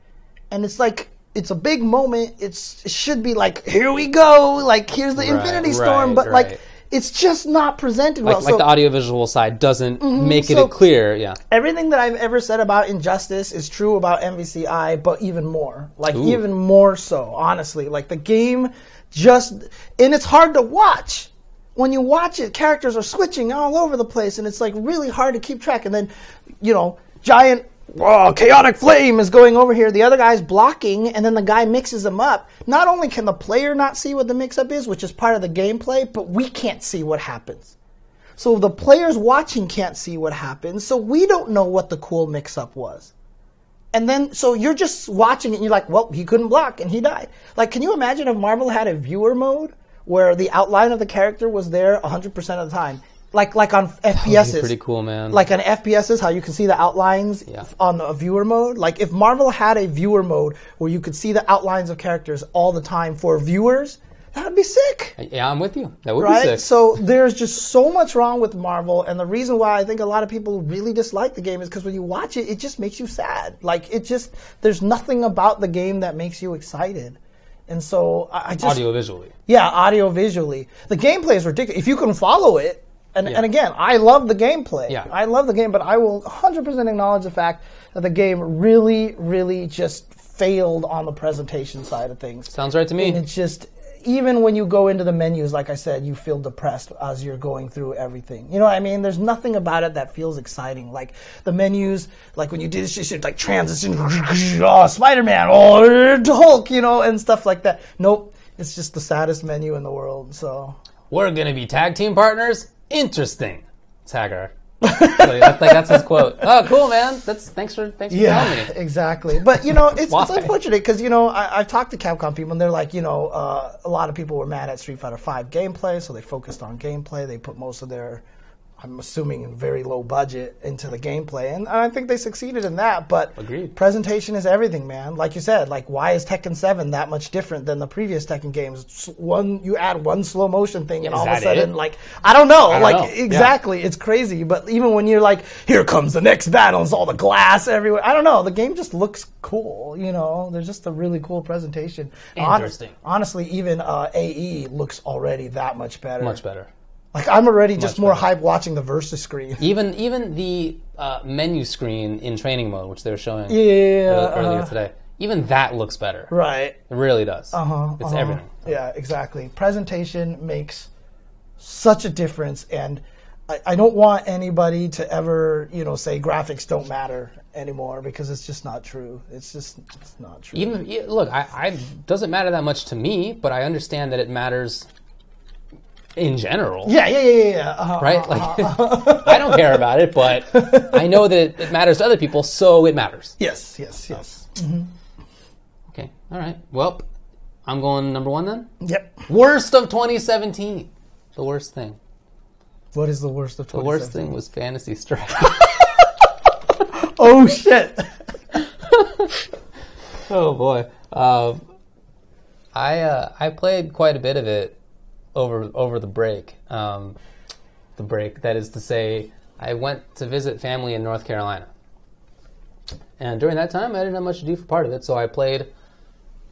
And it's like, it's a big moment. It should be like, here we go. Like, here's the Infinity Storm. But like, it's just not presented well. Like the audiovisual side doesn't make it clear. Yeah. Everything that I've ever said about Injustice is true about MVCI, but even more. Like, even more so, honestly. Like, the game and it's hard to watch. When you watch it, characters are switching all over the place, and it's like really hard to keep track. And then, you know, giant chaotic flame is going over here. The other guy's blocking, and then the guy mixes them up. Not only can the player not see what the mix-up is, which is part of the gameplay, but we can't see what happens. So the players watching can't see what happens, so we don't know what the cool mix-up was. And then, so you're just watching it, and you're like, well, he couldn't block, and he died. Like, can you imagine if Marvel had a viewer mode where the outline of the character was there 100% of the time? Like on FPSs. That would be pretty cool, man. Like on FPSs, how you can see the outlines on a viewer mode. Like, if Marvel had a viewer mode where you could see the outlines of characters all the time for viewers, that would be sick. Yeah, I'm with you. That would be sick. So there's just so much wrong with Marvel, and the reason why I think a lot of people really dislike the game is because when you watch it, it just makes you sad. Like, there's nothing about the game that makes you excited. And so I just... Audio-visually. Yeah, audio-visually. The gameplay is ridiculous. If you can follow it, and again, I love the gameplay. Yeah. I love the game, but I will 100% acknowledge the fact that the game really, really just failed on the presentation side of things. Sounds right to me. And it's just, even when you go into the menus, like I said, you feel depressed as you're going through everything. You know what I mean? There's nothing about it that feels exciting. Like, the menus, like when you did this shit, like transition, Spider-Man, Hulk, you know, and stuff like that. Nope. It's just the saddest menu in the world, so... We're going to be tag team partners? Interesting. Tagger. That's his quote. Oh, cool, man. Thanks for telling me. Yeah, exactly. But, you know, it's unfortunate because, you know, I've talked to Capcom people, and they're like, you know, a lot of people were mad at Street Fighter V gameplay, so they focused on gameplay. They put most of their, I'm assuming, very low budget into the gameplay, and I think they succeeded in that. But presentation is everything, man. Like you said, like, why is Tekken 7 that much different than the previous Tekken games? You add one slow motion thing, and all of a sudden, like, I don't know. Exactly, it's crazy. But even when you're like, here comes the next battle, it's all the glass everywhere. I don't know. The game just looks cool. You know, there's just a really cool presentation. Interesting. Honestly, even AE looks already that much better. Much better. Like, I'm already just more hyped watching the Versus screen. Even the menu screen in training mode, which they were showing earlier today, even that looks better. Right. It really does. It's everything. Yeah, exactly. Presentation makes such a difference, and I don't want anybody to ever, you know, say graphics don't matter anymore, because it's just not true. It's not true. Look, it doesn't matter that much to me, but I understand that it matters in general. Yeah. Right? Like, I don't care about it, but I know that it matters to other people, so it matters. Yes. Mm-hmm. Okay, all right. Well, I'm going number 1 then? Yep. Worst of 2017. The worst thing. What is the worst of 2017? The worst thing was Phantasy Strike. Oh, shit. Oh, boy. I played quite a bit of it over the break. That is to say, I went to visit family in North Carolina. And during that time, I didn't have much to do for part of it, so I played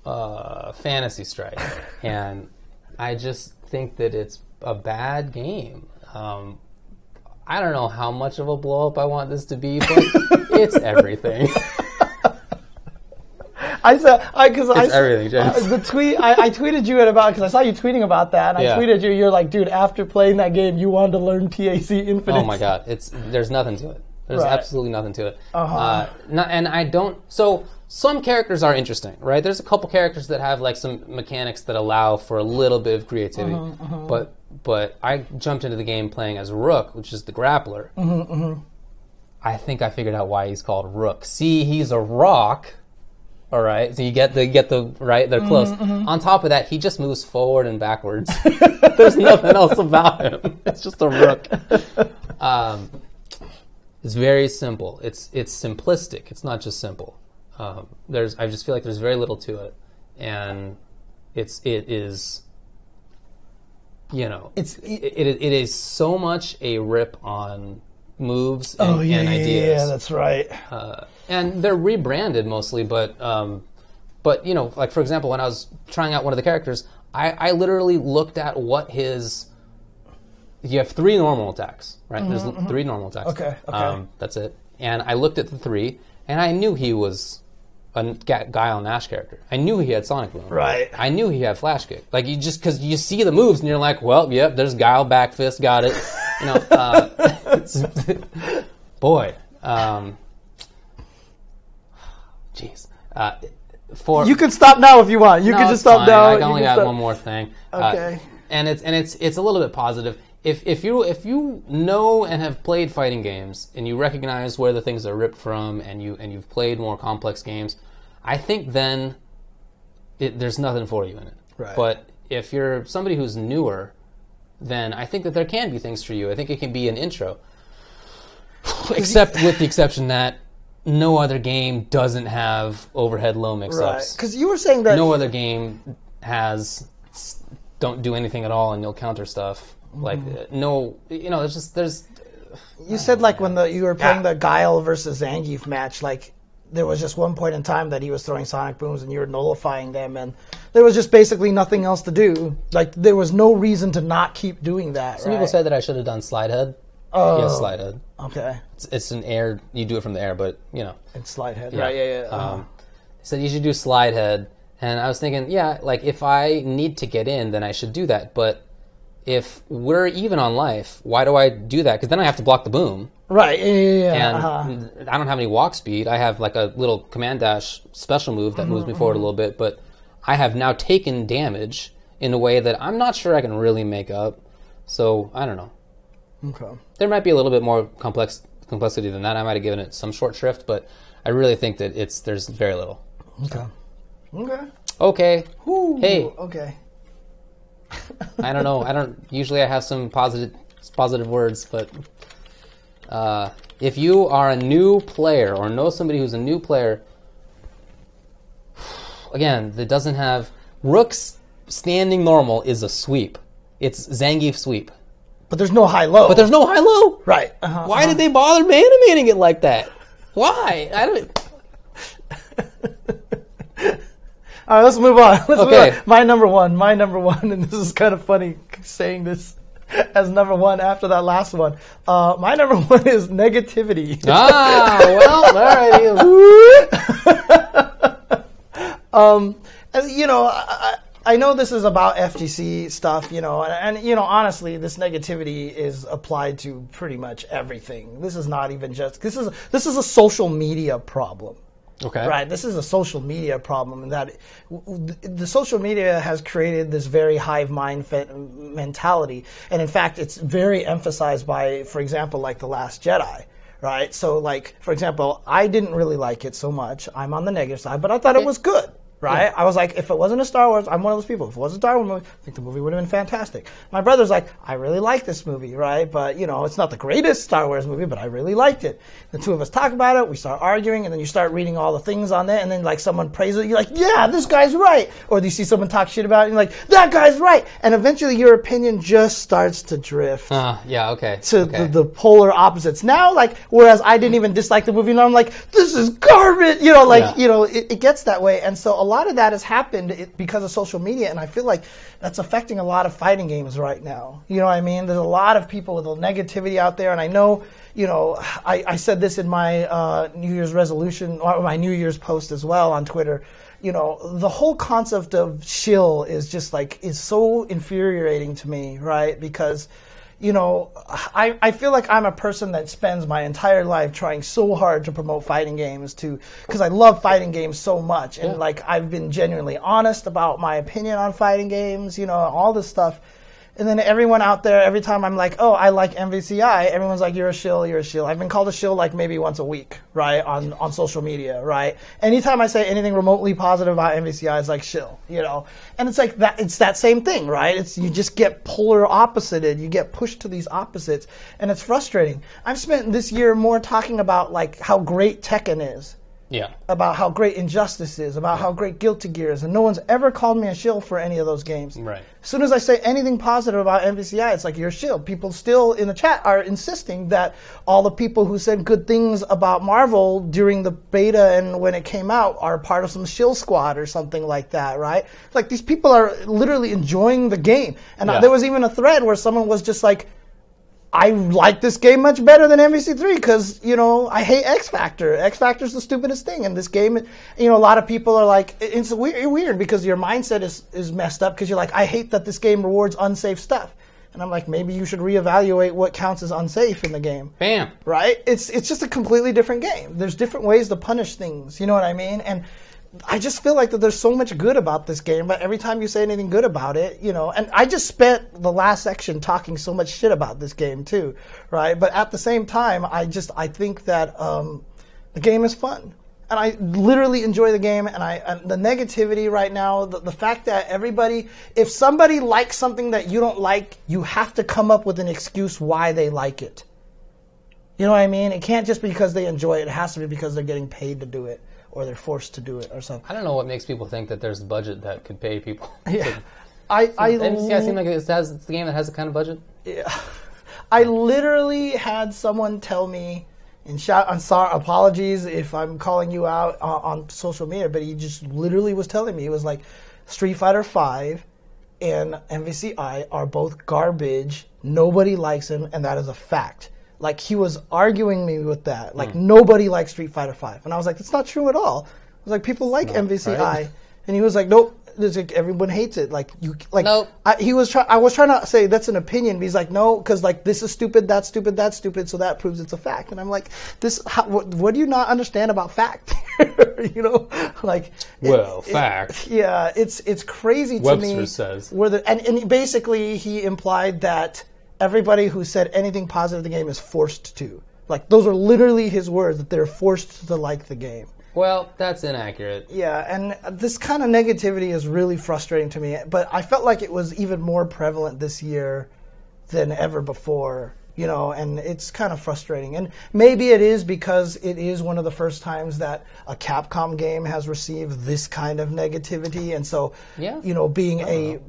Fantasy Strike. And I just think that it's a bad game. I don't know how much of a blow-up I want this to be, but it's everything. Everything, James. The tweet I tweeted you about, because I saw you tweeting about that, and I tweeted you. You're like, dude, after playing that game, you wanted to learn TAC Infinite. Oh my god, there's nothing to it. There's absolutely nothing to it. And I don't. So some characters are interesting, right? There's a couple characters that have like some mechanics that allow for a little bit of creativity, but I jumped into the game playing as Rook, which is the grappler. I think I figured out why he's called Rook. See, he's a rock. All right, so you get the right. They're close. On top of that, he just moves forward and backwards. There's nothing else about him. It's just a rook. It's very simple. It's simplistic. It's not just simple. I just feel like there's very little to it, and it is. It is so much a rip on moves and ideas. Yeah, that's right. And they're rebranded mostly, but like for example, when I was trying out one of the characters, I literally looked at what his. You have 3 normal attacks, right? There's 3 normal attacks. Okay. That's it. And I looked at the 3, and I knew he was a Guile Nash character. I knew he had Sonic Boom. Right. I knew he had Flash Kick. Like because you see the moves, and you're like, well, yep, there's Guile Back Fist, got it. Boy. Jeez. You can stop now if you want. You can just stop now. I only got one more thing. Okay. And it's a little bit positive. If you know and have played fighting games and you recognize where the things are ripped from and you've played more complex games, I think then there's nothing for you in it. Right. But if you're somebody who's newer, then I think that there can be things for you. I think it can be an intro. Except with the exception that no other game doesn't have overhead low mix-ups. Right. Because you were saying that no other game has don't do anything at all and you'll counter stuff. Like there's. You said like when you were playing the Guile versus Zangief match, like there was just one point in time that he was throwing Sonic Booms and you were nullifying them, and there was just basically nothing else to do. Like there was no reason to not keep doing that. Some people said that I should have done slide head. Yes, slide head. Okay. It's an air. You do it from the air, but It's slide head. Yeah. Right. Yeah. So you should do slide head, and I was thinking, like if I need to get in, then I should do that. But if we're even on life, why do I do that? Because then I have to block the boom. Right. Yeah. And I don't have any walk speed. I have like a little command dash special move that moves me forward a little bit, but I have now taken damage in a way that I'm not sure I can really make up. So I don't know. Okay. There might be a little bit more complexity than that. I might have given it some short shrift, but I really think that there's very little. Okay. Okay. Ooh, hey. Okay. I don't know. Usually I have some positive words, but if you are a new player or know somebody who's a new player, again, that doesn't have Rook's standing normal is a sweep. It's Zangief sweep. But there's no high-low. Right. Why did they bother animating it like that? Why? I don't. All right, let's move on. Move on. My number one, and this is kind of funny saying this as number one after that last one. My number one is negativity. Well, all right. I know this is about FGC stuff, and honestly, this negativity is applied to pretty much everything. This is not even just this is a social media problem. Okay. Right. This is a social media problem, in that the social media has created this very hive mind mentality, and in fact, it's very emphasized by, for example, like The Last Jedi. Right. So, like, for example, I didn't really like it so much. I'm on the negative side, but I thought it was good. right? Yeah. I was like, if it wasn't a Star Wars, I'm one of those people. If it wasn't a Star Wars movie, I think the movie would have been fantastic. My brother's like, I really like this movie, right? But, you know, it's not the greatest Star Wars movie, but I really liked it. The two of us talk about it, we start arguing, and then you start reading all the things on there, and then, like, someone praises it, you're like, yeah, this guy's right. Or you see someone talk shit about it, and you're like, that guy's right. And eventually your opinion just starts to drift. Yeah, okay. To the polar opposites. Now, like, whereas I didn't even dislike the movie, now I'm like, this is garbage, you know, like, you know, it gets that way. And so a lot of that has happened because of social media, and I feel like that's affecting a lot of fighting games right now. You know what I mean? There's a lot of people with a negativity out there, and I know, you know, I said this in my New Year's resolution, or my New Year's post as well on Twitter. You know, the whole concept of shill is just like, is so infuriating to me, right? Because, you know, I feel like I'm a person that spends my entire life trying so hard to promote fighting games because I love fighting games so much. And like, I've been genuinely honest about my opinion on fighting games, you know, all this stuff. And then everyone out there, every time I'm like, oh, I like MVCI, everyone's like, you're a shill, you're a shill. I've been called a shill like maybe once a week, right, on social media, right? Anytime I say anything remotely positive about MVCI, it's like shill, you know? And it's like that, it's that same thing, right? It's, you just get polar opposited, you get pushed to these opposites, and it's frustrating. I've spent this year more talking about like how great Tekken is. Yeah. About how great Injustice is, about how great Guilty Gear is, and no one's ever called me a shill for any of those games. Right. As soon as I say anything positive about MVCI, it's like, you're a shill. People still in the chat are insisting that all the people who said good things about Marvel during the beta and when it came out are part of some shill squad or something like that, right? Like, these people are literally enjoying the game. And there was even a thread where someone was just like, I like this game much better than MVC3 because, you know, I hate X Factor. X Factor's the stupidest thing. And this game, you know, a lot of people are like, it's weird because your mindset is messed up because you're like, I hate that this game rewards unsafe stuff. And I'm like, maybe you should reevaluate what counts as unsafe in the game. Bam. Right? It's just a completely different game. There's different ways to punish things. You know what I mean? And I just feel like that there's so much good about this game, but every time you say anything good about it, you know, and I just spent the last section talking so much shit about this game too, right? But at the same time, I think that the game is fun. And I literally enjoy the game, and the negativity right now, the fact that everybody, if somebody likes something that you don't like, you have to come up with an excuse why they like it. You know what I mean? It can't just be because they enjoy it. It has to be because they're getting paid to do it, or they're forced to do it, or something. I don't know what makes people think that there's a budget that could pay people. Yeah. MVCI seems like it's the game that has the kind of budget. Yeah. I literally had someone tell me, and I'm sorry, apologies if I'm calling you out on social media, but he just literally was telling me, he was like, Street Fighter V and MVCI are both garbage. Nobody likes them, and that is a fact. Like, he was arguing me with that. Like, nobody likes Street Fighter V. And I was like, that's not true at all. I was like, people like MVCI. Right? And he was like, nope. Like, everyone hates it. Like, you, like, nope. I was trying to say that's an opinion, but he's like, no, because like this is stupid, that's stupid, that's stupid, so that proves it's a fact. And I'm like, what do you not understand about fact? You know, like, fact. Yeah, it's crazy to me. Webster says. And basically he implied that everybody who said anything positive of the game is forced to. Like, those are literally his words, that they're forced to like the game. Well, that's inaccurate. Yeah, and this kind of negativity is really frustrating to me. But I felt like it was even more prevalent this year than ever before, you know, and it's kind of frustrating. And maybe it is because it is one of the first times that a Capcom game has received this kind of negativity. And so, you know, being a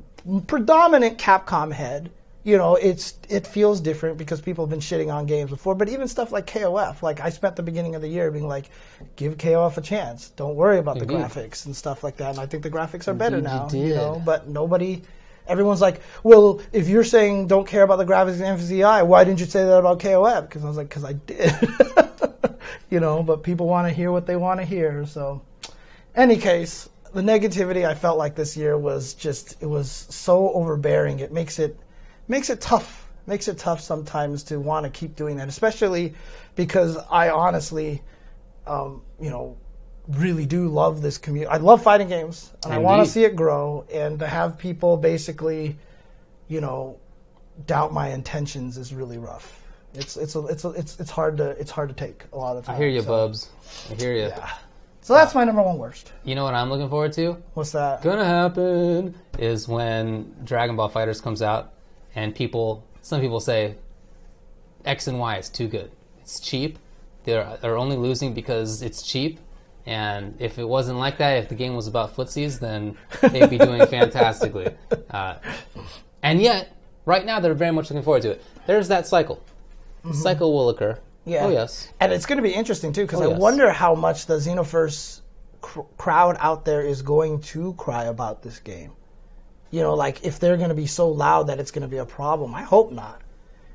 predominant Capcom head, you know, it feels different because people have been shitting on games before. But even stuff like KOF, like, I spent the beginning of the year being like, give KOF a chance. Don't worry about the graphics and stuff like that. And I think the graphics are better now, you know. But everyone's like, well, if you're saying don't care about the graphics in MVCI, why didn't you say that about KOF? Because I was like, because I did. You know, but people want to hear what they want to hear. So, any case, the negativity I felt like this year was just, it was so overbearing. It makes it tough. Makes it tough sometimes to want to keep doing that, especially because I honestly, you know, really do love this community. I love fighting games, and I want to see it grow. And to have people basically, you know, doubt my intentions is really rough. It's hard to take a lot of the time. I hear you, Bubs. I hear you. Yeah. So that's my number one worst. You know what I'm looking forward to? What's that? Gonna happen is when Dragon Ball FighterZ comes out, and some people say X and Y is too good. It's cheap. They're only losing because it's cheap. And if it wasn't like that, if the game was about footsies, then they'd be doing fantastically. And yet, right now, they're very much looking forward to it. There's that cycle. The cycle will occur. Yeah. Oh, yes. And it's going to be interesting, too, because I wonder how much the Xenoverse crowd out there is going to cry about this game. You know, like, if they're going to be so loud that it's going to be a problem. I hope not.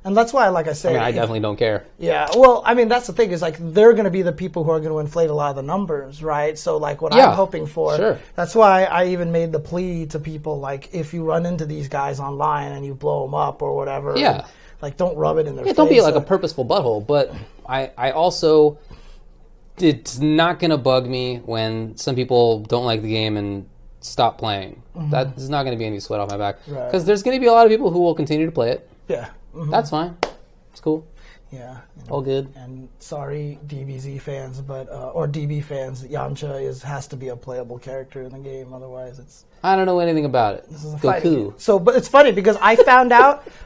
And that's why, like I say... I definitely don't care. Yeah, well, I mean, that's the thing, is, like, they're going to be the people who are going to inflate a lot of the numbers, right? So, like, what I'm hoping for... Sure. That's why I even made the plea to people, like, if you run into these guys online and you blow them up or whatever... Yeah. And, like, don't rub it in their face. Don't be like a purposeful butthole, but I also... It's not going to bug me when some people don't like the game and stop playing. That is not going to be any sweat off my back. Because there's going to be a lot of people who will continue to play it. Yeah. That's fine. It's cool. Yeah. All good. And sorry, DBZ fans, but or DB fans, Yamcha has to be a playable character in the game. Otherwise, it's... I don't know anything about it. This is a Goku. So, but it's funny because I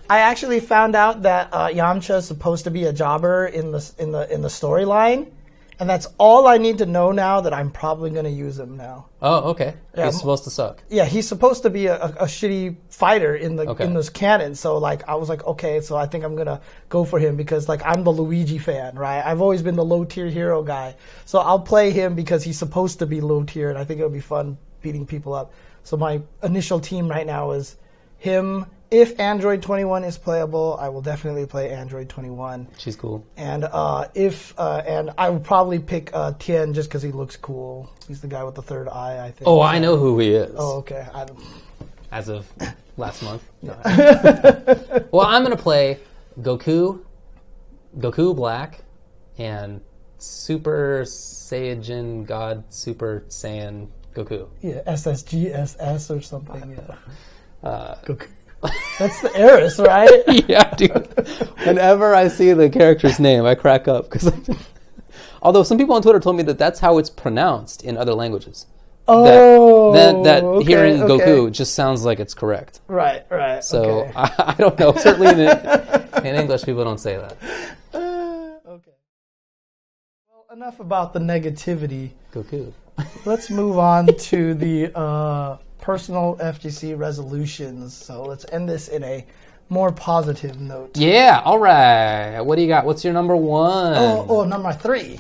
actually found out that Yamcha is supposed to be a jobber in the storyline, and that's all I need to know now. That I'm probably going to use him now. Oh, okay. Yeah, he's supposed to suck. Yeah, he's supposed to be a shitty fighter in this canon. So, like, I was like, okay, so I think I'm gonna go for him because, like, I'm the Luigi fan, right? I've always been the low tier hero guy, so I'll play him because he's supposed to be low tier, and I think it'll be fun beating people up. So my initial team right now is him. If Android 21 is playable, I will definitely play Android 21. She's cool. And and I would probably pick Tien just because he looks cool. He's the guy with the third eye, I think. Oh, I know who he is. Oh, okay. As of last month. Well, I'm going to play Goku Black, and Super Saiyajin God Super Saiyan Goku. Yeah, SSGSS or something. Yeah. Goku. That's the Eris, right? Yeah, dude. Whenever I see the character's name, I crack up. Although some people on Twitter told me that that's how it's pronounced in other languages. Oh, that hearing Goku just sounds like it's correct. Right. So I don't know. Certainly in English, people don't say that. Okay. Well, enough about the negativity. Goku. Let's move on to the personal FGC resolutions. So let's end this in a more positive note. Yeah, all right. What do you got? What's your number one? Oh, number 3.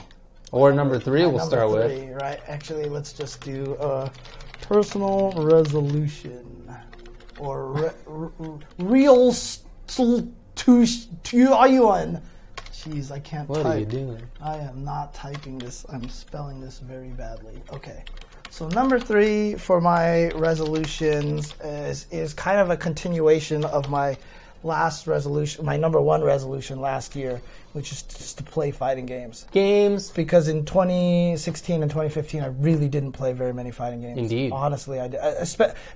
Or number 3 we'll start with. Right. Actually, let's just do personal resolution. Or real Tuyuan. Jeez, I can't type. What are you doing? I am not typing this. I'm spelling this very badly. Okay. So number 3 for my resolutions is kind of a continuation of my last resolution, my number 1 resolution last year, which is just to play fighting games. Because in 2016 and 2015, I really didn't play very many fighting games. Indeed. Honestly, I did.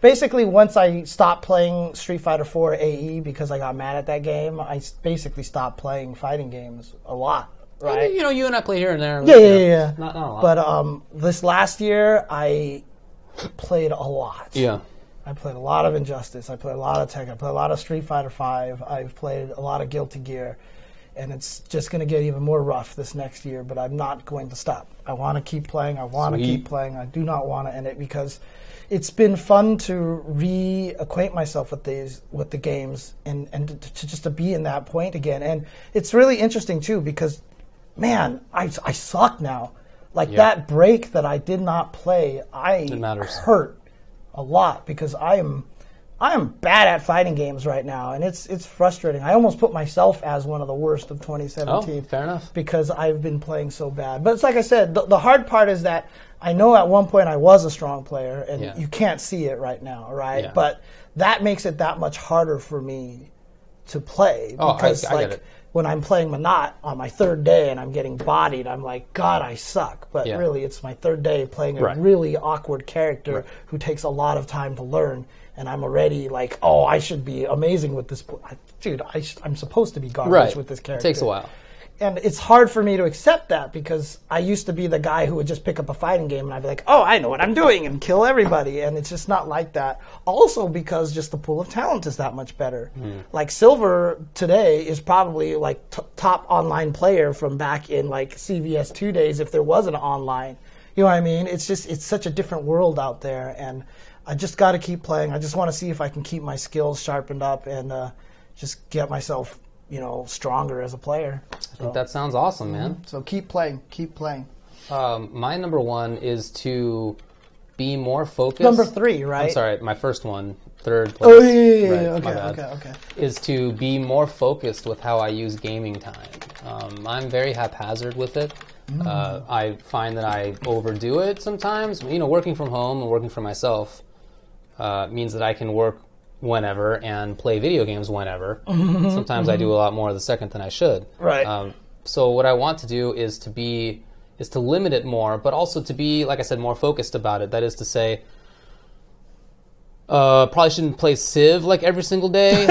Basically, once I stopped playing Street Fighter 4 AE because I got mad at that game, I basically stopped playing fighting games a lot. Right. You know, you and I play here and there. Yeah. Not a lot. But this last year, I played a lot. Yeah. I played a lot of Injustice. I played a lot of Tekken. I played a lot of Street Fighter 5. I've played a lot of Guilty Gear. And it's just going to get even more rough this next year, but I'm not going to stop. I want to keep playing. I want to keep playing. I do not want to end it because it's been fun to reacquaint myself with the games and to just to be in that point again. And it's really interesting, too, because man, I suck now. That break that I did not play, hurt a lot because I am bad at fighting games right now, and it's frustrating. I almost put myself as one of the worst of 2017. Oh, fair enough. Because I've been playing so bad. But it's like I said, the hard part is that I know at one point I was a strong player, and you can't see it right now, right? Yeah. But that makes it that much harder for me to play because I get it. When I'm playing Manat on my 3rd day and I'm getting bodied, I'm like, God, I suck. But really, it's my 3rd day playing a really awkward character who takes a lot of time to learn. And I'm already like, oh, I should be amazing with this. Dude, I'm supposed to be garbage with this character. It takes a while. And it's hard for me to accept that because I used to be the guy who would just pick up a fighting game and I'd be like, oh, I know what I'm doing and kill everybody. And it's just not like that. Also because just the pool of talent is that much better. Like Silver today is probably like top online player from back in like CVS2 days if there was an online. You know what I mean? It's just, it's such a different world out there. And I just got to keep playing. I just want to see if I can keep my skills sharpened up and just get myself, you know, stronger as a player. I think that sounds awesome, man. So keep playing, keep playing. My number one is to be more focused. Number 3, right? I'm sorry, my first one, third place. Oh, yeah. Right, Okay. Is to be more focused with how I use gaming time. I'm very haphazard with it. I find that I overdo it sometimes. You know, working from home and working for myself means that I can work whenever and play video games whenever. Sometimes I do a lot more of the second than I should. Right. So what I want to do is to limit it more, but also to be, like I said, more focused about it. That is to say, probably shouldn't play Civ like every single day,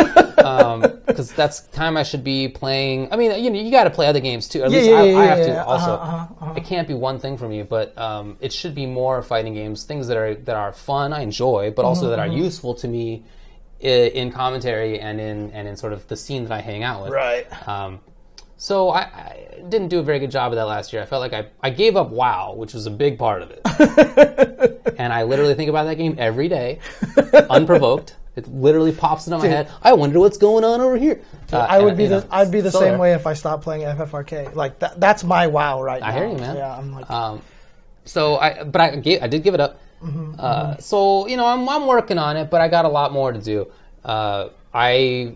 because that's time I should be playing. I mean, you got to play other games too. At least I have to also. It can't be one thing for me, but it should be more fighting games, things that are fun, I enjoy, but also that are useful to me in commentary and in sort of the scene that I hang out with. Right. So I didn't do a very good job of that last year. I felt like I gave up WoW, which was a big part of it. And I literally think about that game every day, unprovoked. It literally pops into my head. I wonder what's going on over here. I'd be the same way if I stopped playing FFRK. Like that's my WoW right now. I hear you, man. Yeah, I'm like. But I did give it up. So you know, I'm working on it, but I got a lot more to do. I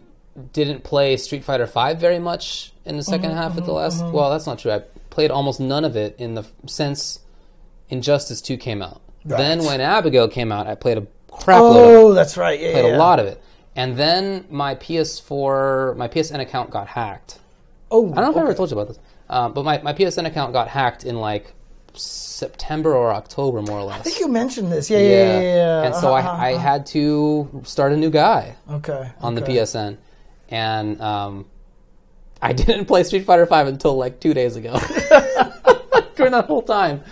didn't play Street Fighter V very much in the second half of the last. Well, that's not true. I played almost none of it since Injustice 2 came out. Right. Then when Abigail came out, I played a crap load. Oh, that's right. Yeah, played a lot of it, and then my PSN account got hacked. Oh, I don't know if I ever told you about this, but my PSN account got hacked in like September or October, more or less. I think you mentioned this. Yeah. And so I had to start a new guy. On the PSN, and I didn't play Street Fighter V until like 2 days ago. During that whole time,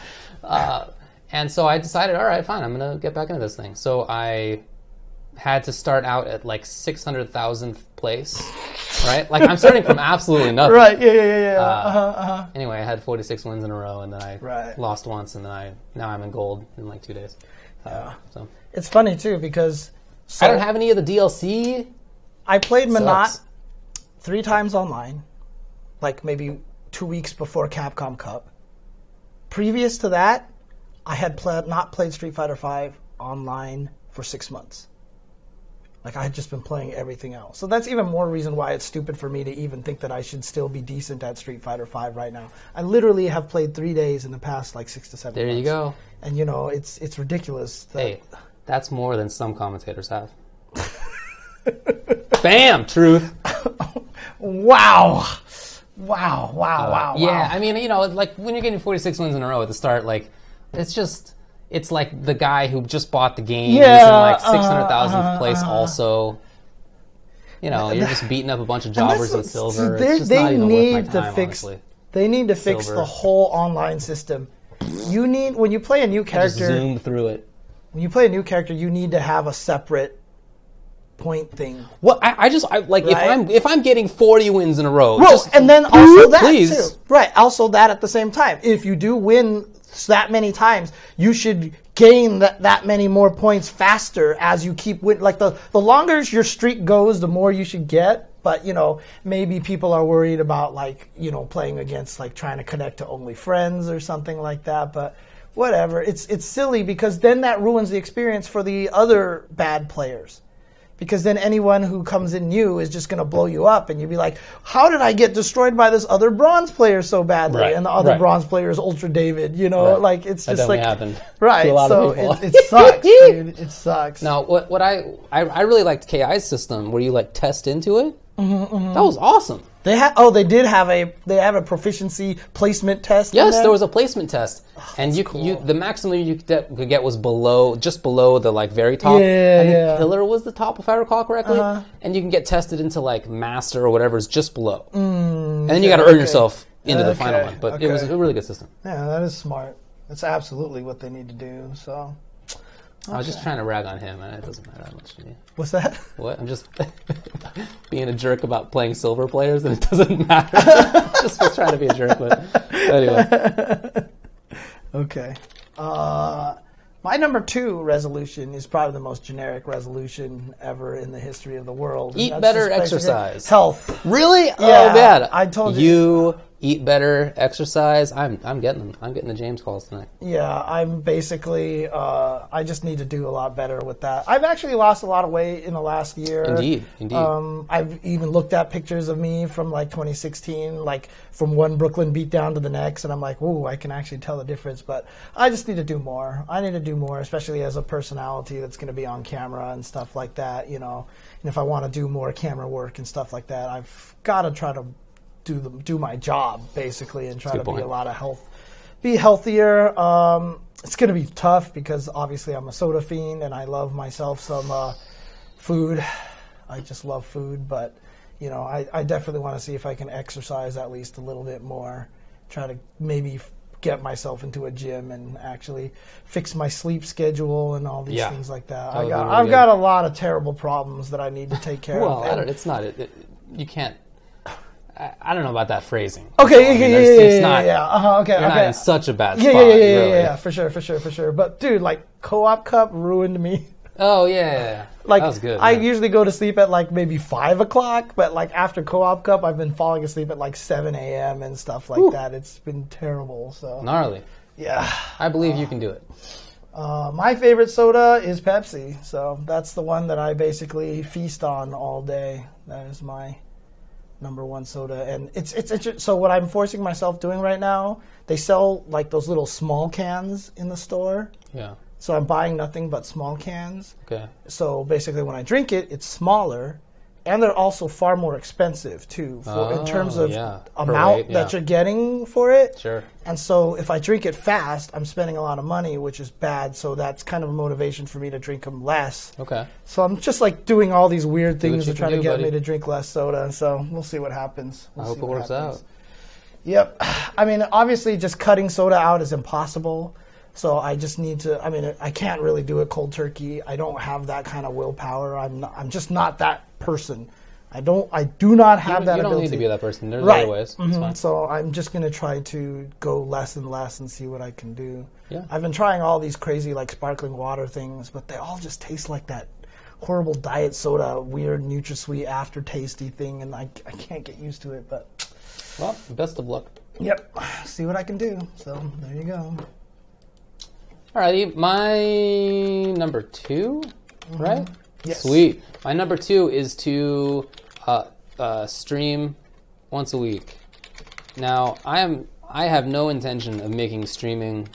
and so I decided, all right, fine, I'm gonna get back into this thing. So I had to start out at like 600,000th place, right? Like I'm starting from absolutely nothing. Right. Yeah. Anyway, I had 46 wins in a row, and then I lost once, and then now I'm in gold in like 2 days. So it's funny too because I don't have any of the DLC. I played Monat 3 times online, like maybe 2 weeks before Capcom Cup. Previous to that, I had not played Street Fighter V online for 6 months. Like I had just been playing everything else. So that's even more reason why it's stupid for me to even think that I should still be decent at Street Fighter V right now. I literally have played 3 days in the past like 6 to 7 months. There you go. And you know, it's ridiculous. Hey, that's more than some commentators have. Bam! Truth. Wow. Yeah, I mean, you know, like when you're getting 46 wins in a row at the start, like it's like the guy who just bought the game is in like 600,000th place also. You know, you're just beating up a bunch of jobbers with silver. It's just not even worth my time, honestly. They need to fix the whole online system. When you play a new character... I just zoomed through it. When you play a new character, you need to have a separate point thing. Well, if I'm getting 40 wins in a row, and then also that please. Too. Right, also that at the same time. If you do win that many times, you should gain that many more points faster as you keep winning. Like the longer your streak goes, the more you should get. But, you know, maybe people are worried about, like, you know, playing against, like, trying to connect to only friends or something like that. But whatever. It's silly because then that ruins the experience for the other bad players. Because then anyone who comes in new is just going to blow you up. And you'd be like, how did I get destroyed by this other bronze player so badly? Right. And the other bronze player is Ultra David. You know, like, it's just like... happened. Right. To a lot of people. It sucks, dude. It sucks. Now, what I really liked KI's system where you, like, test into it. That was awesome. They have a proficiency placement test. Yes, there was a placement test, and the maximum you could get was just below the like very top. I think Pillar was the top if I recall correctly, and you can get tested into like Master or whatever is just below. And then you got to earn yourself into the final one. But it was a really good system. Yeah, that is smart. That's absolutely what they need to do. So. I was just trying to rag on him, and it doesn't matter that much to me. What's that? What? I'm just being a jerk about playing silver players, and it doesn't matter. Just was trying to be a jerk, but anyway. Okay. My number 2 resolution is probably the most generic resolution ever in the history of the world. Eat better, exercise. Health. Really? Yeah, oh man, I told you. You eat better, exercise. I'm getting them. I'm getting the James calls tonight. Yeah, I'm basically. I just need to do a lot better with that. I've actually lost a lot of weight in the last year. Indeed. I've even looked at pictures of me from like 2016, like from one Brooklyn beatdown to the next, and I'm like, ooh, I can actually tell the difference. But I just need to do more. I need to do more, especially as a personality that's going to be on camera and stuff like that. You know, and if I want to do more camera work and stuff like that, I've got to try to do my job basically and try to be healthier. It's going to be tough because obviously I'm a soda fiend and I love myself some food. I just love food, but you know, I definitely want to see if I can exercise at least a little bit more. Try to maybe get myself into a gym and actually fix my sleep schedule and all these things like that. I've got a lot of terrible problems that I need to take care of. Well, it's not. You can't. I don't know about that phrasing. Okay, it's not. Okay, you're not in such a bad spot. Yeah, for sure. But dude, like Co-op Cup ruined me. Oh yeah. Like that was good. I usually go to sleep at like maybe 5 o'clock, but like after Co-op Cup, I've been falling asleep at like 7 a.m. and stuff like that. It's been terrible. So gnarly. Yeah. I believe you can do it. My favorite soda is Pepsi, so that's the one that I basically feast on all day. That is my number 1 soda, and it's so what I'm forcing myself doing right now, they sell like those little small cans in the store. Yeah. So I'm buying nothing but small cans. Okay. So basically when I drink it, it's smaller, and they're also far more expensive too in terms of amount that you're getting for it. Sure. And so if I drink it fast, I'm spending a lot of money, which is bad. So that's kind of a motivation for me to drink them less. Okay. So I'm just like doing all these weird things to try to get me to drink less soda. So we'll see what happens. I hope it works out. Yep. I mean, obviously just cutting soda out is impossible. So I just need to, I mean, I can't really do it cold turkey. I don't have that kind of willpower. I'm just not that person. I do not have that ability. You don't need to be that person. There's other ways. Mm-hmm. So I'm just going to try to go less and less and see what I can do. Yeah. I've been trying all these crazy like sparkling water things, but they all just taste like that horrible diet soda, weird NutraSweet aftertasty thing, and I can't get used to it. But well, best of luck. Yep. See what I can do. So there you go. Alrighty, my number 2, right? Yes. Sweet. My number 2 is to stream once a week. Now, I have no intention of making streaming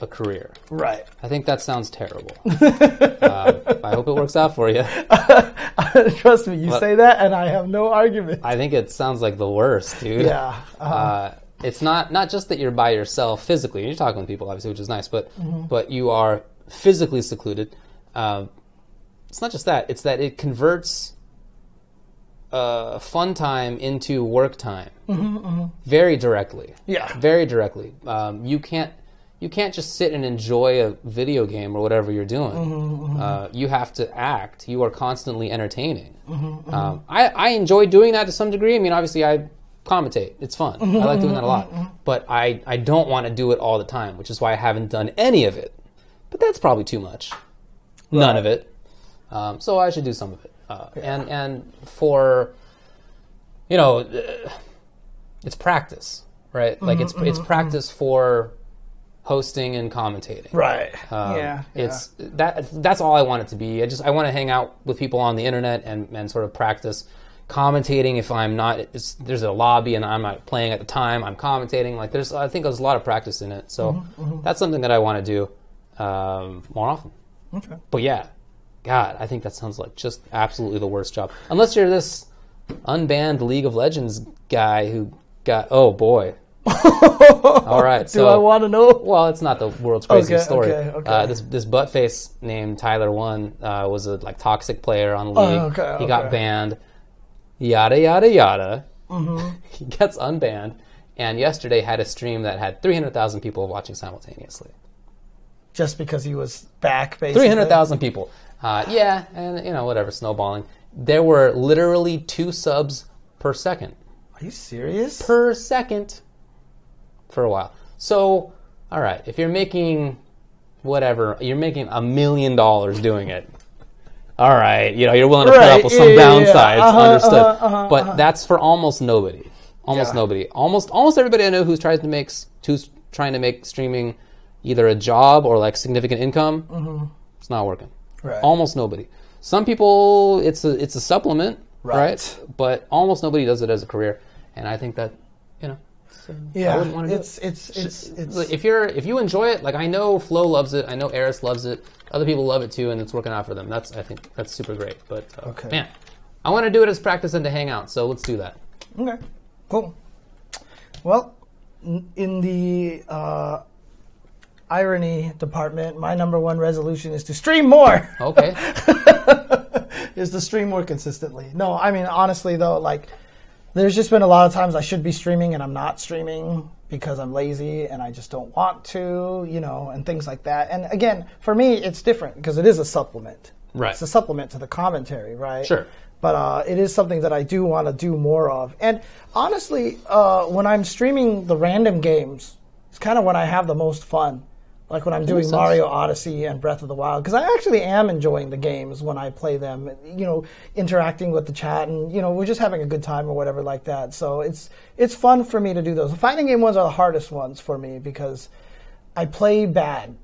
a career. Right. I think that sounds terrible. I hope it works out for you. Trust me, you say that, and I have no argument. I think it sounds like the worst, dude. Yeah. It's not just that you're by yourself physically. You're talking with people, obviously, which is nice, but you are physically secluded. It's not just that. It's that it converts fun time into work time very directly. Yeah. Very directly. You can't just sit and enjoy a video game or whatever you're doing. You have to act. You are constantly entertaining. I enjoy doing that to some degree. I mean, obviously, I commentate. It's fun. I like doing that a lot. But I don't want to do it all the time, which is why I haven't done any of it. But that's probably too much. Right. None of it. So I should do some of it. And for, it's practice, right? Like it's practice for hosting and commentating. Right. It's that's all I want it to be. I want to hang out with people on the internet and sort of practice commentating. If I'm not, there's a lobby and I'm not playing at the time, I'm commentating. Like I think there's a lot of practice in it. So that's something that I want to do more often. Okay. But yeah, God, I think that sounds like just absolutely the worst job. Unless you're this unbanned League of Legends guy who got, oh boy. All right. Do I want to know? Well, it's not the world's craziest story. Okay. This buttface named Tyler1 was a toxic player on League. Okay. He got banned. Yada yada yada. He gets unbanned, and yesterday had a stream that had 300,000 people watching simultaneously. Just because he was back, basically? 300,000 people. Yeah, and, whatever, snowballing. There were literally 2 subs per second. Are you serious? Per second for a while. So, all right, if you're making whatever, you're making $1 million doing it. All right, you're willing to put up with some downsides, understood. But that's for almost nobody. Almost nobody. Almost everybody I know who's trying to make streaming either a job or like significant income. It's not working. Right. Almost nobody. Some people, it's a supplement, right? But almost nobody does it as a career, and I think that I wouldn't want to do it. If you enjoy it, like I know Flo loves it, I know Eris loves it. Other people love it too, and it's working out for them. I think that's super great. But man, I want to do it as practice and to hang out. So let's do that. Okay, cool. Well, in the irony department, my #1 resolution is to stream more. Okay. Is to stream more consistently. No, I mean honestly though, like there's just been a lot of times I should be streaming and I'm not streaming because I'm lazy and I just don't want to, and things like that. And again, for me, it's different because it is a supplement. Right. It's a supplement to the commentary, right? Sure. But it is something that I do want to do more of. And honestly, when I'm streaming the random games, it's kind of when I have the most fun. Like when I'm doing Mario Odyssey and Breath of the Wild, because I actually am enjoying the games when I play them, interacting with the chat, and we're just having a good time or whatever like that. So it's fun for me to do those. The fighting game ones are the hardest ones for me because I play bad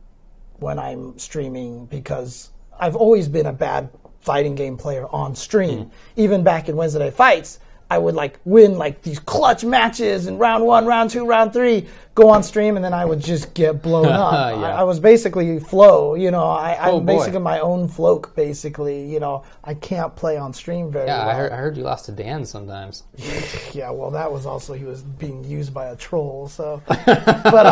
when I'm streaming because I've always been a bad fighting game player on stream. Even back in Wednesday Night Fights, I would win these clutch matches in round 1, round 2, round 3, go on stream, and then I would just get blown up. I was basically Flo, I'm basically my own Floke, basically. I can't play on stream very well. I heard you lost to Dan sometimes. Yeah, well, that was also, he was being used by a troll, so. But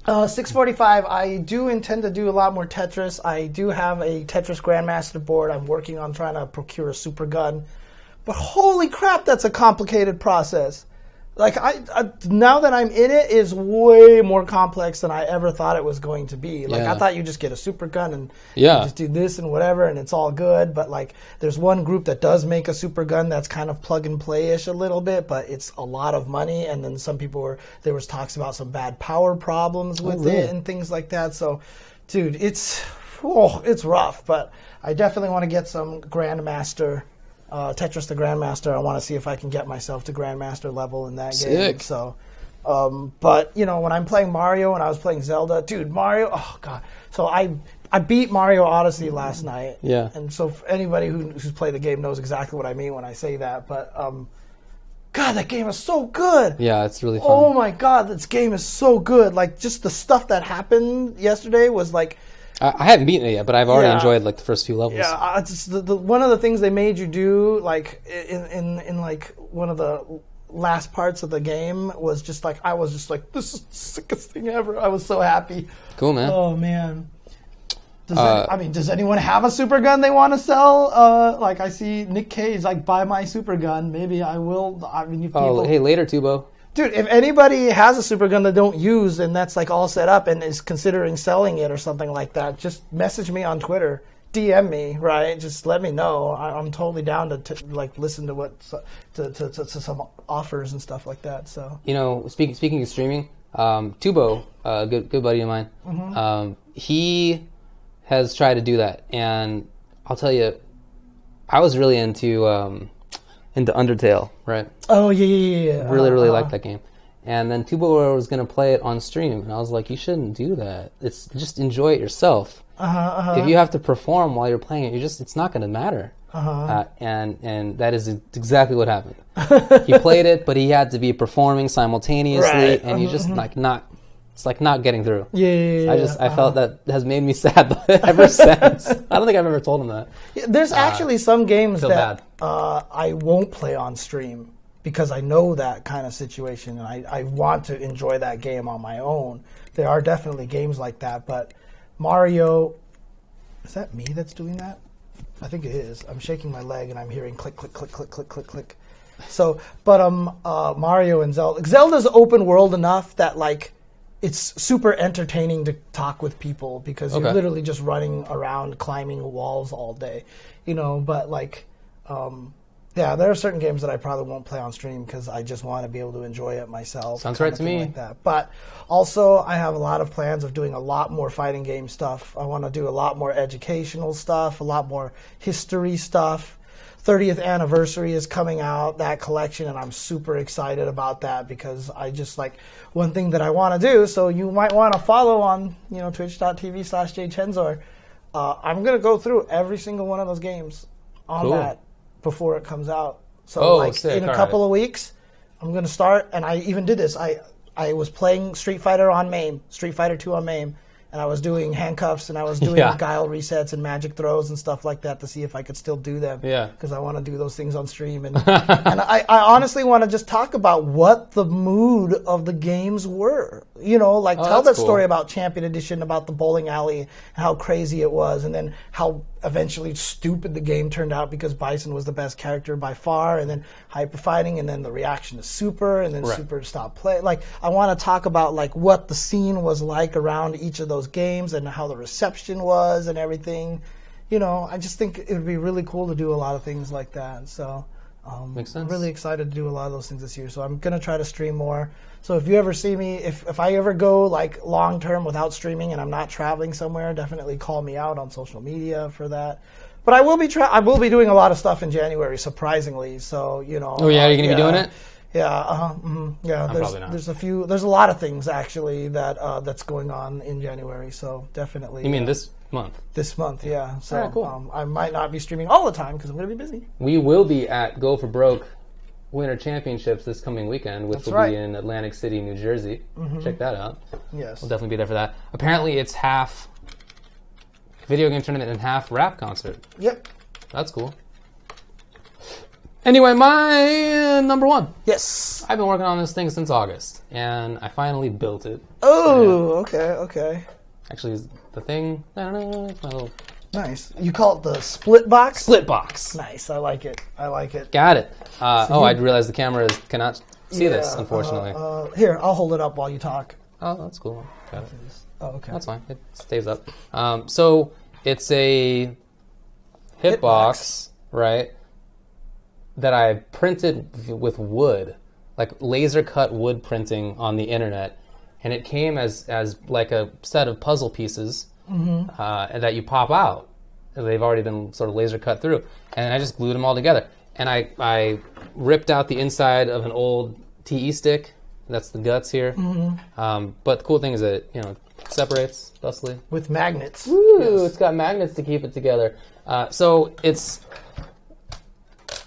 6:45, I do intend to do a lot more Tetris. I do have a Tetris Grandmaster board. I'm working on trying to procure a super gun. But holy crap, that's a complicated process. Like, now that I'm in it, is way more complex than I ever thought it was going to be. Like, I thought you just get a super gun and you just do this and whatever, and it's all good. But, there's one group that does make a super gun that's kind of plug-and-play-ish a little bit, but it's a lot of money. And then some people there was talks about some bad power problems with it and things like that. So, dude, it's rough. But I definitely want to get some Grandmaster Tetris the Grandmaster. I want to see if I can get myself to Grandmaster level in that game. So, but when I'm playing Mario and I was playing Zelda, dude, Mario, oh god. So I beat Mario Odyssey last night. Yeah. And so for anybody who's played the game knows exactly what I mean when I say that. But God, that game is so good. Yeah, it's really fun. Oh my god, this game is so good. Like just the stuff that happened yesterday was like. I haven't beaten it yet, but I've already enjoyed the first few levels. Yeah, it's one of the things they made you do, in one of the last parts of the game was just I was just this is the sickest thing ever. I was so happy. Cool, man. Oh man. Does anyone have a super gun they want to sell? I see Nick Cage buy my super gun. Maybe I will. Hey, later, Tubo. Dude, if anybody has a super gun they don't use and that's all set up and is considering selling it or something like that, just message me on Twitter, DM me, right? Just let me know. I'm totally down to listen to to some offers and stuff like that. So speaking of streaming, Tubo, a good buddy of mine, he has tried to do that, and I'll tell you, I was really into Undertale, right? Oh, yeah. Really like that game. And then Tubo was going to play it on stream, and I was like, you shouldn't do that. It's just enjoy it yourself. If you have to perform while you're playing it, it's not going to matter. And that is exactly what happened. He played it, but he had to be perforing simultaneously, and you just it's not getting through. I felt that has made me sad ever since. I don't think I've ever told him that. Yeah, there's actually some games that I won't play on stream because I know that kind of situation and I want to enjoy that game on my own. There are definitely games like that, but Mario, is that me that's doing that? I think it is. I'm shaking my leg and I'm hearing click, click, click, click, click, click, click. So, but Mario and Zelda. Zelda's open world enough that like it's super entertaining to talk with people because you're literally just running around climbing walls all day, you know. But like, yeah, there are certain games that I probably won't play on stream because I just want to be able to enjoy it myself. Sounds right to me. Like that. But also, I have a lot of plans of doing a lot more fighting game stuff. I want to do a lot more educational stuff, a lot more history stuff. 30th anniversary is coming out, that collection, and I'm super excited about that because I just like one thing that I want to do. So you might want to follow on, you know, twitch.tv/jchensor. I'm going to go through every single one of those games on that before it comes out. So like sick. In a couple of weeks, I'm going to start, and I even did this. I was playing Street Fighter on MAME, Street Fighter 2 on MAME, and I was doing handcuffs, and I was doing guile resets and magic throws and stuff like that to see if I could still do them. Yeah. Because I want to do those things on stream. And, and I honestly want to just talk about what the mood of the games were. You know, like tell that story about Champion Edition, about the bowling alley, and how crazy it was, and then how eventually stupid the game turned out because Bison was the best character by far, and then Hyper Fighting, and then the reaction to Super, and then Super stopped playing. Like, I want to talk about like what the scene was like around each of those games and how the reception was and everything. You know, I just think it would be really cool to do a lot of things like that. So makes sense. I'm really excited to do a lot of those things this year. So I'm going to try to stream more. So if you ever see me, if I ever go like long term without streaming and I'm not traveling somewhere, definitely call me out on social media for that. But I will be doing a lot of stuff in January, surprisingly. So, you know. Oh yeah, are you going to be doing it? Yeah, yeah. There's a lot of things actually that that's going on in January. So definitely. You mean this month? This month, yeah. So cool. I might not be streaming all the time because I'm going to be busy. We will be at Go for Broke Winter Championships this coming weekend, which will be in Atlantic City, New Jersey. Check that out. Yes, we'll definitely be there for that. Apparently, it's half video game tournament and half rap concert. Yep, that's cool. Anyway, my number one. Yes. I've been working on this thing since August, and I finally built it. Oh, okay. Actually, the thing, I don't know, it's my little... Nice. You call it the split box? Split box. Nice. I like it. Got it. I realized the camera cannot see this, unfortunately. Here, I'll hold it up while you talk. Oh, that's cool. Got it. Oh, okay. That's fine. It stays up. So it's a hitbox, right, that I printed with wood, like laser cut wood printing on the internet, and it came as like a set of puzzle pieces that you pop out. They've already been sort of laser cut through, and I just glued them all together. And I ripped out the inside of an old TE stick. That's the guts here. But the cool thing is that it separates thusly with magnets. Woo! Yes. It's got magnets to keep it together. So it's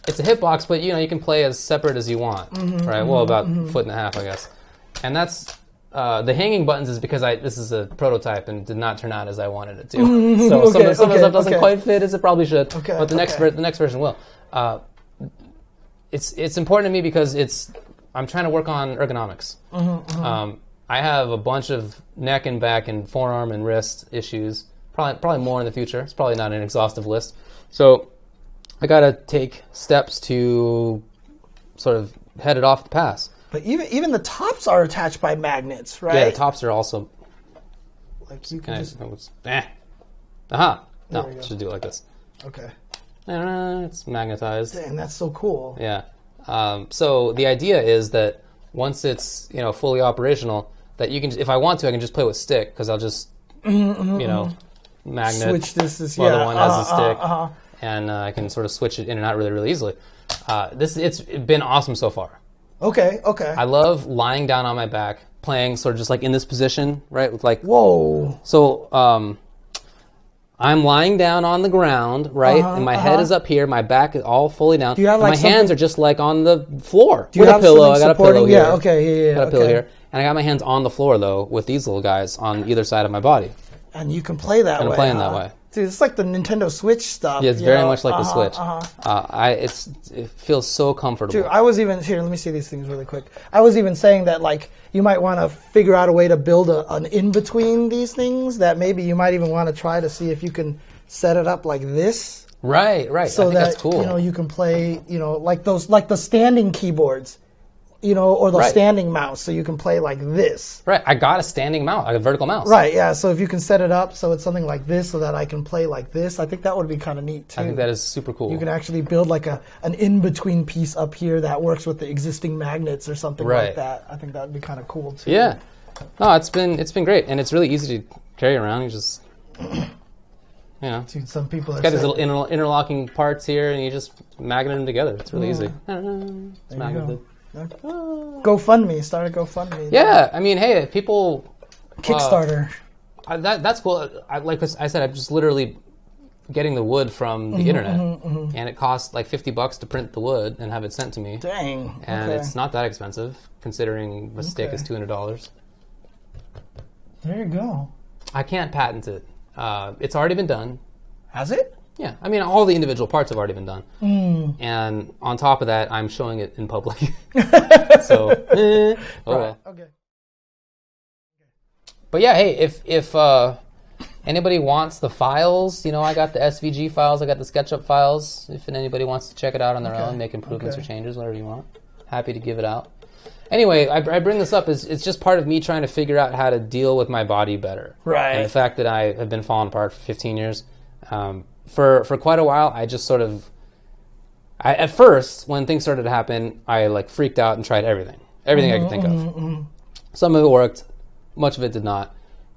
a hitbox, but you can play as separate as you want, right? Well, about a foot and a half, I guess. And that's the hanging buttons is because this is a prototype and did not turn out as I wanted it to. So some of the stuff doesn't quite fit as it probably should. But the next version will. It's important to me because I'm trying to work on ergonomics. I have a bunch of neck and back and forearm and wrist issues. Probably more in the future. It's probably not an exhaustive list. So I got to take steps to sort of head it off the pass. But even the tops are attached by magnets, right? Yeah, the tops are also... Like you can just... Aha! No, I should do it like this. Okay. It's magnetized. Dang, that's so cool. Yeah. So the idea is that once it's fully operational, that you can, if I want to, I can just play with stick because I'll just magnet. Switch this. While the one has a stick, and I can sort of switch it in and out really, really easily. It's been awesome so far. Okay. I love lying down on my back, playing sort of just like in this position, right? With like whoa. So I'm lying down on the ground, right? And my head is up here, my back is all fully down. My hands are just like on the floor with a pillow. I got a pillow here. Yeah, okay, got a pillow here. And I got my hands on the floor though with these little guys on either side of my body. And you can play that way. I'm playing that way. Dude, it's like the Nintendo Switch stuff. Yeah, it's very much like the Switch. It feels so comfortable. Dude, I was even here. Let me see these things really quick. I was even saying that like you might want to figure out a way to build an in between these things. That maybe you might even want to try to see if you can set it up like this. Right. So I think that that's cool. you can play, like the standing keyboards, or the standing mouse, so you can play like this. Right. I got a standing mouse, like a vertical mouse. Right. Yeah. So if you can set it up so it's something like this, so that I can play like this, I think that would be kind of neat too. I think that is super cool. You can actually build like an in-between piece up here that works with the existing magnets or something like that. I think that would be kind of cool too. Yeah. No, it's been great, and it's really easy to carry around. You just, Dude, some people it's got these little interlocking parts here, and you just magnet them together. It's really easy. It's magneted. GoFundMe. Start a GoFundMe. Yeah, I mean, hey, people. Kickstarter. That's cool. Like I said, I'm just literally getting the wood from the internet, and it costs like $50 to print the wood and have it sent to me. Dang. And it's not that expensive, considering a stick is $200. There you go. I can't patent it. It's already been done. Has it? Yeah, I mean, all the individual parts have already been done. And on top of that, I'm showing it in public. So, well. Okay. But yeah, hey, if anybody wants the files, I got the SVG files, I got the SketchUp files. If anybody wants to check it out on their own, make improvements or changes, whatever you want, happy to give it out. Anyway, I bring this up, it's just part of me trying to figure out how to deal with my body better. Right. And the fact that I have been falling apart for 15 years. For quite a while, I just sort of... at first, when things started to happen, I freaked out and tried everything I could think of. Some of it worked, much of it did not,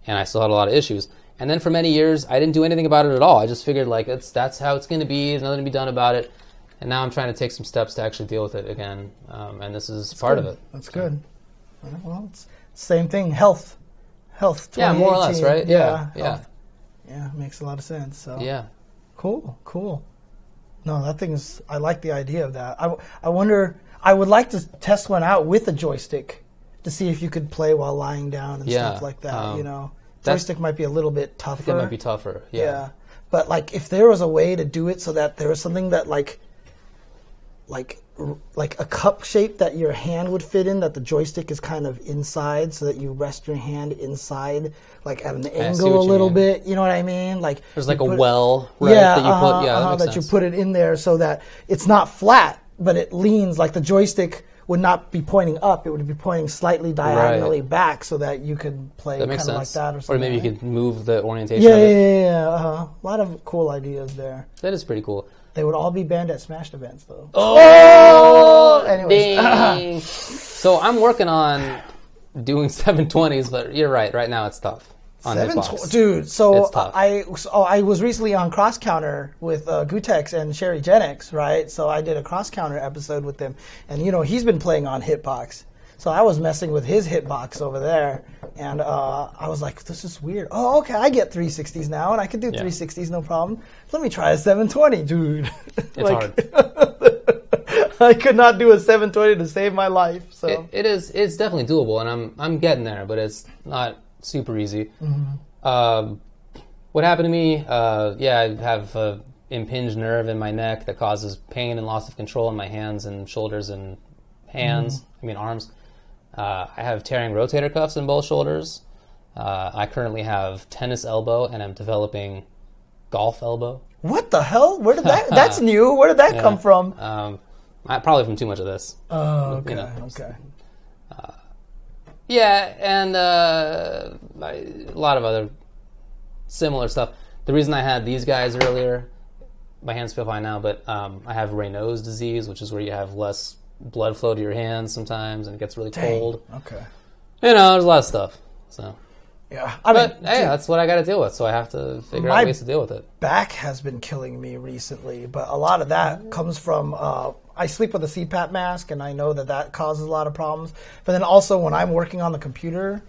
and I still had a lot of issues. And then for many years, I didn't do anything about it at all. I just figured that's how it's going to be. There's nothing to be done about it. And now I'm trying to take some steps to actually deal with it again, and this is part of it. That's good. Well, it's same thing. Health. Yeah, more or less, right? Yeah. Yeah, makes a lot of sense. So yeah, cool. No, I like the idea of that. I wonder. I would like to test one out with a joystick to see if you could play while lying down and stuff like that. Joystick might be a little bit tougher. I think that might be tougher. Yeah. But if there was a way to do it so that there was something that like a cup shape that your hand would fit in, that the joystick is kind of inside, so that you rest your hand inside, at an angle a little bit. You know what I mean? There's a well, right? Yeah, that you put. That you put it in there so that it's not flat, but it leans. Like the joystick would not be pointing up; it would be pointing slightly diagonally back, so that you could play kind of like that, or something. Or maybe you could move the orientation. of it. Yeah. A lot of cool ideas there. That is pretty cool. They would all be banned at Smashed events, though. Oh! Anyways. So I'm working on doing 720s, but you're right. Right now it's tough on Hitbox. Dude, so it's tough. I was recently on Cross Counter with Gutex and Sherry Genix, right? So I did a Cross Counter episode with him, and he's been playing on Hitbox. So I was messing with his hitbox over there, and I was like, this is weird. Oh, okay, I get 360s now, and I can do 360s, no problem. Let me try a 720, dude. It's hard. I could not do a 720 to save my life. So it's definitely doable, and I'm getting there, but it's not super easy. What happened to me, I have an impinged nerve in my neck that causes pain and loss of control in my hands and shoulders and arms. I have tearing rotator cuffs in both shoulders. I currently have tennis elbow, and I'm developing golf elbow. What the hell? Where did that? That's new. Where did that come from? Probably from too much of this. Oh, okay. Okay. And a lot of other similar stuff. The reason I had these guys earlier, my hands feel fine now, but I have Raynaud's disease, which is where you have less blood flow to your hands sometimes, and it gets really cold. Okay. There's a lot of stuff. So. Yeah. That's what I got to deal with, so I have to figure out ways to deal with it. Back has been killing me recently, but a lot of that comes from I sleep with a CPAP mask, and I know that causes a lot of problems. But then also when I'm working on the computer,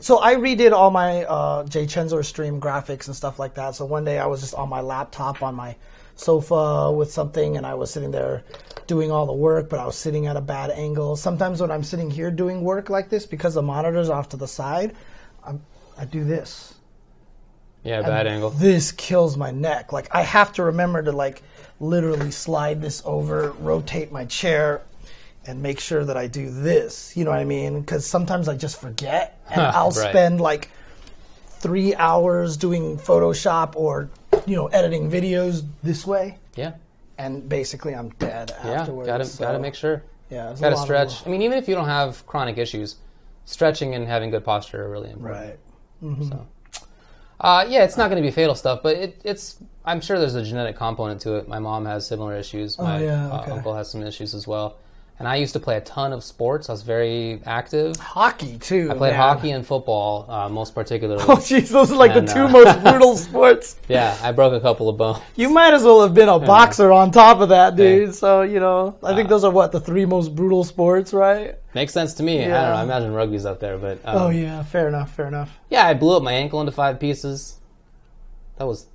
so I redid all my jchensor stream graphics and stuff like that. So one day I was just on my laptop on my sofa with something, and I was sitting there doing all the work, but I was sitting at a bad angle. Sometimes when I'm sitting here doing work like this, because the monitor's off to the side, I do this. Yeah, bad angle. This kills my neck. I have to remember to literally slide this over, rotate my chair, and make sure that I do this. You know what I mean? Because sometimes I just forget, and I'll spend 3 hours doing Photoshop or editing videos this way. Yeah. And basically I'm dead afterwards. Yeah, gotta make sure. Yeah. Gotta stretch. I mean, even if you don't have chronic issues, stretching and having good posture are really important. Right. Mm-hmm. So, yeah, it's not going to be fatal stuff, but it's. I'm sure there's a genetic component to it. My mom has similar issues. My uncle has some issues as well. And I used to play a ton of sports. I was very active. Hockey, too. I played hockey and football, most particularly. Oh, jeez, those are like the two most brutal sports. Yeah, I broke a couple of bones. You might as well have been a boxer on top of that, dude. Yeah. So, I think those are, the three most brutal sports, right? Makes sense to me. Yeah. I don't know. I imagine rugby's up there, but... oh, yeah. Fair enough. Yeah, I blew up my ankle into 5 pieces. That was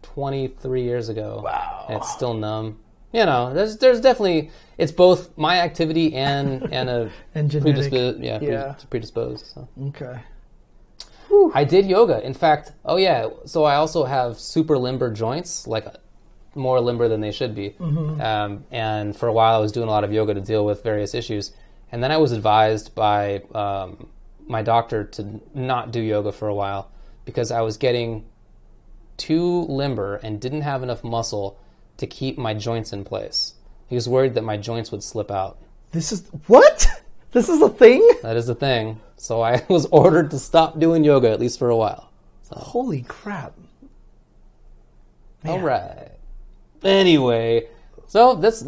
23 years ago. Wow. And it's still numb. There's definitely... It's both my activity and a predisposed. So. Okay. Whew. I did yoga. In fact, so I also have super limber joints, like more limber than they should be. Mm-hmm. And for a while I was doing a lot of yoga to deal with various issues. And then I was advised by my doctor to not do yoga for a while because I was getting too limber and didn't have enough muscle to keep my joints in place. He was worried that my joints would slip out. This is a thing? That is a thing. So I was ordered to stop doing yoga, at least for a while. So. Holy crap. Man. All right. Anyway, so that's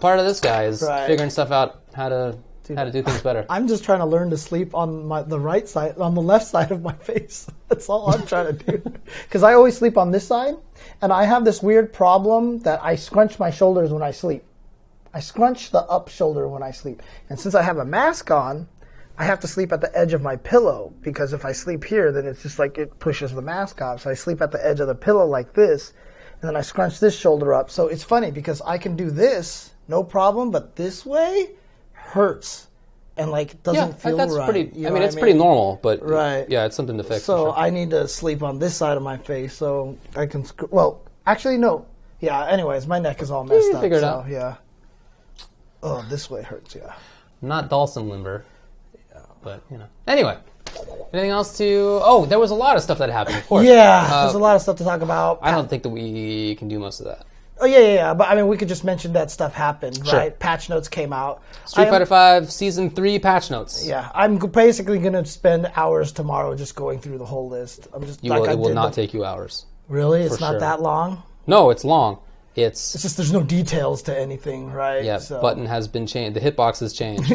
part of this guy is figuring stuff out, how to do things better. I'm just trying to learn to sleep on the right side, on the left side of my face. That's all I'm trying to do. Because I always sleep on this side, and I have this weird problem that I scrunch my shoulders when I sleep. I scrunch the up shoulder when I sleep. And since I have a mask on, I have to sleep at the edge of my pillow, because if I sleep here, then it's just like it pushes the mask off. So I sleep at the edge of the pillow like this, and then I scrunch this shoulder up. So it's funny, because I can do this, no problem, but this way hurts and doesn't feel that's right. Pretty, it's pretty normal, but yeah, it's something to fix. So sure. I need to sleep on this side of my face so I can. Well, actually, no. Yeah. Anyways, my neck is all messed up. Figure it out. Yeah. Oh, this way hurts. Yeah. Not Dawson limber. Yeah. But Anyway, anything else to? Oh, there was a lot of stuff that happened. Of course. Yeah. There's a lot of stuff to talk about. I don't think that we can do most of that. Oh, yeah. But, we could just mention that stuff happened, right? Sure. Patch notes came out. Street Fighter V Season 3 patch notes. Yeah. I'm basically going to spend hours tomorrow just going through the whole list. It will not take you hours. Really? It's not that long? No, it's long. It's just there's no details to anything, right? Yeah, button has been changed. The hitbox has changed.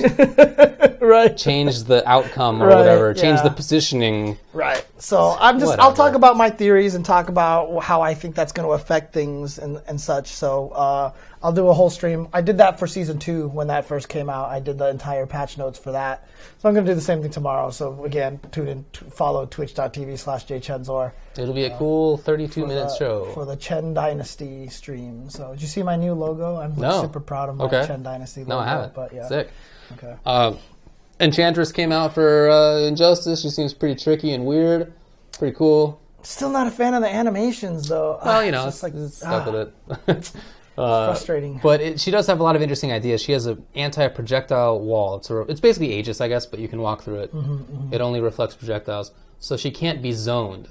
Right. Change the outcome or whatever. Change the positioning. Right. So I'll talk about my theories and talk about how I think that's going to affect things and such. So I'll do a whole stream. I did that for Season 2 when that first came out. I did the entire patch notes for that. So I'm going to do the same thing tomorrow. So again, tune in, follow twitch.tv/jchensor. It'll be a cool 32-minute show. For the Chen Dynasty stream. So did you see my new logo? I'm super proud of my Chen Dynasty logo. No, I haven't. But yeah. Sick. Okay. Enchantress came out for Injustice. She seems pretty tricky and weird. Pretty cool. Still not a fan of the animations, though. Well, it's stuck with it. Frustrating. But she does have a lot of interesting ideas. She has an anti-projectile wall. It's basically Aegis, I guess, but you can walk through it. It only reflects projectiles. So she can't be zoned.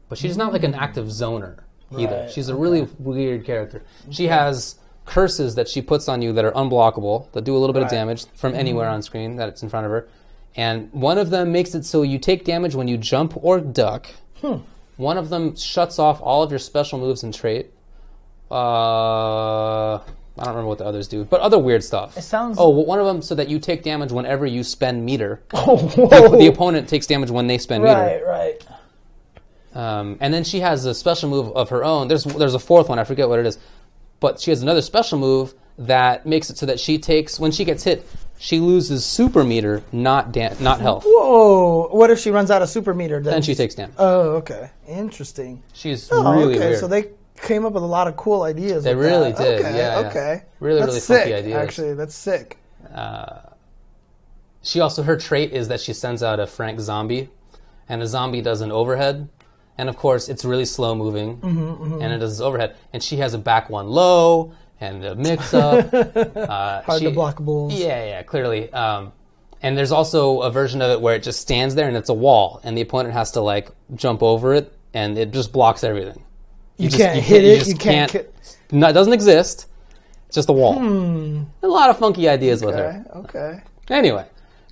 But she's not like an active zoner either. Right. She's a really weird character. She has curses that she puts on you that are unblockable, that do a little bit of damage from anywhere on screen that it's in front of her. And one of them makes it so you take damage when you jump or duck. One of them shuts off all of your special moves and trait. I don't remember what the others do, but other weird stuff. It sounds... one of them so that you take damage whenever you spend meter. The opponent takes damage when they spend meter. Right. And then she has a special move of her own. There's a fourth one, I forget what it is. But she has another special move that makes it so that she takes, when she gets hit, she loses super meter, not health. Whoa! What if she runs out of super meter? Then she takes damage. Oh, okay. Interesting. She's really weird. So they came up with a lot of cool ideas. They really did. Okay. Really funky ideas. Actually, that's sick. She also, her trait is that she sends out a Frank zombie, and a zombie does an overhead. And of course, it's really slow moving, and it does this overhead. And she has a back one low, and a mix-up. Hard to blockable. Yeah, clearly. And there's also a version of it where it just stands there, and it's a wall, and the opponent has to, jump over it and it just blocks everything. You can't hit it. You can't. No, it doesn't exist. It's just a wall. A lot of funky ideas with her. Okay. Anyway,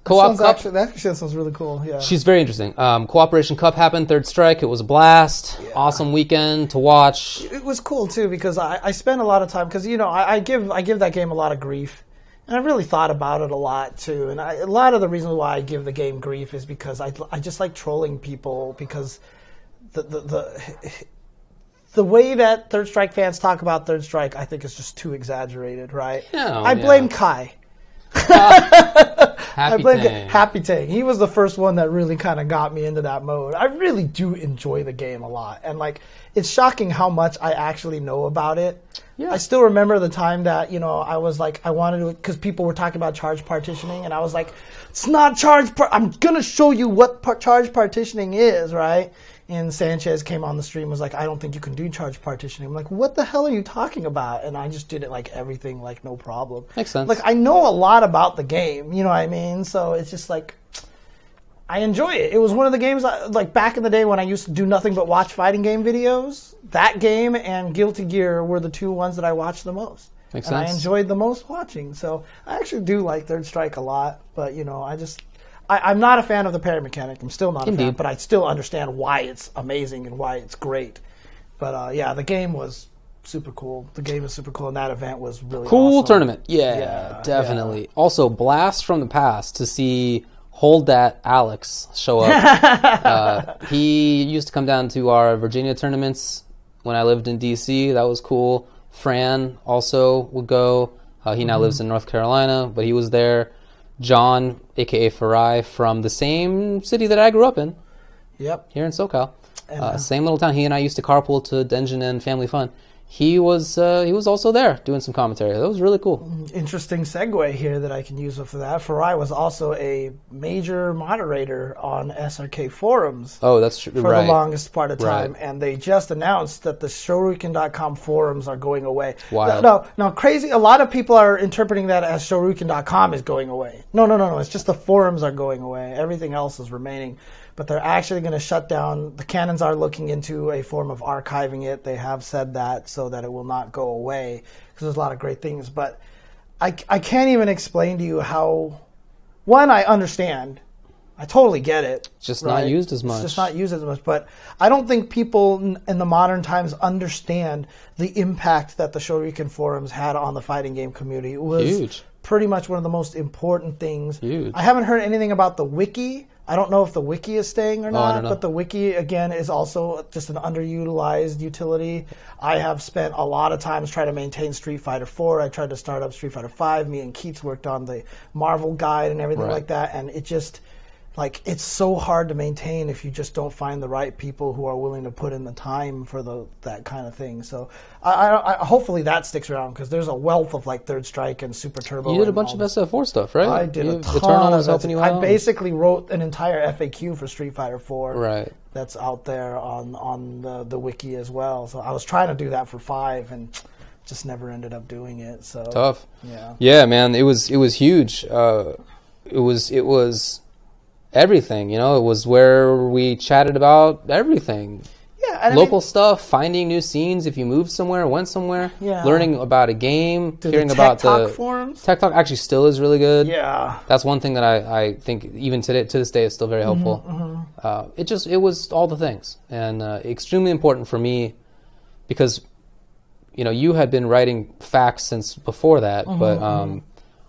Co-op Cup. That sounds really cool. Yeah. She's very interesting. Cooperation Cup happened, Third Strike. It was a blast. Yeah. Awesome weekend to watch. It was cool too because I spent a lot of time because I give that game a lot of grief. And I really thought about it a lot too. And a lot of the reason why I give the game grief is because I just like trolling people because the way that Third Strike fans talk about Third Strike, I think is just too exaggerated, right? I blame Kai. Happy Tang. He was the first one that really kind of got me into that mode. I really do enjoy the game a lot. And it's shocking how much I actually know about it. Yeah. I still remember the time that, I was like, I wanted to, because people were talking about charge partitioning, and I was like, it's not I'm going to show you what charge partitioning is, right? And Sanchez came on the stream and was like, I don't think you can do charge partitioning. I'm like, what the hell are you talking about? And I just did it everything, no problem. Makes sense. I know a lot about the game, you know what I mean? So it's just I enjoy it. It was one of the games, back in the day when I used to do nothing but watch fighting game videos, that game and Guilty Gear were the two ones that I watched the most. Makes sense. I enjoyed the most watching. So I actually do like Third Strike a lot, but, I'm not a fan of the parry mechanic. I'm still not a fan, but I still understand why it's amazing and why it's great. But, the game was super cool. The game is super cool, and that event was really cool awesome. Tournament. Yeah, definitely. Yeah. Also, blast from the past to see Hold That Alex show up. He used to come down to our Virginia tournaments when I lived in D.C. That was cool. Fran also would go. He now lives in North Carolina, but he was there. John, a.k.a. Farai, from the same city that I grew up in. Yep. Here in SoCal. Same little town. He and I used to carpool to Denjin and Family Fun. He was also there doing some commentary. That was really cool. Interesting segue here that I can use for that. Farai was also a major moderator on SRK forums. Oh, that's true. For the longest part of time. Right. And they just announced that the Shoryuken.com forums are going away. Wow. No, crazy. A lot of people are interpreting that as Shoryuken.com is going away. No. It's just the forums are going away. Everything else is remaining. But they're actually going to shut down. The canons are looking into a form of archiving it. They have said that so that it will not go away because there's a lot of great things. But I can't even explain to you how. One, I understand. I totally get it. It's just not used as much. It's just not used as much. But I don't think people in the modern times understand the impact that the Shoryuken forums had on the fighting game community. It was huge. Pretty much one of the most important things. Huge. I haven't heard anything about the wiki. I don't know if the wiki is staying or not, I don't know. But the wiki, again, is also just an underutilized utility. I have spent a lot of times trying to maintain Street Fighter 4. I tried to start up Street Fighter 5. Me and Keats worked on the Marvel guide and everything like that, and it just... it's so hard to maintain if you just don't find the right people who are willing to put in the time for that kind of thing. So I hopefully that sticks around because there's a wealth of Third Strike and Super Turbo. You did a bunch of SF4 stuff, right? I did a ton. Eternal was helping you out. I basically wrote an entire FAQ for Street Fighter 4. Right. That's out there on the wiki as well. So I was trying to do that for 5 and just never ended up doing it. So tough. Yeah. Yeah, man. It was huge. It was everything, it was where we chatted about everything. Yeah, local stuff, finding new scenes if you moved somewhere, went somewhere, learning about a game, hearing about the forums. Tech Talk actually still is really good. Yeah, that's one thing that I think even to this day is still very helpful. It was all the things and extremely important for me because you had been writing facts since before that, but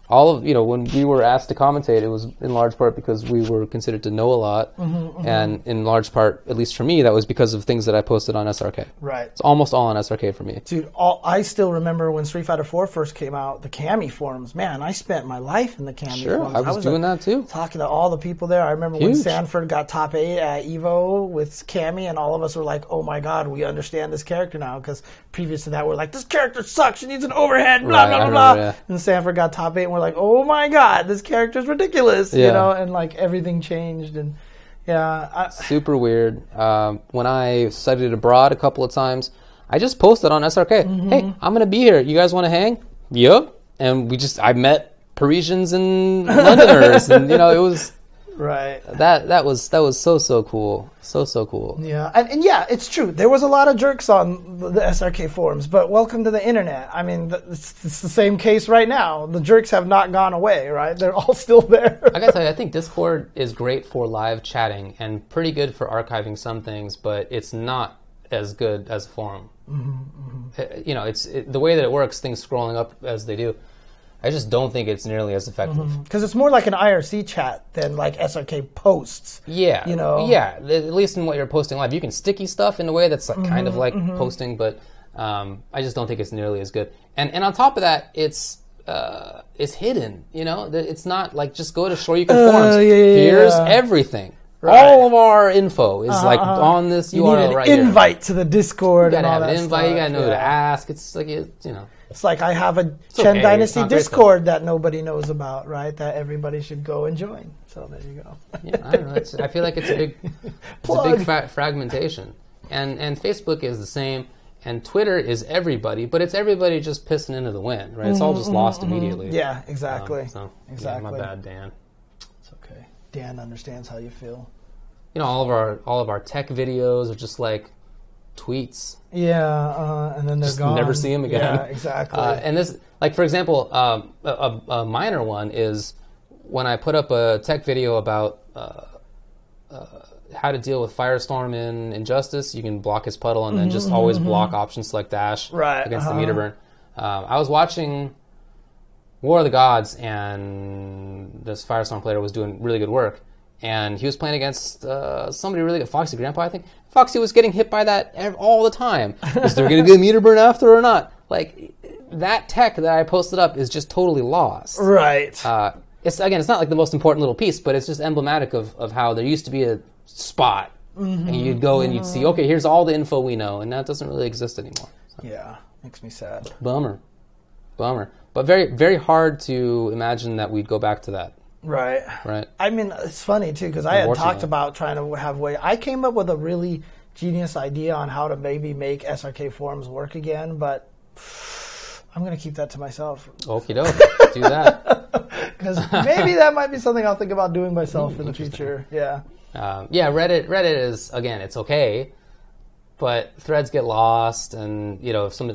all of when we were asked to commentate, it was in large part because we were considered to know a lot, and in large part, at least for me, that was because of things that I posted on SRK. Right. It's almost all on SRK for me. Dude, I still remember when Street Fighter 4 first came out, the Cami forums. Man, I spent my life in the Cami forums. I was doing that too. Talking to all the people there. I remember when Sanford got top 8 at EVO with Cami, and all of us were like, "Oh my God, we understand this character now." Because previous to that, we're like, "This character sucks. She needs an overhead." Blah blah blah. Yeah. And Sanford got top 8, and we're like, "Oh my God, this character's ridiculous," and everything changed, and super weird. When I studied abroad a couple of times, I just posted on SRK, "Hey, I'm gonna be here. You guys want to hang?" Yup. And I met Parisians and Londoners, and it was Right. That was so cool. So cool. Yeah, and yeah, it's true. There was a lot of jerks on the SRK forums, but welcome to the internet. I mean, it's the same case right now. The jerks have not gone away, right? They're all still there. I gotta tell you, I think Discord is great for live chatting and pretty good for archiving some things, but it's not as good as a forum. You know, the way that it works, things scrolling up as they do, I just don't think it's nearly as effective. Because it's more like an IRC chat than like SRK posts. Yeah. You know? Yeah, at least in what you're posting live. You can sticky stuff in a way that's like kind of like posting, but I just don't think it's nearly as good. And on top of that, it's hidden, you know? It's not like just go to Shoryuken forums. Here's everything. Right. All of our info is like on this URL right here. You need an invite to the Discord. You gotta and all have an that invite. stuff. You gotta know who to ask. It's like you know. It's like I have a Chen Dynasty Discord that nobody knows about, right? That everybody should go and join. So there you go. Yeah, I don't know. I feel like it's a big fragmentation, and Facebook is the same, and Twitter is everybody, but it's everybody just pissing into the wind, right? It's all just lost immediately. Yeah, exactly. Yeah, my bad, Dan. Dan understands how you feel. You know, all of our tech videos are just like tweets. Yeah, and then they're gone. Never see them again. Yeah, exactly. And this, like for example, a minor one is when I put up a tech video about how to deal with Firestorm in Injustice. You can block his puddle and then just always block Option Select Dash against the meter burn. I was watching War of the Gods, and this Firestorm player was doing really good work. And he was playing against somebody really good, Foxy Grandpa, I think. Foxy was getting hit by that all the time. Is there going to be a meter burn after or not? Like, that tech that I posted up is just totally lost. Right. It's not like the most important little piece, but it's just emblematic of how there used to be a spot. And you'd go and you'd see, okay, here's all the info we know, and that doesn't really exist anymore. So. Yeah, makes me sad. Bummer. But very, very hard to imagine that we'd go back to that. Right. I mean, it's funny, too, because I had talked about trying to have way... I came up with a really genius idea on how to maybe make SRK forums work again, but I'm going to keep that to myself. Okie doke. Do that. Because maybe that might be something I'll think about doing myself in the future. Yeah. Reddit is, again, it's okay, but threads get lost, and, you know, if something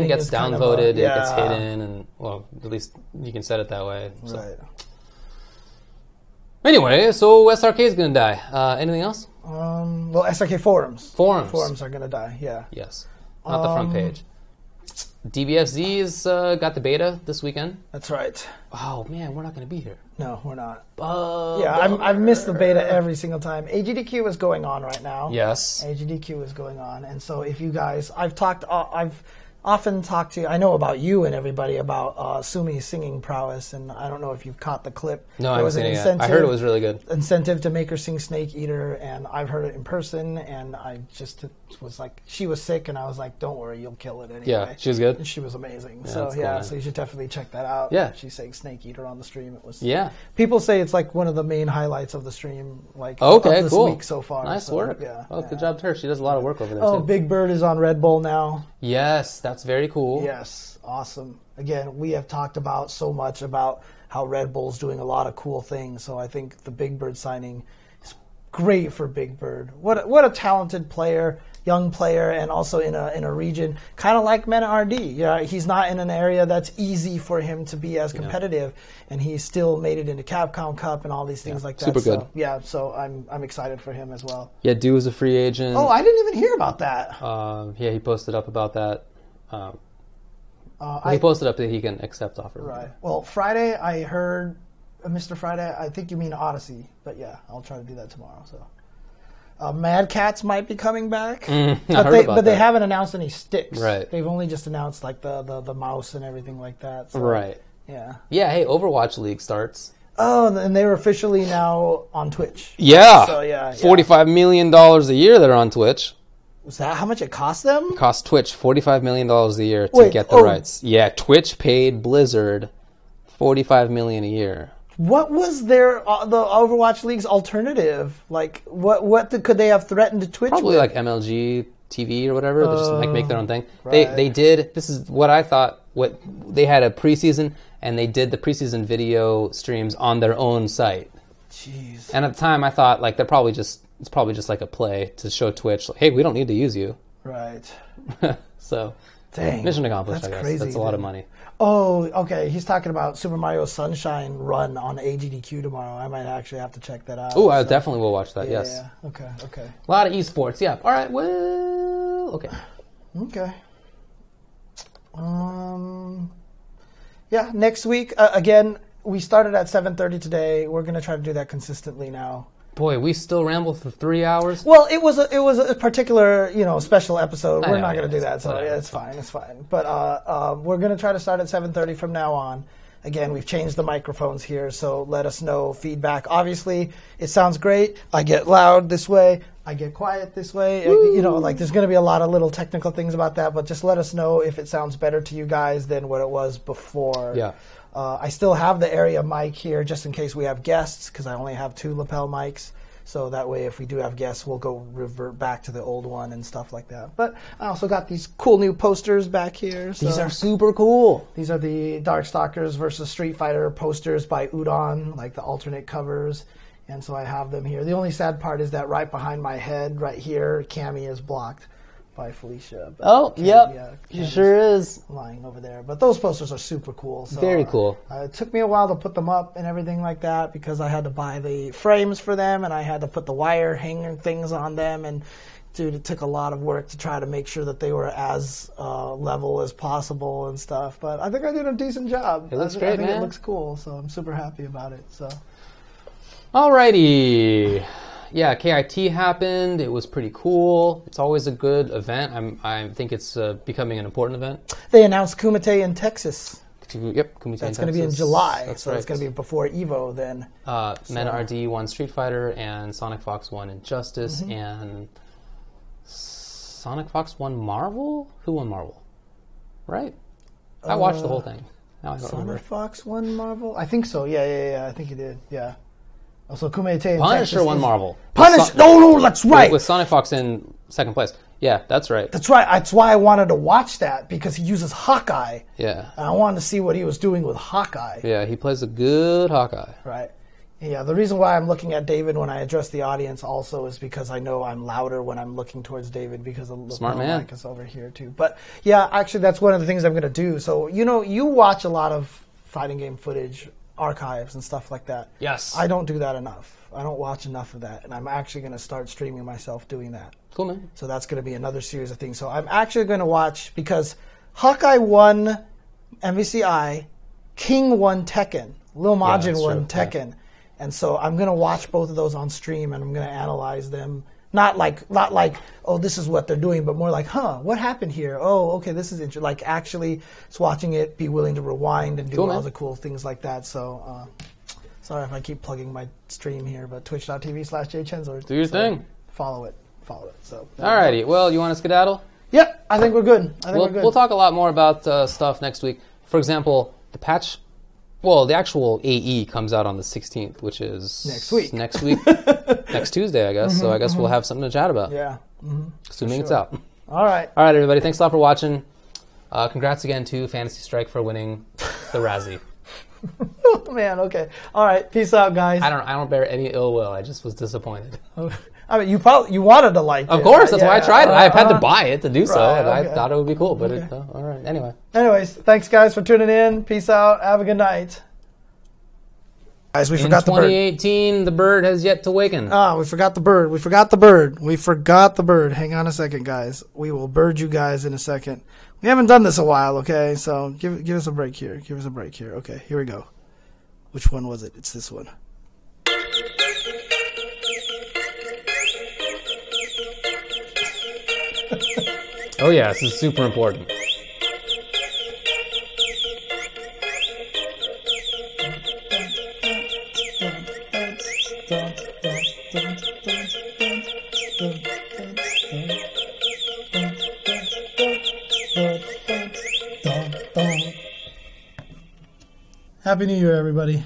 gets downvoted, it gets hidden, and, well, at least you can set it that way. So. Right. Anyway, so SRK is going to die. Anything else? Well, SRK forums. Forums are going to die, yeah. Yes. Not the front page. DBFZ's got the beta this weekend. That's right. Oh, man, we're not going to be here. No, we're not. I've missed the beta every single time. AGDQ is going on right now. Yes. AGDQ is going on. And so if you guys... I've often talked to... I know about you and everybody about Sumi's singing prowess, and I don't know if you've caught the clip. No, I haven't seen it yet. I heard it was really good. Incentive to make her sing Snake Eater, and I've heard it in person, and I just was like... She was sick, and I was like, don't worry, you'll kill it anyway. Yeah, she was good? And she was amazing. Yeah, so, cool, so you should definitely check that out. Yeah. She sang Snake Eater on the stream. It was... Yeah. People say it's like one of the main highlights of the stream, of this week so far. Nice work. Yeah. Oh, good job to her. She does a lot of work over there, too. too. Big Bird is on Red Bull now. Yes, that's very cool. Yes, awesome. Again, we have talked about so much about how Red Bull's doing a lot of cool things, so I think the Big Bird signing is great for Big Bird. What a talented player, young player, and also in a region kind of like Mena RD. Yeah, he's not in an area that's easy for him to be as competitive, and he still made it into Capcom Cup and all these things like that. Super good. So I'm excited for him as well. Yeah, Du is a free agent. Oh, I didn't even hear about that. He posted up about that. He posted up that he can accept offer. Right. Well, Friday I heard, Mr. Friday, I think you mean Odyssey, but yeah, I'll try to do that tomorrow. So, Mad Cats might be coming back, but they haven't announced any sticks. Right. They've only just announced like the mouse and everything like that. So, right. Yeah. Yeah. Hey, Overwatch League starts. Oh, and they're officially now on Twitch. Yeah. So yeah. $45 million a year they're on Twitch. Was that how much it cost them? It cost Twitch $45 million a year to get the rights. Yeah, Twitch paid Blizzard $45 million a year. What was the Overwatch League's alternative? Like, what could they have threatened to Twitch? Probably with? like MLG TV or whatever. They just make their own thing. Right. They did. This is what I thought. They had a preseason, and they did the preseason video streams on their own site. Jeez. And at the time, I thought like it's probably just like a play to show Twitch, like, hey, we don't need to use you. Right. So, dang, mission accomplished. That's I guess crazy, that's a lot of money. Oh, okay. He's talking about Super Mario Sunshine run on AGDQ tomorrow. I might actually have to check that out. Oh, I definitely will watch that. Yes. Yeah. Okay. A lot of esports. Yeah. All right. Well. Okay. Okay. Yeah. Next week again. We started at 7:30 today. We're gonna try to do that consistently now. Boy, we still rambled for 3 hours. Well, it was a particular special episode. We're not going to do that, so yeah, it's fine. But we're going to try to start at 7:30 from now on. Again, we've changed the microphones here, so let us know feedback. Obviously, it sounds great. I get loud this way. I get quiet this way. Like there's going to be a lot of little technical things about that, but just let us know if it sounds better to you guys than what it was before. Yeah. I still have the area mic here just in case we have guests because I only have 2 lapel mics. So that way if we do have guests, we'll go revert back to the old one and stuff like that. But I also got these cool new posters back here. So these are super cool. These are the Darkstalkers versus Street Fighter posters by Udon, like the alternate covers. And so I have them here. The only sad part is that right behind my head, right here, Cammy is blocked by Felicia. But yep. She sure is. Lying over there. But those posters are super cool. So, very cool. It took me a while to put them up and everything like that because I had to buy the frames for them and I had to put the wire hanger things on them. And, dude, it took a lot of work to try to make sure that they were as level as possible and stuff. But I think I did a decent job. It looks great, man. It looks cool, so I'm super happy about it. So, alrighty. Yeah, KIT happened. It was pretty cool. It's always a good event. I think it's becoming an important event. They announced Kumite in Texas. Yep, Kumite in Texas. That's going to be in July. That's so right. It's going to be before EVO then. Men RD won Street Fighter, and Sonic Fox won Injustice, and Sonic Fox won Marvel? Who won Marvel? Right? I watched the whole thing. Now I don't remember. Sonic Fox won Marvel? I think so. Yeah. I think he did. Yeah. Also, Kumite in Punisher won Marvel. Punisher! No, that's right! With Sonic Fox in second place. Yeah, that's right. That's right. That's why I wanted to watch that, because he uses Hawkeye. Yeah. And I wanted to see what he was doing with Hawkeye. Yeah, he plays a good Hawkeye. Right. Yeah, the reason why I'm looking at David when I address the audience also is because I know I'm louder when I'm looking towards David because the Smart man. mic is over here too. But yeah, actually that's one of the things I'm going to do. So, you watch a lot of fighting game footage, archives and stuff like that. Yes. I don't do that enough. I don't watch enough of that, and I'm actually going to start streaming myself doing that. Cool, man. So that's going to be another series of things. So I'm actually going to watch, because Hawkeye won MVCI, King won Tekken, Lil Majin won Tekken. Yeah. And so I'm going to watch both of those on stream, and I'm going to analyze them. Not like, oh, this is what they're doing, but more like, what happened here? Oh, okay, this is interesting. Like, actually, it's watching it, be willing to rewind and do all the cool things like that. So, sorry if I keep plugging my stream here, but twitch.tv/jchensor. Do your thing. Follow it. So. Alrighty. Well, you want to skedaddle? Yep, I think we're good. We'll talk a lot more about stuff next week. For example, the patch. Well, the actual AE comes out on the 16th, which is next week. Next Tuesday, I guess. So I guess we'll have something to chat about. Yeah. Assuming it's out. All right, everybody. Thanks a lot for watching. Congrats again to Fantasy Strike for winning the Razzie. Oh man. Okay. All right. Peace out, guys. I don't bear any ill will. I just was disappointed. I mean, you wanted to like it. Of course, that's why I tried it. I had to buy it to do so, and okay. I thought it would be cool. But all right. Anyway. Anyways, thanks guys for tuning in. Peace out. Have a good night. Guys, we forgot the bird. In 2018, the bird has yet to waken. We forgot the bird. Hang on a second, guys. We will bird you guys in a second. We haven't done this a while, okay? So give us a break here. Okay, here we go. Which one was it? It's this one. Oh yeah, this is super important. Happy New Year, everybody.